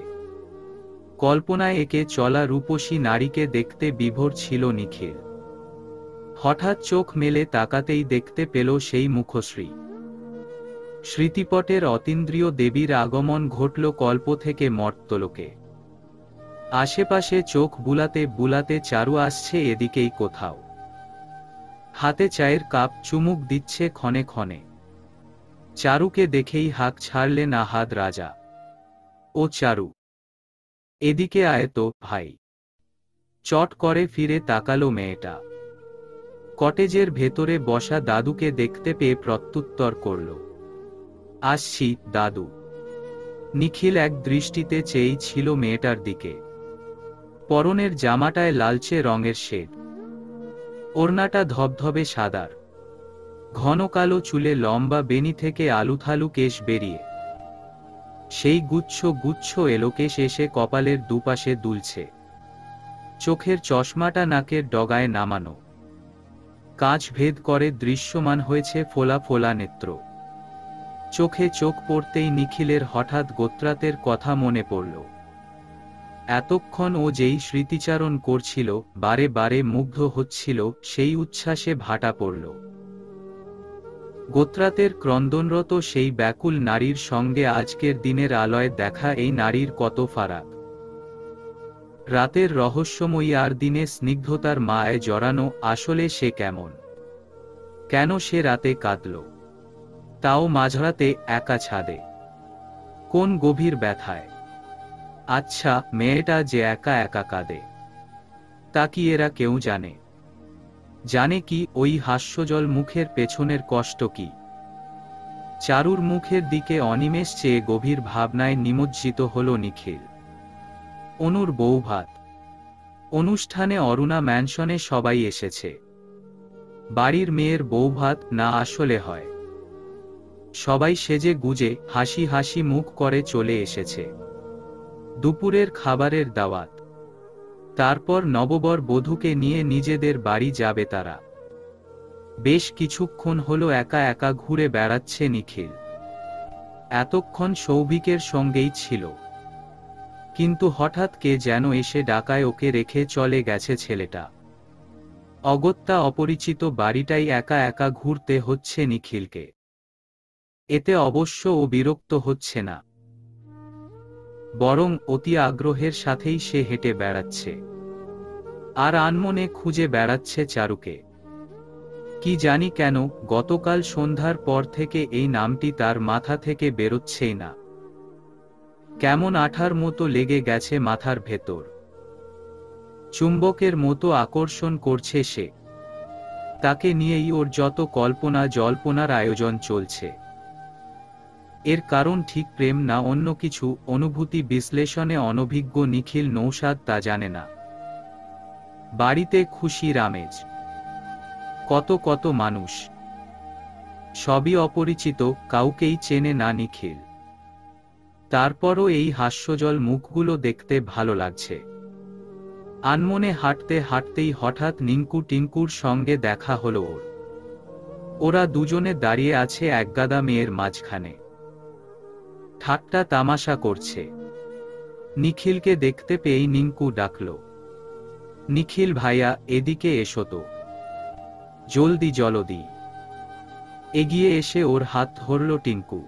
Speaker 1: কল্পনায় একে চলা রূপসী নারীকে দেখতে বিভোর ছিল নিখিল। হঠাৎ চোখ মেলে তাকাতেই দেখতে পেল সেই মুখশ্রী। স্মৃতিপটের অতীন্দ্রিয় দেবীর আগমন ঘটল কল্প থেকে মর্ত্যলোকে। আশেপাশে চোখ বুলাতে বুলাতে চারু আসছে এদিকেই কোথাও। হাতে চায়ের কাপ, চুমুক দিচ্ছে ক্ষণে ক্ষণে। চারুকে দেখেই হাঁক ছাড়লেন আহাদ রাজা, ও চারু, এদিকে আয় তো ভাই। চট করে ফিরে তাকালো মেয়েটা। কটেজের ভেতরে বসা দাদুকে দেখতে পেয়ে প্রত্যুত্তর করল, আসছি দাদু। নিখিল এক দৃষ্টিতে চেয়েই ছিল মেয়েটার দিকে। পরনের জামাটায় লালচে রঙের শেড, ওড়নাটা ধবধবে সাদার। ঘন কালো চুলে লম্বা বেনি থেকে আলুথালু কেশ বেরিয়ে। সেই গুচ্ছ গুচ্ছ এলোকেশ এসে কপালের দুপাশে দুলছে। চোখের চশমাটা নাকের ডগায় নামানো। কাঁচ ভেদ করে দৃশ্যমান হয়েছে ফোলা ফোলা নেত্র। চোখে চোখ পড়তেই নিখিলের হঠাৎ গোত্রাতের কথা মনে পড়ল। এতক্ষণ ও যেই স্মৃতিচারণ করছিল, বারে বারে মুগ্ধ হচ্ছিল, সেই উচ্ছ্বাসে ভাটা পড়ল। গোত্রাতের ক্রন্দনরত সেই ব্যাকুল নারীর সঙ্গে আজকের দিনের আলোয় দেখা এই নারীর কত ফারাক। রাতের রহস্যময়ী আর দিনে স্নিগ্ধতার মায়ায় জড়ানো। আসলে সে কেমন? কেন সে রাতে কাঁদল? তাও মাঝরাতে একা ছাদে। কোন গভীর ব্যথায়? আচ্ছা, মেয়েটা যে একা একা কাঁদে, তা কি এরা কেউ জানে? জানে কি ওই হাস্যজল মুখের পেছনের কষ্ট কি। চারুর মুখের দিকে অনিমেষ চেয়ে গভীর ভাবনায় নিমজ্জিত হল নিখিল। অনুর বৌভাত। অনুষ্ঠানে অরুণা ম্যানশনে সবাই এসেছে। বাড়ির মেয়ের বৌভাত না আসলে হয়। সবাই সেজে গুজে হাসি হাসি মুখ করে চলে এসেছে। দুপুরের খাবারের দাওয়াত। তারপর নববর বধূকে নিয়ে নিজেদের বাড়ি যাবে তারা। বেশ কিছুক্ষণ হলো একা একা ঘুরে বেড়াচ্ছে নিখিল। এতক্ষণ সৌভিকের সঙ্গেই ছিল, কিন্তু হঠাৎ কে যেন এসে ডাকায় ওকে রেখে চলে গেছে ছেলেটা। অগত্যা অপরিচিত বাড়িটাই একা একা ঘুরতে হচ্ছে নিখিলকে। এতে অবশ্য ও বিরক্ত হচ্ছে না, বরং অতি আগ্রহের সাথেই সে হেঁটে বেড়াচ্ছে, আর আনমনে খুঁজে বেড়াচ্ছে চারুকে। কি জানি কেন গতকাল সন্ধ্যার পর থেকে এই নামটি তার মাথা থেকে বেরোচ্ছেই না। কেমন আঠার মতো লেগে গেছে মাথার ভেতর। চুম্বকের মতো আকর্ষণ করছে সে। তাকে নিয়েই ওর যত কল্পনা জল্পনার আয়োজন চলছে। এর কারণ ঠিক প্রেম না অন্য কিছু, অনুভূতি বিশ্লেষণে অনভিজ্ঞ নিখিল নৌসাদ তা জানে না। বাড়িতে খুশির আমেজ, কত কত মানুষ, সবই অপরিচিত, কাউকেই চেনে না নিখিল। তারপরও এই হাস্যজল মুখগুলো দেখতে ভালো লাগছে। আনমনে হাঁটতে হাঁটতেই হঠাৎ নিঙ্কু টিঙ্কুর সঙ্গে দেখা হলো ওর। ওরা দুজনে দাঁড়িয়ে আছে একগাদা মেয়ের মাঝখানে, ঠাট্টা তামাশা করছে। নিখিলকে দেখতে পেয়েই নিঙ্কু ডাকল, নিখিল ভাইয়া এদিকে এসো তো, জলদি জলদি। এগিয়ে এসে ওর হাত ধরল টিঙ্কু।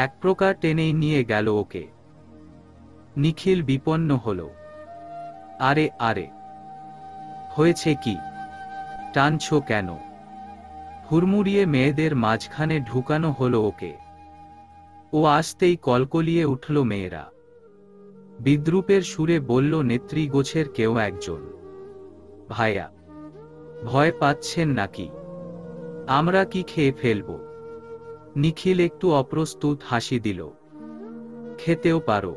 Speaker 1: এক প্রকার টেনেই নিয়ে গেল ওকে। নিখিল বিপন্ন হল। আরে আরে, হয়েছে কি? টানছো কেন? হুড়মুড়িয়ে মেয়েদের মাঝখানে ঢুকানো হলো ওকে। ও আসতেই কলকলিয়ে উঠল মেয়েরা। বিদ্রূপের সুরে বলল নেত্রী গোছের কেউ একজন, ভাইয়া ভয় পাচ্ছেন নাকি? আমরা কি খেয়ে ফেলব? নিখিল একটু অপ্রস্তুত হাসি দিল। খেতেও পারো,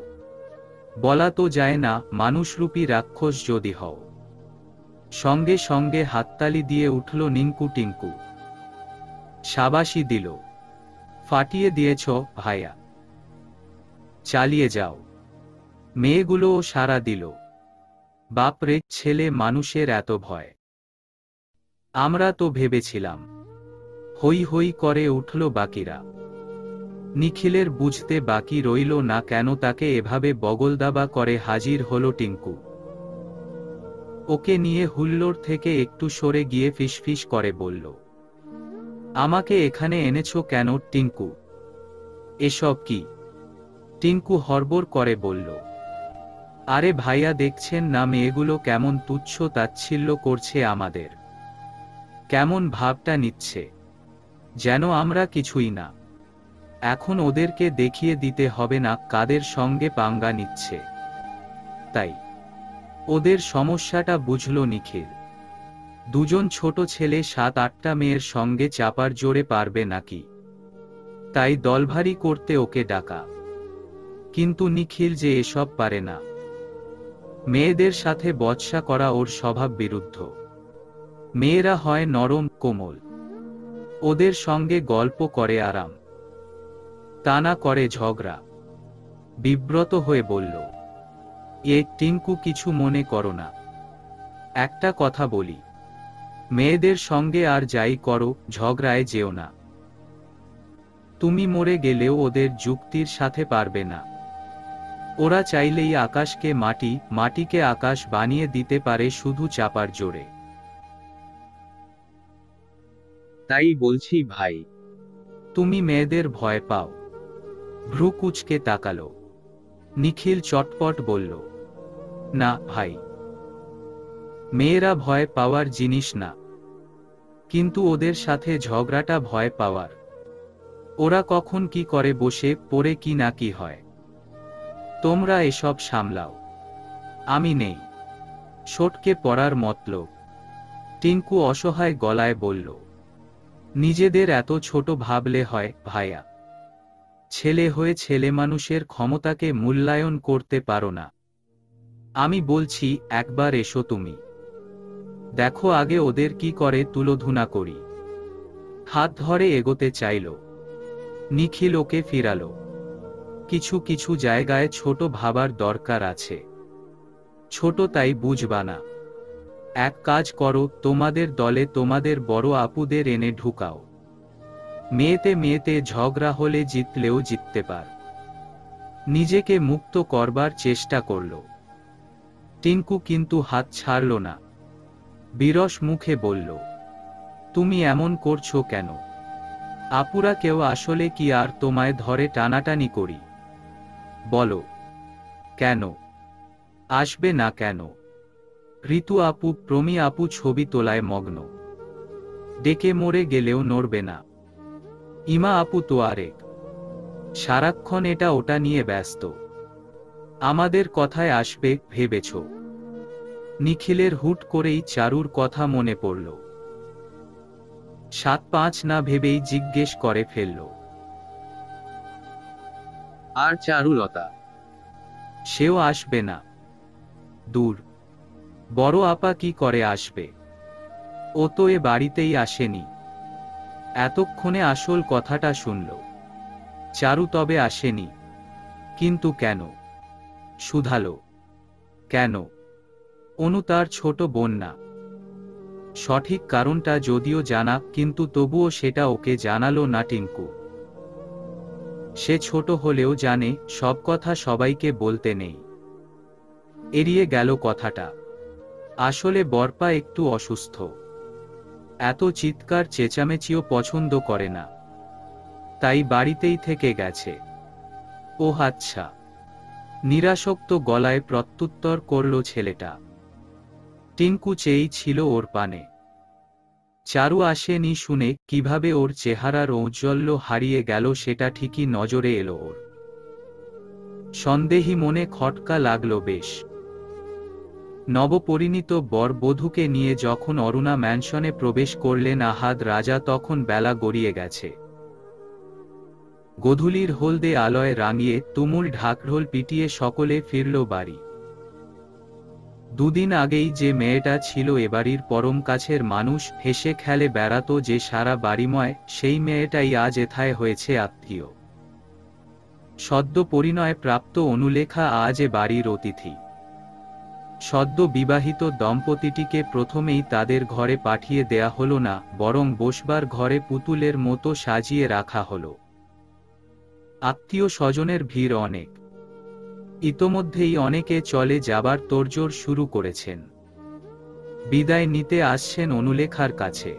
Speaker 1: বলা তো যায় না, মানুষরূপী রাক্ষস যদি হও। সঙ্গে সঙ্গে হাততালি দিয়ে উঠল নিঙ্কু টিঙ্কু। শাবাশি দিল, ফাটিয়ে দিয়েছ ভাইয়া, চালিয়ে যাও। মেয়েগুলোও সাড়া দিল। বাপরে, ছেলে মানুষের এত ভয়! আমরা তো ভেবেছিলাম। হই হই করে উঠল বাকিরা। নিখিলের বুঝতে বাকি রইল না কেন তাকে এভাবে বগলদাবা করে হাজির হলো টিঙ্কু। ওকে নিয়ে হুল্লোড় থেকে একটু সরে গিয়ে ফিসফিস করে বলল, আমাকে এখানে এনেছো কেন টিঙ্কু? এসব কি? টিঙ্কু হড়বড় করে বলল, আরে ভাইয়া দেখছেন না মেয়েগুলো কেমন তুচ্ছ তাচ্ছিল্য করছে আমাদের, কেমন ভাবটা নিচ্ছে, যেন আমরা কিছুই না। এখন ওদেরকে দেখিয়ে দিতে হবে না কাদের সঙ্গে পাঙ্গা নিচ্ছে। তাই ওদের সমস্যাটা বুঝল নিখিল। দুজন ছোট ছেলে 7-8টা মেয়ের সঙ্গে চাপার জোরে পারবে নাকি? তাই দলভারী করতে ওকে ডাকা। কিন্তু নিখিল যে এসব পারে না। মেয়েদের সাথে বচসা করা ওর স্বভাব বিরুদ্ধ। মেয়েরা হয় নরম কোমল, ওদের সঙ্গে গল্প করে আরাম, তা না করে ঝগড়া। বিব্রত হয়ে বলল, টিঙ্কু কিছু মনে করো না, একটা কথা বলি, মেয়েদের সঙ্গে আর যাই করো ঝগড়ায় যেও না। তুমি মরে গেলেও ওদের যুক্তির সাথে পারবে না। ওরা চাইলেই আকাশকে মাটি, মাটিকে আকাশ বানিয়ে দিতে পারে শুধু চাপার জোরে। তাই বলছি ভাই, তুমি মেয়েদের ভয় পাও? ভ্রু কুঁচকে তাকালো। নিখিল চটপট বলল, না ভাই, মেয়েরা ভয় পাওয়ার জিনিস না, কিন্তু ওদের সাথে ঝগড়াটা ভয় পাওয়ার। ওরা কখন কি করে বসে পড়ে কি না কি হয়। তোমরা এসব সামলাও, আমি নেই। সটকে পড়ার মতলব। টিঙ্কু অসহায় গলায় বলল, নিজেদের এত ছোট ভাবলে হয় ভাইয়া? ছেলে হয়ে ছেলে মানুষের ক্ষমতাকে মূল্যায়ন করতে পারো না? আমি বলছি একবার এসো তুমি, দেখো আগে ওদের কি করে তুলোধুনা করি। হাত ধরে এগোতে চাইল। নিখিল ওকে ফিরালো। কিছু কিছু জায়গায় ছোট ভাবার দরকার আছে। ছোট তাই বুঝবা না। এক কাজ করো, তোমাদের দলে তোমাদের বড় আপুদের এনে ঢুকাও। মেয়েতে মেয়েতে ঝগড়া হলে জিতলেও জিততে পার। নিজেকে মুক্ত করবার চেষ্টা করল। টিঙ্কু কিন্তু হাত ছাড়ল না। বিরস মুখে বলল, তুমি এমন করছো কেন? আপুরা কেউ আসলে কি আর তোমায় ধরে টানাটানি করি? বলো, কেন আসবে না কেন? ঋতু আপু, প্রমি আপু ছবি তোলায় মগ্ন, ডেকে মরে গেলেও নড়বে না। ইমা আপু তো আরেক, সারাক্ষণ এটা ওটা নিয়ে ব্যস্ত। আমাদের কথায় আসবে ভেবেছ? নিখিলের হুট করেই চারুর কথা মনে পড়ল। 7-5 না ভেবেই জিজ্ঞেস করে ফেলল, আর চারুলতা? সেও আসবে না? দূর, বড় আপা কি করে আসবে? ও তো এ বাড়িতেই আসেনি। এতক্ষণে আসল কথাটা শুনল। চারু তবে আসেনি? কিন্তু কেন? শুধালো, কেন? অনু তার ছোট বোন না? সঠিক কারণটা যদিও জানা, কিন্তু তবুও সেটা ওকে জানালো না টিঙ্কু। সে ছোট হলেও জানে সব কথা সবাইকে বলতে নেই। এড়িয়ে গেল কথাটা। আসলে বরপা একটু অসুস্থ। এত চিৎকার চেঁচামেচিও পছন্দ করে না, তাই বাড়িতেই থেকে গেছে। ও আচ্ছা, নিরাসক্ত গলায় প্রত্যুত্তর করল ছেলেটা। টিঙ্কু চেয়েই ছিল ওর পানে। চারু আসেনি শুনে কিভাবে ওর চেহারার ঔজ্জ্বল্য হারিয়ে গেল সেটা ঠিকই নজরে এলো ওর। সন্দেহী মনে খটকা লাগলো বেশ। নবপরিণীত বর বধূকে নিয়ে যখন অরুণা ম্যানশনে প্রবেশ করলেন আহাদ রাজা, তখন বেলা গড়িয়ে গেছে। গোধূলির হলদে আলোয় রাঙিয়ে তুমুল ঢাকঢোল পিটিয়ে সকলে ফিরল বাড়ি। দুদিন আগেই যে মেয়েটা ছিল এবাড়ির পরম কাছের মানুষ, হেসে খেলে বেড়াতো যে সারা বাড়িময়, সেই মেয়েটাই আজ এথায় হয়েছে আত্মীয়। সদ্য পরিণয় প্রাপ্ত অনুলেখা আজ এ বাড়ির অতিথি। সদ্য বিবাহিত দম্পতিটিকে প্রথমেই তাদের ঘরে পাঠিয়ে দেয়া হলো না, বরং বসবার ঘরে পুতুলের মতো সাজিয়ে রাখা হলো। আত্মীয় স্বজনের ভিড় অনেক। ইতোমধ্যেই অনেকে চলে যাবার তোড়জোড় শুরু করেছেন। বিদায় নিতে আসছেন অনুলেখার কাছে,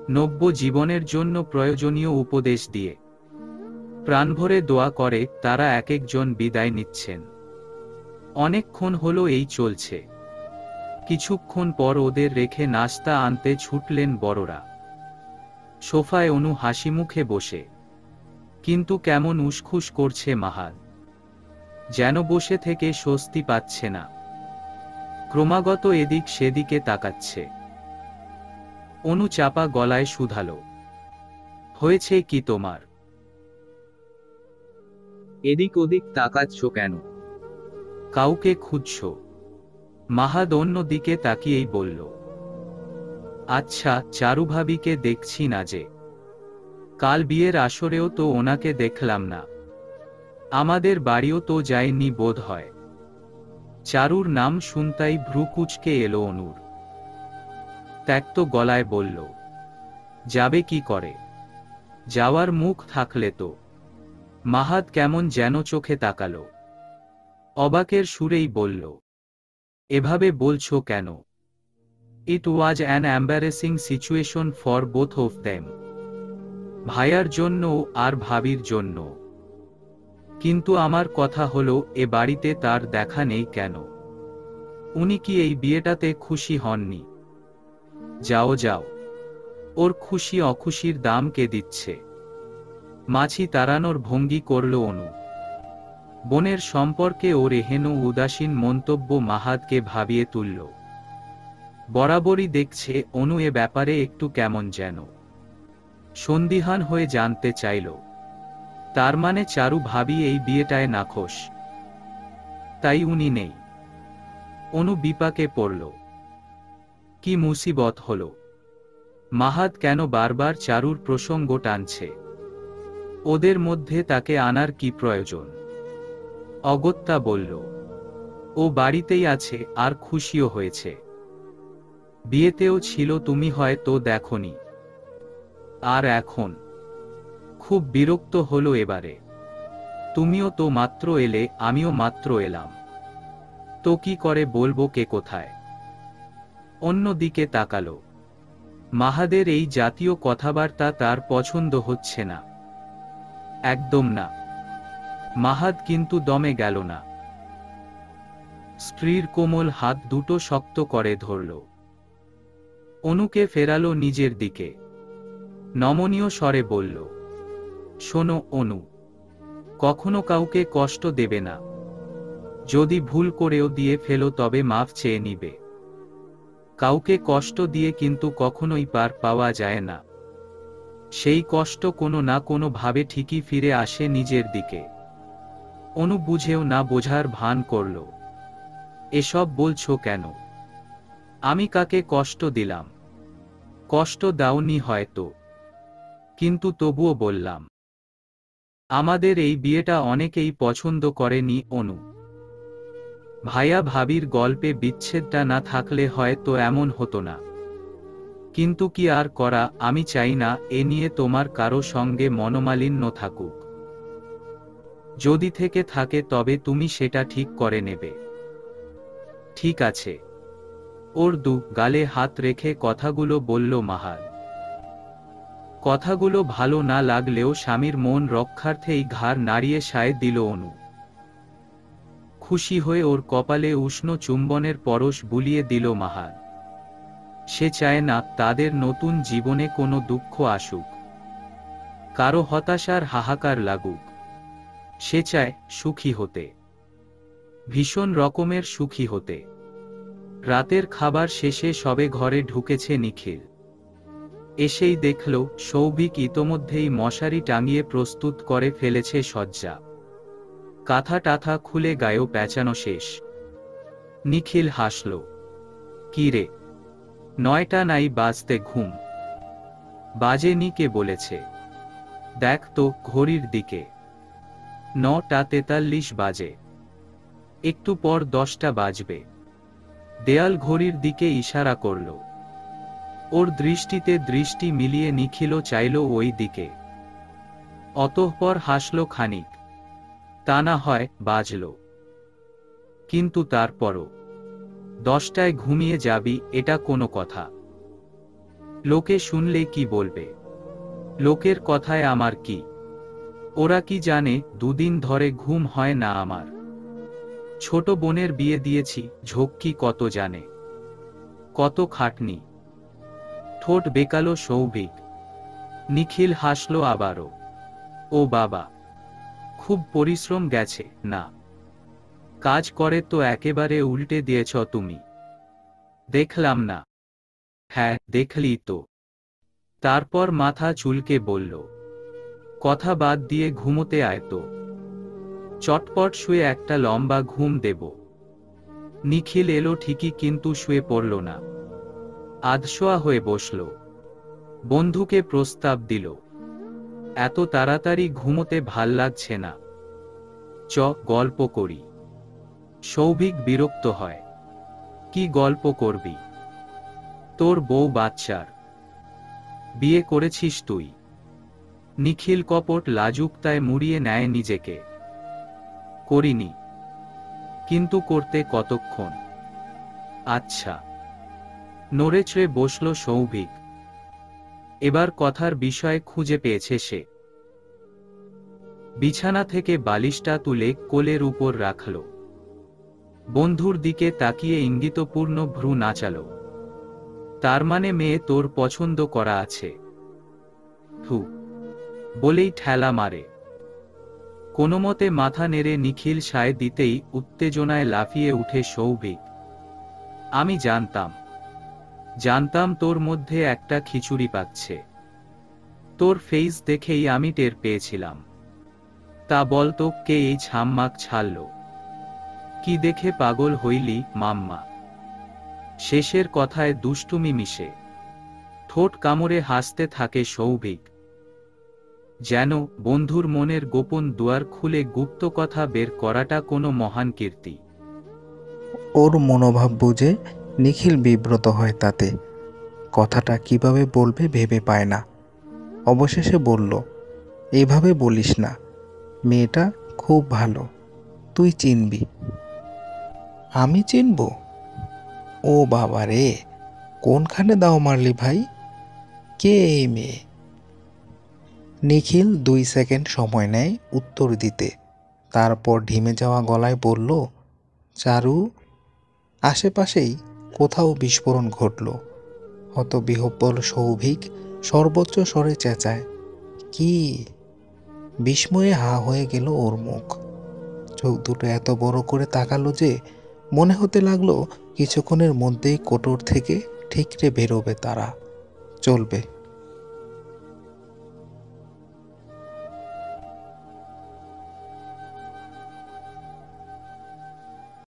Speaker 1: নব্য জীবনের জন্য প্রয়োজনীয় উপদেশ দিয়ে। প্রাণভরে দোয়া করে তারা এক একজন বিদায় নিচ্ছেন। অনেকক্ষণ হলো এই চলছে। কিছুক্ষণ পর ওদের রেখে নাস্তা আনতে ছুটলেন বড়রা। সোফায় অনু হাসিমুখে বসে, কিন্তু কেমন উসখুস করছে মাহাদ। যেন বসে থেকে স্বস্তি পাচ্ছে না, ক্রমাগত এদিক সেদিকে তাকাচ্ছে। অনু চাপা গলায় শুধালো, হয়েছে কি তোমার? এদিক ওদিক তাকাচ্ছ কেন? কাউকে খুঁজছ? মাহাদ অন্য দিকে তাকিয়েই বলল, আচ্ছা, চারুভাবিকে দেখছি না যে। কাল বিয়ের আসরেও তো ওনাকে দেখলাম না। আমাদের বাড়িও তো যায়নি বোধ হয়। চারুর নাম শুনতাই ভ্রু কুঁচকে এলো অনুর। ত্যক্ত গলায় বলল, যাবে কি করে? যাওয়ার মুখ থাকলে তো। মাহাদ কেমন যেন চোখে তাকালো। অবাকের সুরেই বলল, এভাবে বলছো কেন? It was an embarrassing situation for both of them. ভাইয়ার জন্য আর ভাবির জন্য। কিন্তু আমার কথা হলো, এ বাড়িতে তার দেখা নেই কেন? উনি কি এই বিয়েটাতে খুশি হননি? যাও যাও, ওর খুশি অখুশির দাম কে দিচ্ছে? মাছি তাড়ানোর ভঙ্গি করল অনু। বোনের সম্পর্কে ওর এহেন উদাসীন মন্তব্য মাহাদকে ভাবিয়ে তুলল। বরাবরই দেখছে অনু এ ব্যাপারে একটু কেমন যেন সন্দিহান হয়ে জানতে চাইল, তার মানে চারু ভাবি এই বিয়েটায় নাখোশ, তাই উনি নেই। অনু বিপাকে পড়ল। কি মুসিবত হল? মাহাত কেন বারবার চারুর প্রসঙ্গ টানছে? ওদের মধ্যে তাকে আনার কি প্রয়োজন? অগত্যা বলল, ও বাড়িতেই আছে, আর খুশিও হয়েছে। বিয়েতেও ছিল, তুমি হয়তো দেখোনি। আর এখন? খুব বিরক্ত হলো এবারে। তুমিও তো মাত্র এলে, আমিও মাত্র এলাম, তো কি করে বলবো কে কোথায়? অন্যদিকে তাকালো। মাহাদের এই জাতীয় কথাবার্তা তার পছন্দ হচ্ছে না, একদম না। মাহাদ কিন্তু দমে গেল না। স্ত্রীর কোমল হাত দুটো শক্ত করে ধরল। অনুকে ফেরালো নিজের দিকে। নমনীয় স্বরে বলল, শোনো অনু, কখনো কাউকে কষ্ট দেবে না। যদি ভুল করেও দিয়ে ফেলো তবে মাফ চেয়ে নিবে। কাউকে কষ্ট দিয়ে কিন্তু কখনোই পার পাওয়া যায় না। সেই কষ্ট কোনো না কোনো ভাবে ঠিকই ফিরে আসে নিজের দিকে। অনু বুঝেও না বোঝার ভান করল। এসব বলছো কেন? আমি কাকে কষ্ট দিলাম? কষ্ট দাওনি হয়তো, কিন্তু তবুও বললাম। আমাদের এই বিয়েটা অনেকেই পছন্দ করেনি অনু। ভাইয়া ভাবির গল্পে বিচ্ছেদটা না থাকলে হয়তো এমন হতো না। কিন্তু কি আর করা, আমি চাই না এ নিয়ে তোমার কারো সঙ্গে মনোমালিন্য থাকুক। যদি থেকে থাকে তবে তুমি সেটা ঠিক করে নেবে। ঠিক আছে। ওর দু গালে হাত রেখে কথাগুলো বলল মাহাদ। কথাগুলো ভালো না লাগলেও স্বামীর মন রক্ষার্থেই ঘাড় নাড়িয়ে সায় দিল অনু। খুশি হয়ে ওর কপালে উষ্ণ চুম্বনের পরশ বুলিয়ে দিল মাহাদ। সে চায় না তাদের নতুন জীবনে কোনো দুঃখ আসুক, কারো হতাশার হাহাকার লাগুক। সে চায় সুখী হতে, ভীষণ রকমের সুখী হতে। রাতের খাবার শেষে সবে ঘরে ঢুকেছে নিখিল। এসেই দেখল সৌভিক ইতোমধ্যেই মশারি টাঙিয়ে প্রস্তুত করে ফেলেছে শয্যা। কাঁথা টাথা খুলে গায়েও পেঁচানো শেষ। নিখিল হাসল। কি রে, 9টা নাই বাজতে ঘুম? বাজেনি, কে বলেছে? দেখ তো ঘড়ির দিকে, 9টা 43 বাজে। একটু পর 10টা বাজবে। দেয়াল ঘড়ির দিকে ইশারা করল। ওর দৃষ্টিতে দৃষ্টি মিলিয়ে নিখিলও চাইল ওই দিকে। অতঃপর হাসল খানিক। তা না হয় বাজল, কিন্তু তারপরও 10টায় ঘুমিয়ে যাবি, এটা কোনো কথা? লোকে শুনলে কি বলবে? লোকের কথায় আমার কি? ওরা কি জানে দুদিন ধরে ঘুম হয় না আমার? ছোট বোনের বিয়ে দিয়েছি, ঝক্কি কত জানে, কত খাটনি। ঠোঁট বেঁকালো সৌভিক। নিখিল হাসল আবারও। ও বাবা, খুব পরিশ্রম গেছে না? কাজ করে তো একেবারে উল্টে দিয়েছ তুমি। দেখলাম না। হ্যাঁ দেখলি তো। তারপর মাথা চুলকে বলল, কথা বাদ দিয়ে ঘুমোতে আয় তো। চটপট শুয়ে একটা লম্বা ঘুম দেব। নিখিল এলো ঠিকই, কিন্তু শুয়ে পড়ল না। আধশোয়া হয়ে বসল। বন্ধুকে প্রস্তাব দিল, এত তাড়াতাড়ি ঘুমোতে ভাল লাগছে না, চ গল্প করি। সৌভিক বিরক্ত হয়। কি গল্প করবি? তোর বউ বাচ্চার বিয়ে করেছিস তুই? নিখিল কপট লাজুকতায় মুড়িয়ে নেয় নিজেকে। করিনি, কিন্তু করতে কতক্ষণ? আচ্ছা। নড়েচড়ে বসল সৌভিক। এবার কথার বিষয় খুঁজে পেয়েছে সে। বিছানা থেকে বালিশটা তুলে কোলের উপর রাখল। বন্ধুর দিকে তাকিয়ে ইঙ্গিতপূর্ণ ভ্রু নাচাল। তার মানে মেয়ে তোর পছন্দ করা আছে? হু বলেই ঠেলা মারে। কোনোমতে মাথা নেড়ে নিখিল সায় দিতেই উত্তেজনায় লাফিয়ে উঠে সৌভিক। আমি জানতাম। জানতাম তোর মধ্যে একটা খিচুড়ি পাচ্ছে। তোর ফেস দেখেই আমি টের পেয়েছিলাম। তা বল তো কে এই ছাম্মাক ছাড়ল? কি দেখে পাগল হইলি মাম্মা? শেষের কথায় দুষ্টুমি মিশে। ঠোঁট কামড়ে হাসতে থাকে সৌভিক, যেন বন্ধুর মনের গোপন দুয়ার খুলে গুপ্ত কথা বের করাটা কোনো মহান কীর্তি।
Speaker 2: ওর মনোভাব বুঝে নিখিল বিব্রত হয় তাতে। কথাটা কিভাবে বলবে ভেবে পায় না। অবশেষে বলল, এভাবে বলিস না, মেয়েটা খুব ভালো, তুই চিনবি। আমি চিনব? ও বাবা রে, কোনখানে দাও মারলি ভাই? কে এই মেয়ে? নিখিল 2 সেকেন্ড সময় নেয় উত্তর দিতে, তারপর ঢিমে যাওয়া গলায় বলল, চারু। আশেপাশেই কোথাও বিস্ফোরণ ঘটল। হতবিহ্বল সৌভিক সর্বোচ্চ স্বরে চেঁচায়, কি? বিস্ময়ে হা হয়ে গেল ওর মুখ। চোখ দুটো এত বড় করে তাকালো যে মনে হতে লাগলো কিছুক্ষণের মধ্যেই কোটর থেকে ঠিকরে বেরোবে তারা। চলবে।